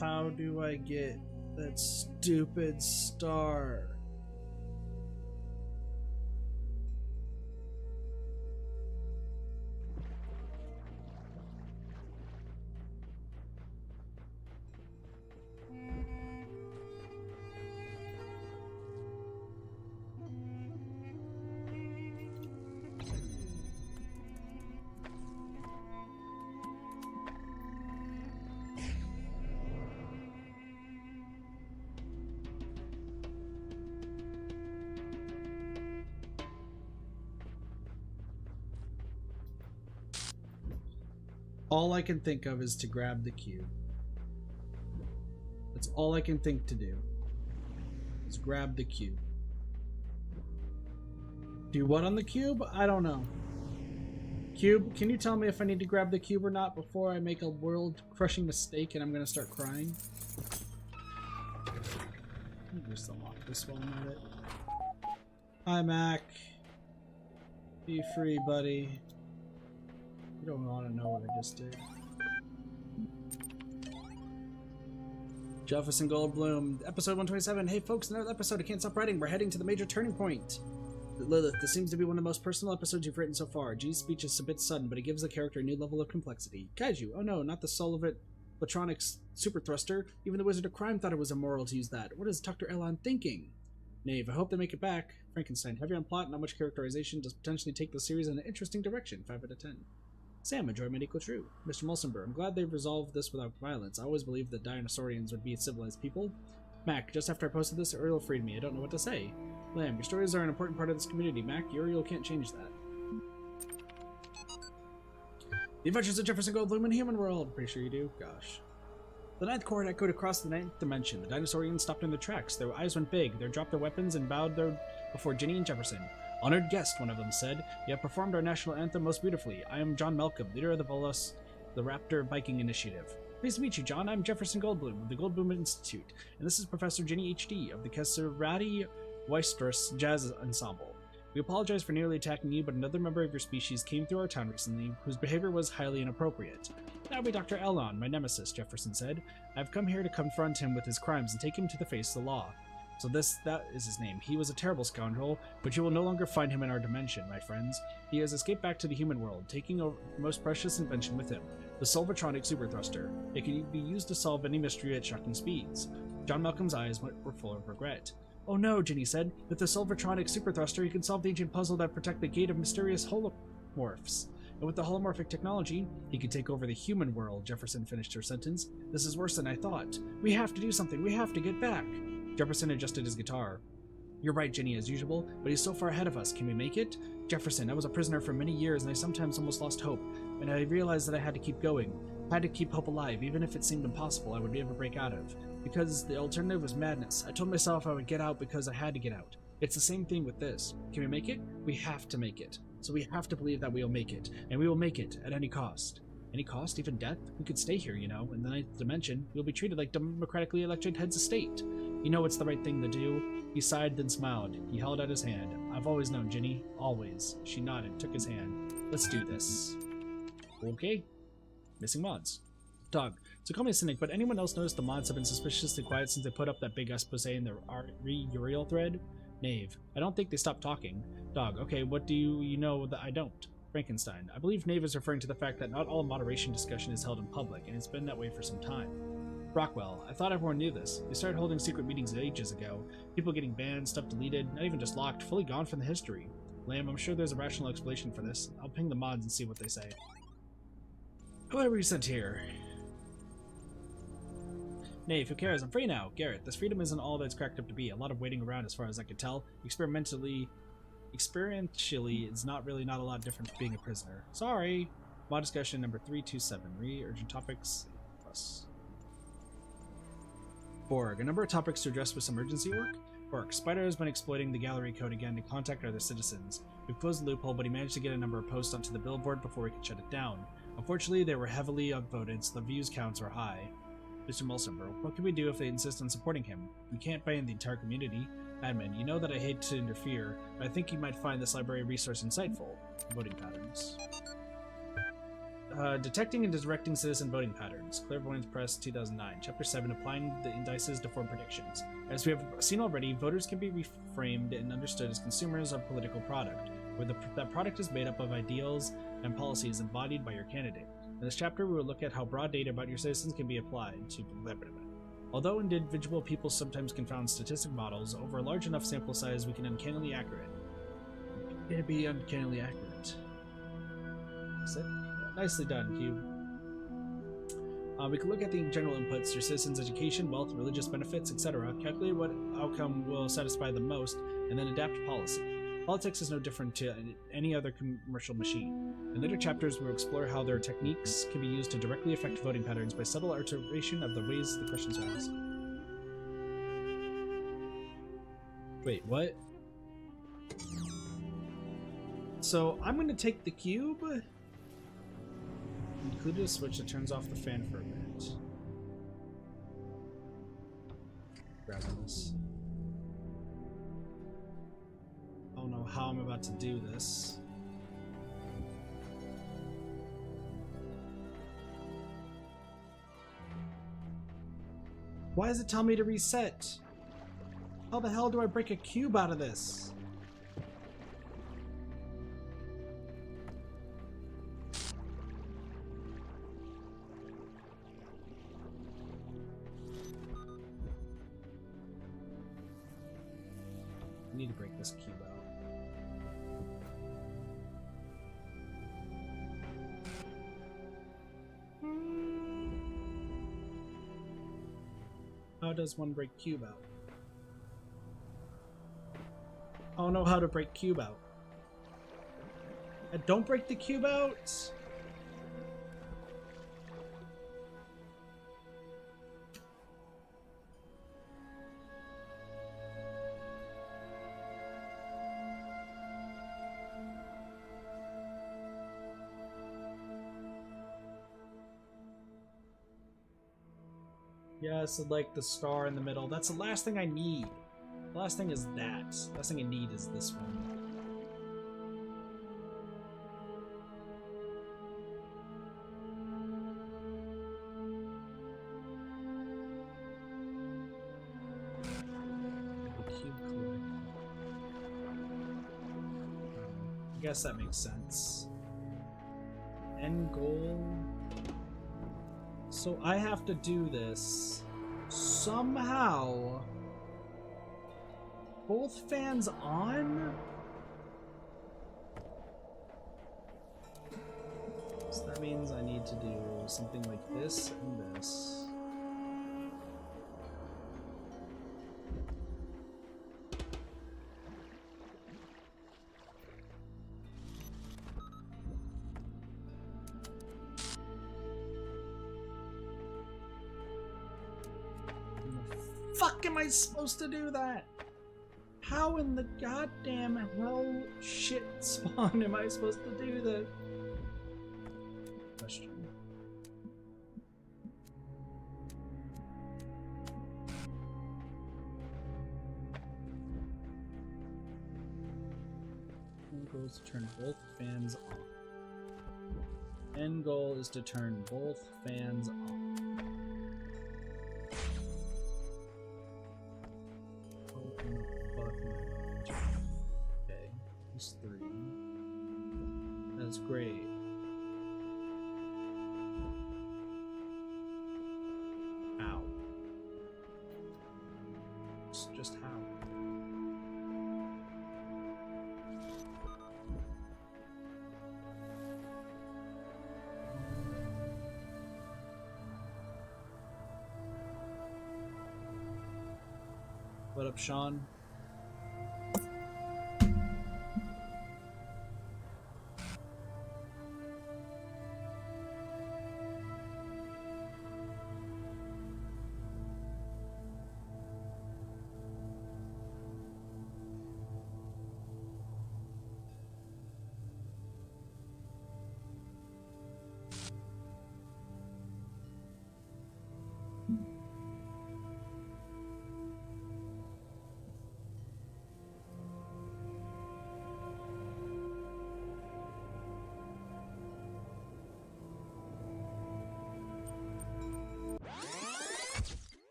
How do I get that stupid star? All I can think of is to grab the cube. That's all I can think to do. Is grab the cube. Do what on the cube? I don't know. Cube, can you tell me if I need to grab the cube or not before I make a world-crushing mistake and I'm gonna start crying? Let me just unlock this while I'm at it. Hi, Mac. Be free, buddy. You don't want to know what I just did. Jefferson Goldblum, episode 127. Hey folks, another episode. I can't stop writing. We're heading to the major turning point. Lilith, this seems to be one of the most personal episodes you've written so far. G's speech is a bit sudden, but it gives the character a new level of complexity. Kaiju, oh no, not the Solivit Platronics super thruster. Even the Wizard of Crime thought it was immoral to use that. What is Dr. Elon thinking? Knave, I hope they make it back. Frankenstein, heavy on plot, not much characterization, does potentially take the series in an interesting direction. 5 out of 10. Sam, enjoyment equal true. Mr. Mulsenber, I'm glad they've resolved this without violence. I always believed that dinosaurians would be civilized people. Mac, just after I posted this, Uriel freed me. I don't know what to say. Lamb, your stories are an important part of this community. Mac, Uriel can't change that. The Adventures of Jefferson Goldblum in Human World. Pretty sure you do. Gosh. The ninth chord echoed across the ninth dimension. The dinosaurians stopped in their tracks. Their eyes went big. They dropped their weapons and bowed before Ginny and Jefferson. Honored guest, one of them said. You have performed our national anthem most beautifully. I am John Malcolm, leader of the Raptor Biking Initiative. Pleased to meet you, John. I'm Jefferson Goldblum of the Goldblum Institute, and this is Professor Ginny H.D. of the Caserati Weistress Jazz Ensemble. We apologize for nearly attacking you, but another member of your species came through our town recently whose behavior was highly inappropriate. That would be Dr. Elon, my nemesis, Jefferson said. I've come here to confront him with his crimes and take him to the face of the law. So that is his name. He was a terrible scoundrel, but you will no longer find him in our dimension, my friends. He has escaped back to the human world, taking a most precious invention with him, the Solvatronic Super Thruster. It can be used to solve any mystery at shocking speeds. John Malcolm's eyes were full of regret. Oh no, Ginny said. With the Solvatronic Super Thruster, he can solve the ancient puzzle that protect the gate of mysterious holomorphs. And with the holomorphic technology, he could take over the human world, Jefferson finished her sentence. This is worse than I thought. We have to do something. We have to get back. Jefferson adjusted his guitar. You're right, Ginny, as usual, but he's so far ahead of us. Can we make it? Jefferson, I was a prisoner for many years, and I sometimes almost lost hope. And I realized that I had to keep going. I had to keep hope alive, even if it seemed impossible I would be able to break out of. Because the alternative was madness. I told myself I would get out because I had to get out. It's the same thing with this. Can we make it? We have to make it. So we have to believe that we'll make it, and we will make it at any cost. Any cost, even death? We could stay here, you know. In the ninth dimension, we'll be treated like democratically elected heads of state. You know it's the right thing to do. He sighed, then smiled. He held out his hand. I've always known, Ginny. Always. She nodded, took his hand. Let's do this. Okay. Missing mods. Dog. So call me a cynic, but anyone else notice the mods have been suspiciously quiet since they put up that big expose in their Uriel thread? Knave. I don't think they stopped talking. Dog. Okay, what do you know that I don't? Frankenstein. I believe Knave is referring to the fact that not all moderation discussion is held in public, and it's been that way for some time. Rockwell. I thought everyone knew this. They started holding secret meetings ages ago. People getting banned, stuff deleted, not even just locked, fully gone from the history. Lamb, I'm sure there's a rational explanation for this. I'll ping the mods and see what they say. Who I resent here? Knave, who cares? I'm free now. Garrett, this freedom isn't all that it's cracked up to be. A lot of waiting around as far as I could tell. Experientially, it's not a lot different from being a prisoner. Sorry. Mod discussion number 327. Urgent topics. Plus. Borg. A number of topics to address with some urgency work. Borg. Spider has been exploiting the gallery code again to contact other citizens. We've closed the loophole, but he managed to get a number of posts onto the billboard before we could shut it down. Unfortunately, they were heavily upvoted, so the views counts are high. Mr. Mulsenberg, what can we do if they insist on supporting him? We can't ban the entire community. Admin, you know that I hate to interfere, but I think you might find this library resource insightful. Voting patterns. Detecting and directing citizen voting patterns. Clairvoyance Press 2009. Chapter 7. Applying the indices to form predictions. As we have seen already, voters can be reframed and understood as consumers of political product, where that product is made up of ideals and policies embodied by your candidate. In this chapter, we will look at how broad data about your citizens can be applied to Although individual people sometimes confound statistic models, over a large enough sample size, we can uncannily accurate. It'd be uncannily accurate. That's it. Nicely done, Cube. We can look at the general inputs, your citizens' education, wealth, religious benefits, etc., calculate what outcome will satisfy them most, and then adapt policy. Politics is no different to any other commercial machine. In later chapters, we'll explore how their techniques can be used to directly affect voting patterns by subtle alteration of the ways the questions are asked. Wait, what? So, I'm going to take the cube, include a switch that turns off the fan for a minute. Grabbing this. I don't know how I'm about to do this. Why does it tell me to reset? How the hell do I break a cube out of this? I need to break this cube out. How does one break cube out? I don't know how to break cube out. Don't break the cube out! Yes, like the star in the middle. That's the last thing I need. The last thing is that. The last thing I need is this one. guess that makes sense. End goal. So I have to do this somehow. Both fans on? So that means I need to do something like this and this. Fuck am I supposed to do that? How in the goddamn hell shit spawn am I supposed to do that? Question. End goal is to turn both fans on. End goal is to turn both fans on. Okay, there's 3. That's great. How? Just how? What up, Sean?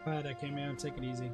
Alright, I came out. Take it easy.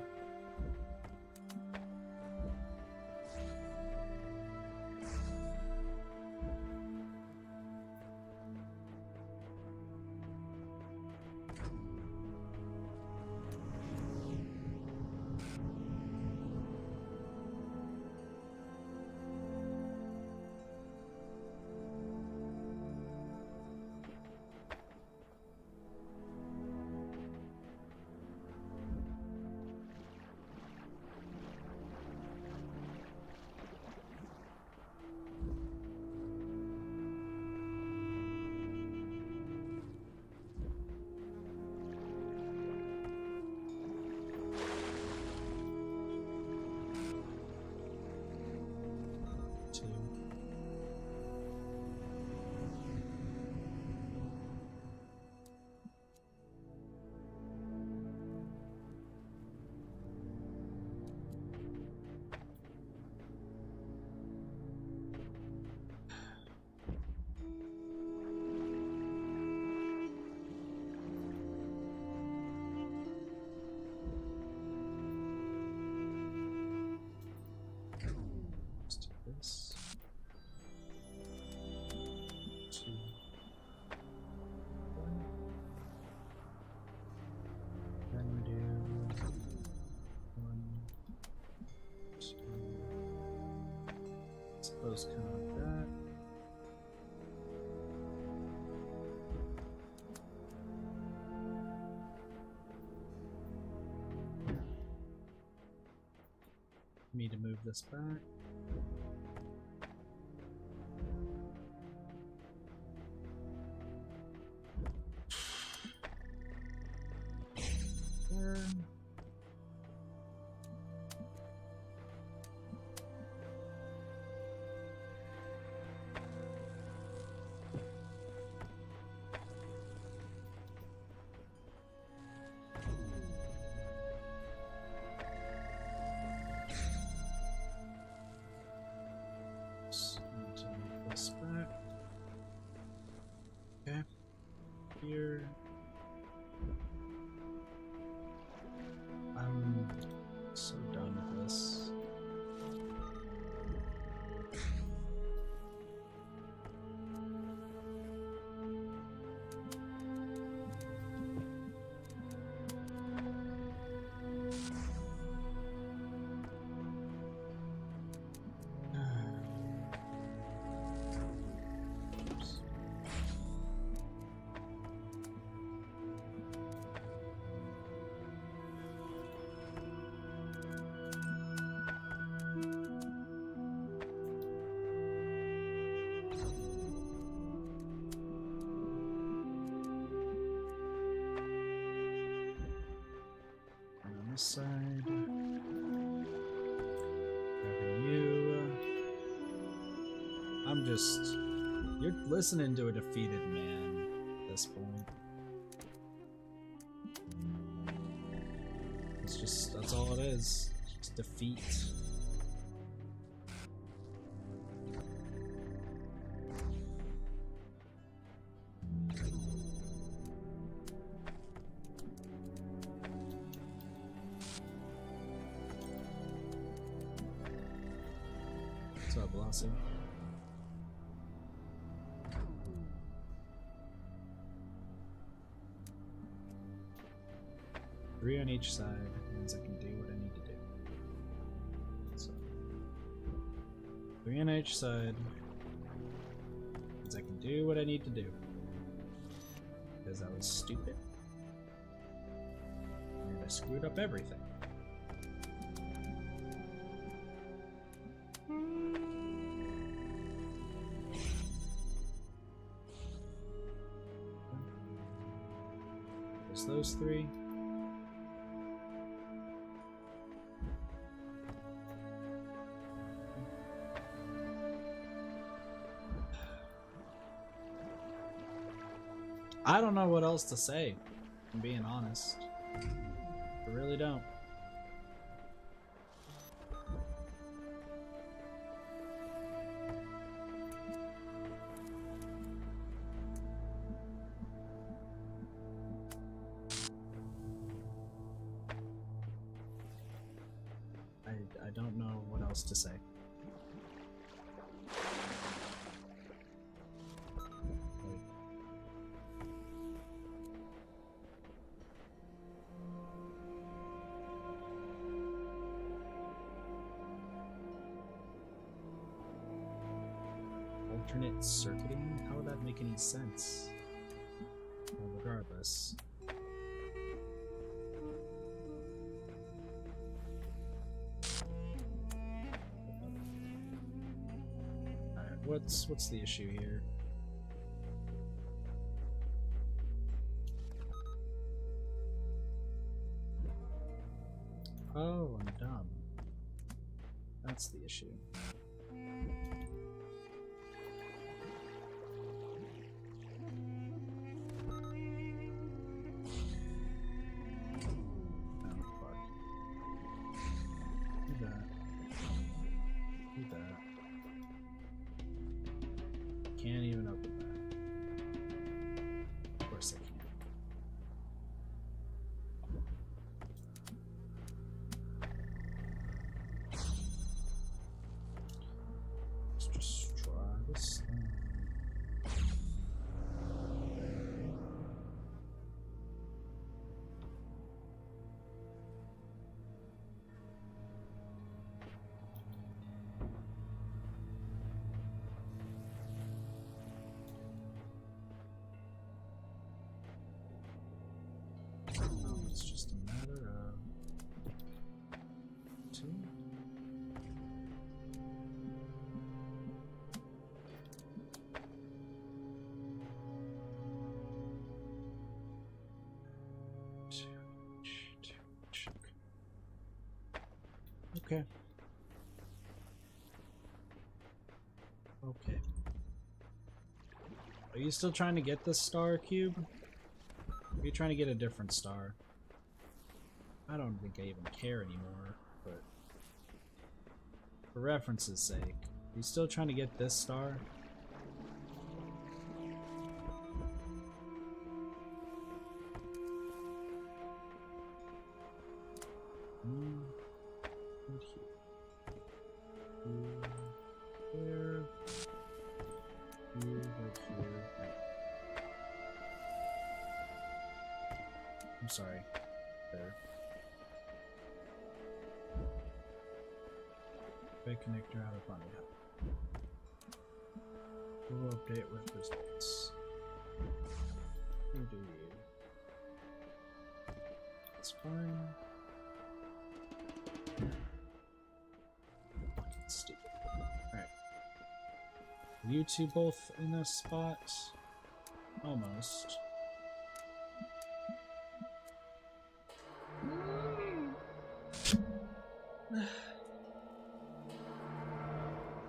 This. 2, 1. Then we do 1, 2. Suppose kind of like that. Need to move this back. This back. Okay. Here. I'm so done with this. Side. Grabbing you. I'm just. You're listening to a defeated man at this point. It's just. That's all it is. It's just defeat. What's up, Blossom? Three on each side means I can do what I need to do. So, 3 on each side means I can do what I need to do. Because I was stupid. And I screwed up everything. Those 3. I don't know what else to say, if I'm being honest. I really don't. else to say. Alternate circuiting? How would that make any sense? Well, regardless. Alright, what's the issue here? Oh, I'm dumb. That's the issue. Can't even open that. Of course I can. Let's just try this thing. It's just a matter of two. Okay. Okay. Are you still trying to get this star cube? Or are you trying to get a different star? I don't think I even care anymore, but for reference's sake, are you still trying to get this star? Right here. There. Right here. Right. I'm sorry. There. Big connector out of money. We'll update with results. Who do you? That's fine. Fucking stupid. Alright. You two both in this spot? Almost.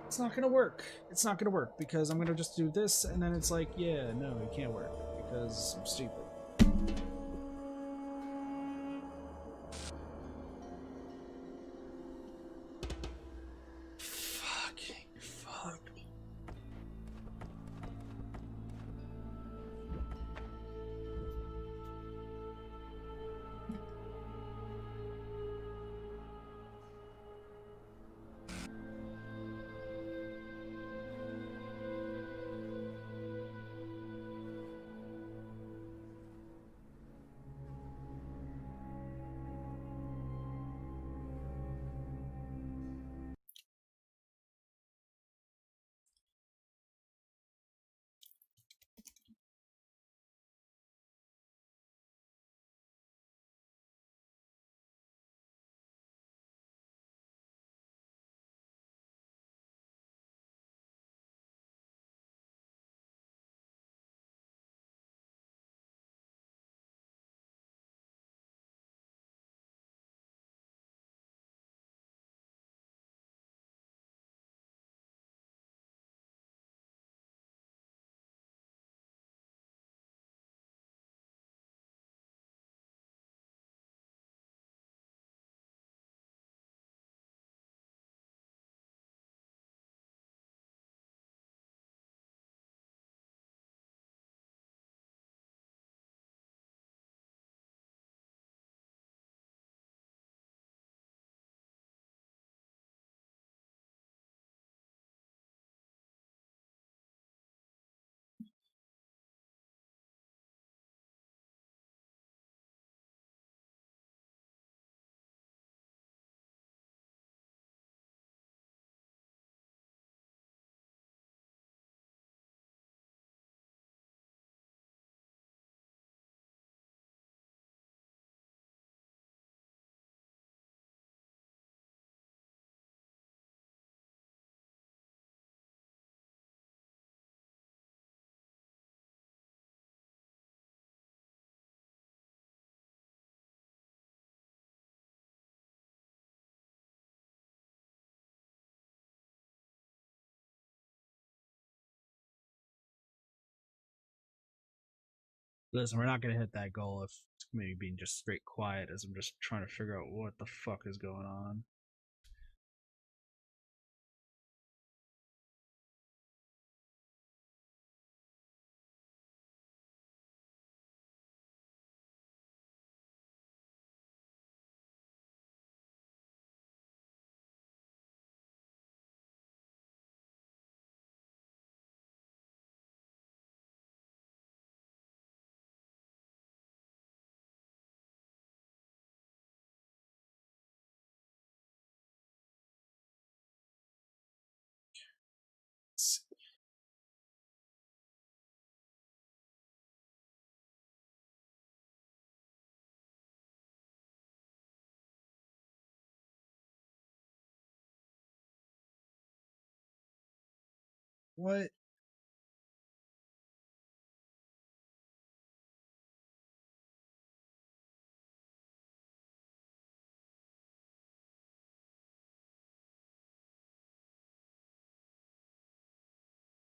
It's not gonna work. It's not gonna work because I'm gonna just do this and then it's like, yeah, no, it can't work because I'm stupid. Fucking fuck. Listen, we're not gonna hit that goal if it's maybe being just straight quiet as I'm just trying to figure out what the fuck is going on. What?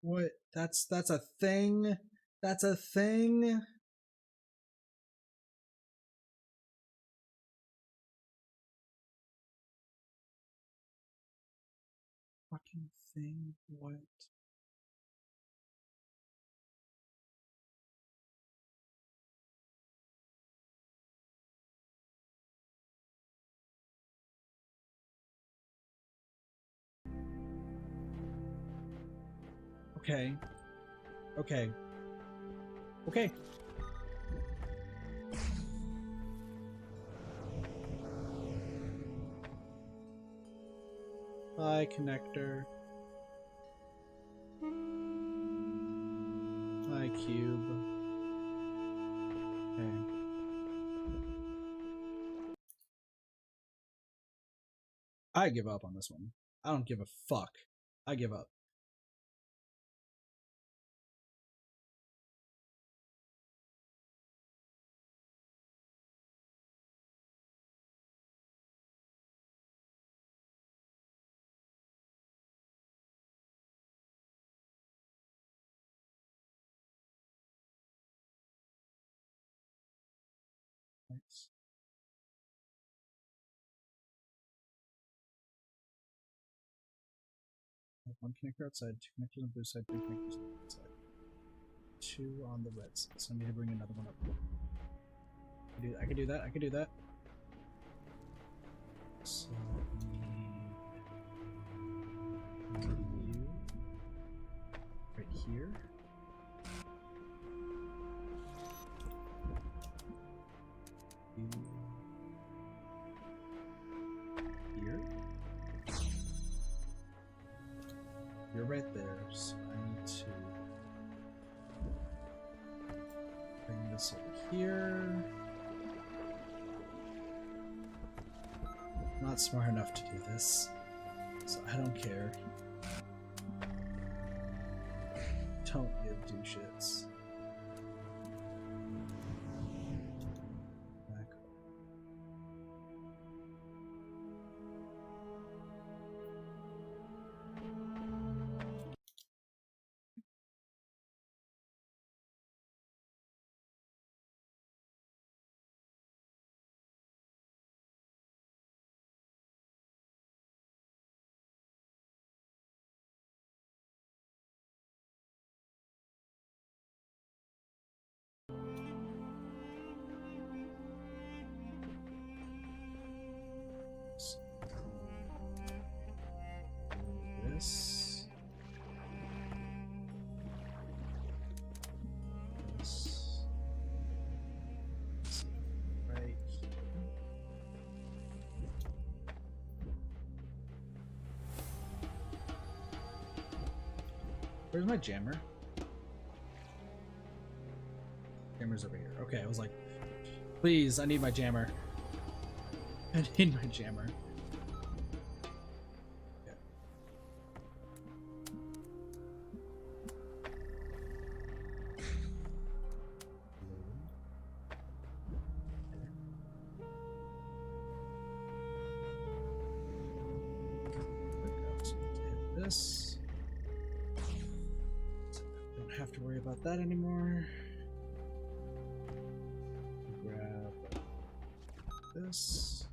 What? That's a thing? That's a thing? Fucking thing? What? Okay. Okay. Okay. Bye, connector. Bye, cube. Okay. I give up on this one. I don't give a fuck. I give up. Nice. One connector outside, two connectors on the blue side, three connectors on the red side. Two on the red side. So I need to bring another one up. I can do that. I can do that. So we need you right here. You here. You're right there, so I need to bring this over here. I'm not smart enough to do this, so I don't care. Don't give two shits. Back up. This. This. Right here. Where's my jammer? Jammer's over here. Okay, I was like, please, I need my jammer. I need my jammer. Yeah. So hit this. Don't have to worry about that anymore. this.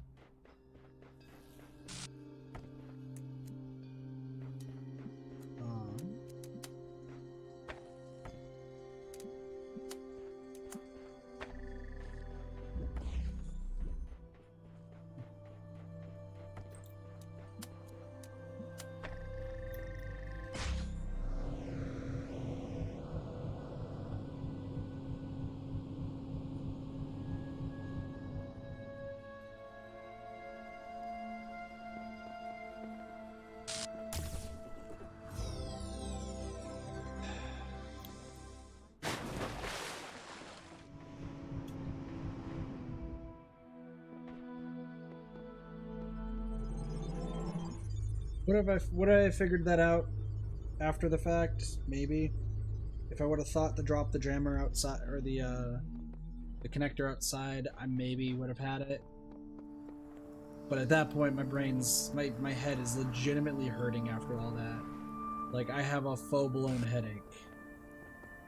Would I have figured that out after the fact? Maybe. If I would have thought to drop the jammer outside, or the connector outside, I maybe would have had it. But at that point, my head is legitimately hurting after all that. Like, I have a full-blown headache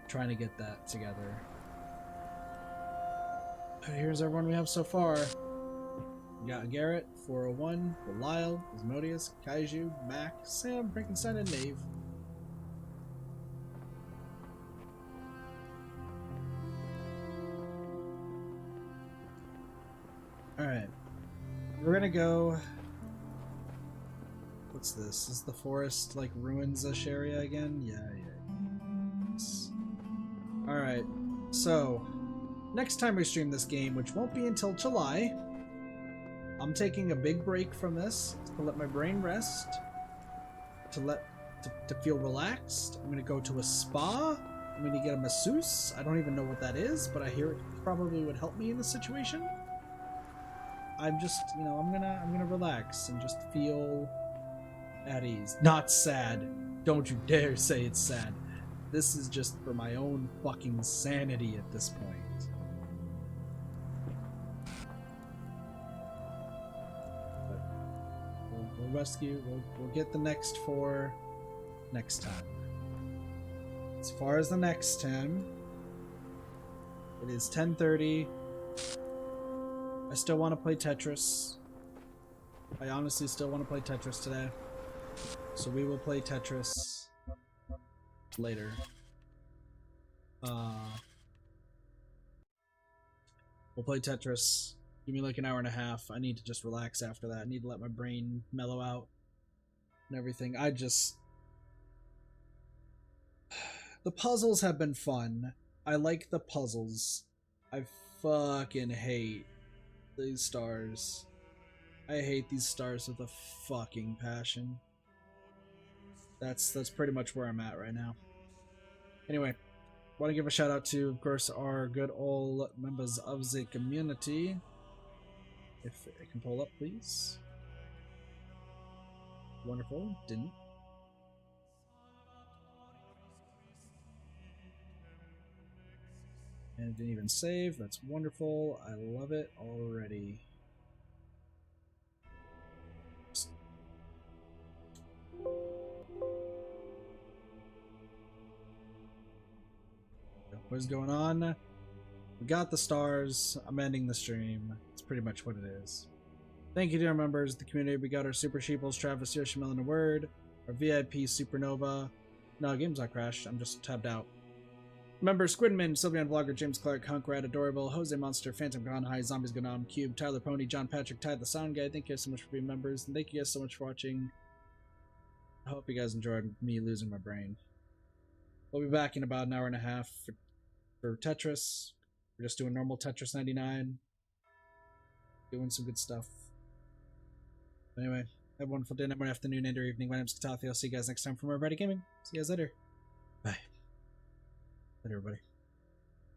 trying to get that together. Here's everyone we have so far. We got Garrett, 401, Belial, Asmodeus, Kaiju, Mac, Sam, Frankenstein, and Nave. Alright. We're gonna go... What's this? Is the forest, like, ruins-ish area again? Yeah. Yes. Alright. So, next time we stream this game, which won't be until July... I'm taking a big break from this to let my brain rest, to feel relaxed. I'm gonna go to a spa. I'm gonna get a masseuse. I don't even know what that is, but I hear it probably would help me in this situation. I'm just, you know, I'm gonna relax and just feel at ease. Not sad. Don't you dare say it's sad. This is just for my own fucking sanity at this point. Rescue. We'll get the next 4 next time. As far as the next 10, it is 10:30. I still want to play Tetris. I honestly still want to play Tetris today. So we will play Tetris later. We'll play Tetris. Give me like an hour and a half. I need to just relax after that. I need to let my brain mellow out and everything. The puzzles have been fun. I like the puzzles. I fucking hate these stars. I hate these stars with a fucking passion. That's pretty much where I'm at right now. Anyway, want to give a shout out to, of course, our good old members of the community. If it can pull up, please. Wonderful. Didn't. And it didn't even save. That's wonderful. I love it already. What's going on? We got the stars. I'm ending the stream. It's pretty much what it is. Thank you to our members of the community. We got our Super Sheeples, Travis, Yoshimel, and a Word. Our VIP Supernova. No, game's not crashed. I'm just tabbed out. Members Squidman, Sylvian Vlogger, James Clark, Hunk Rat, Adorable, Jose Monster, Phantom Gone High, Zombies Gonam, Cube, Tyler Pony, John Patrick, Ty the Sound Guy. Thank you guys so much for being members, and thank you guys so much for watching. I hope you guys enjoyed me losing my brain. We'll be back in about an hour and a half for Tetris. We're just doing normal Tetris 99. Doing some good stuff. Anyway, have a wonderful day, night, morning, afternoon, and or evening. My name's Katathi. I'll see you guys next time for more Ready Gaming. See you guys later. Bye. Later, everybody.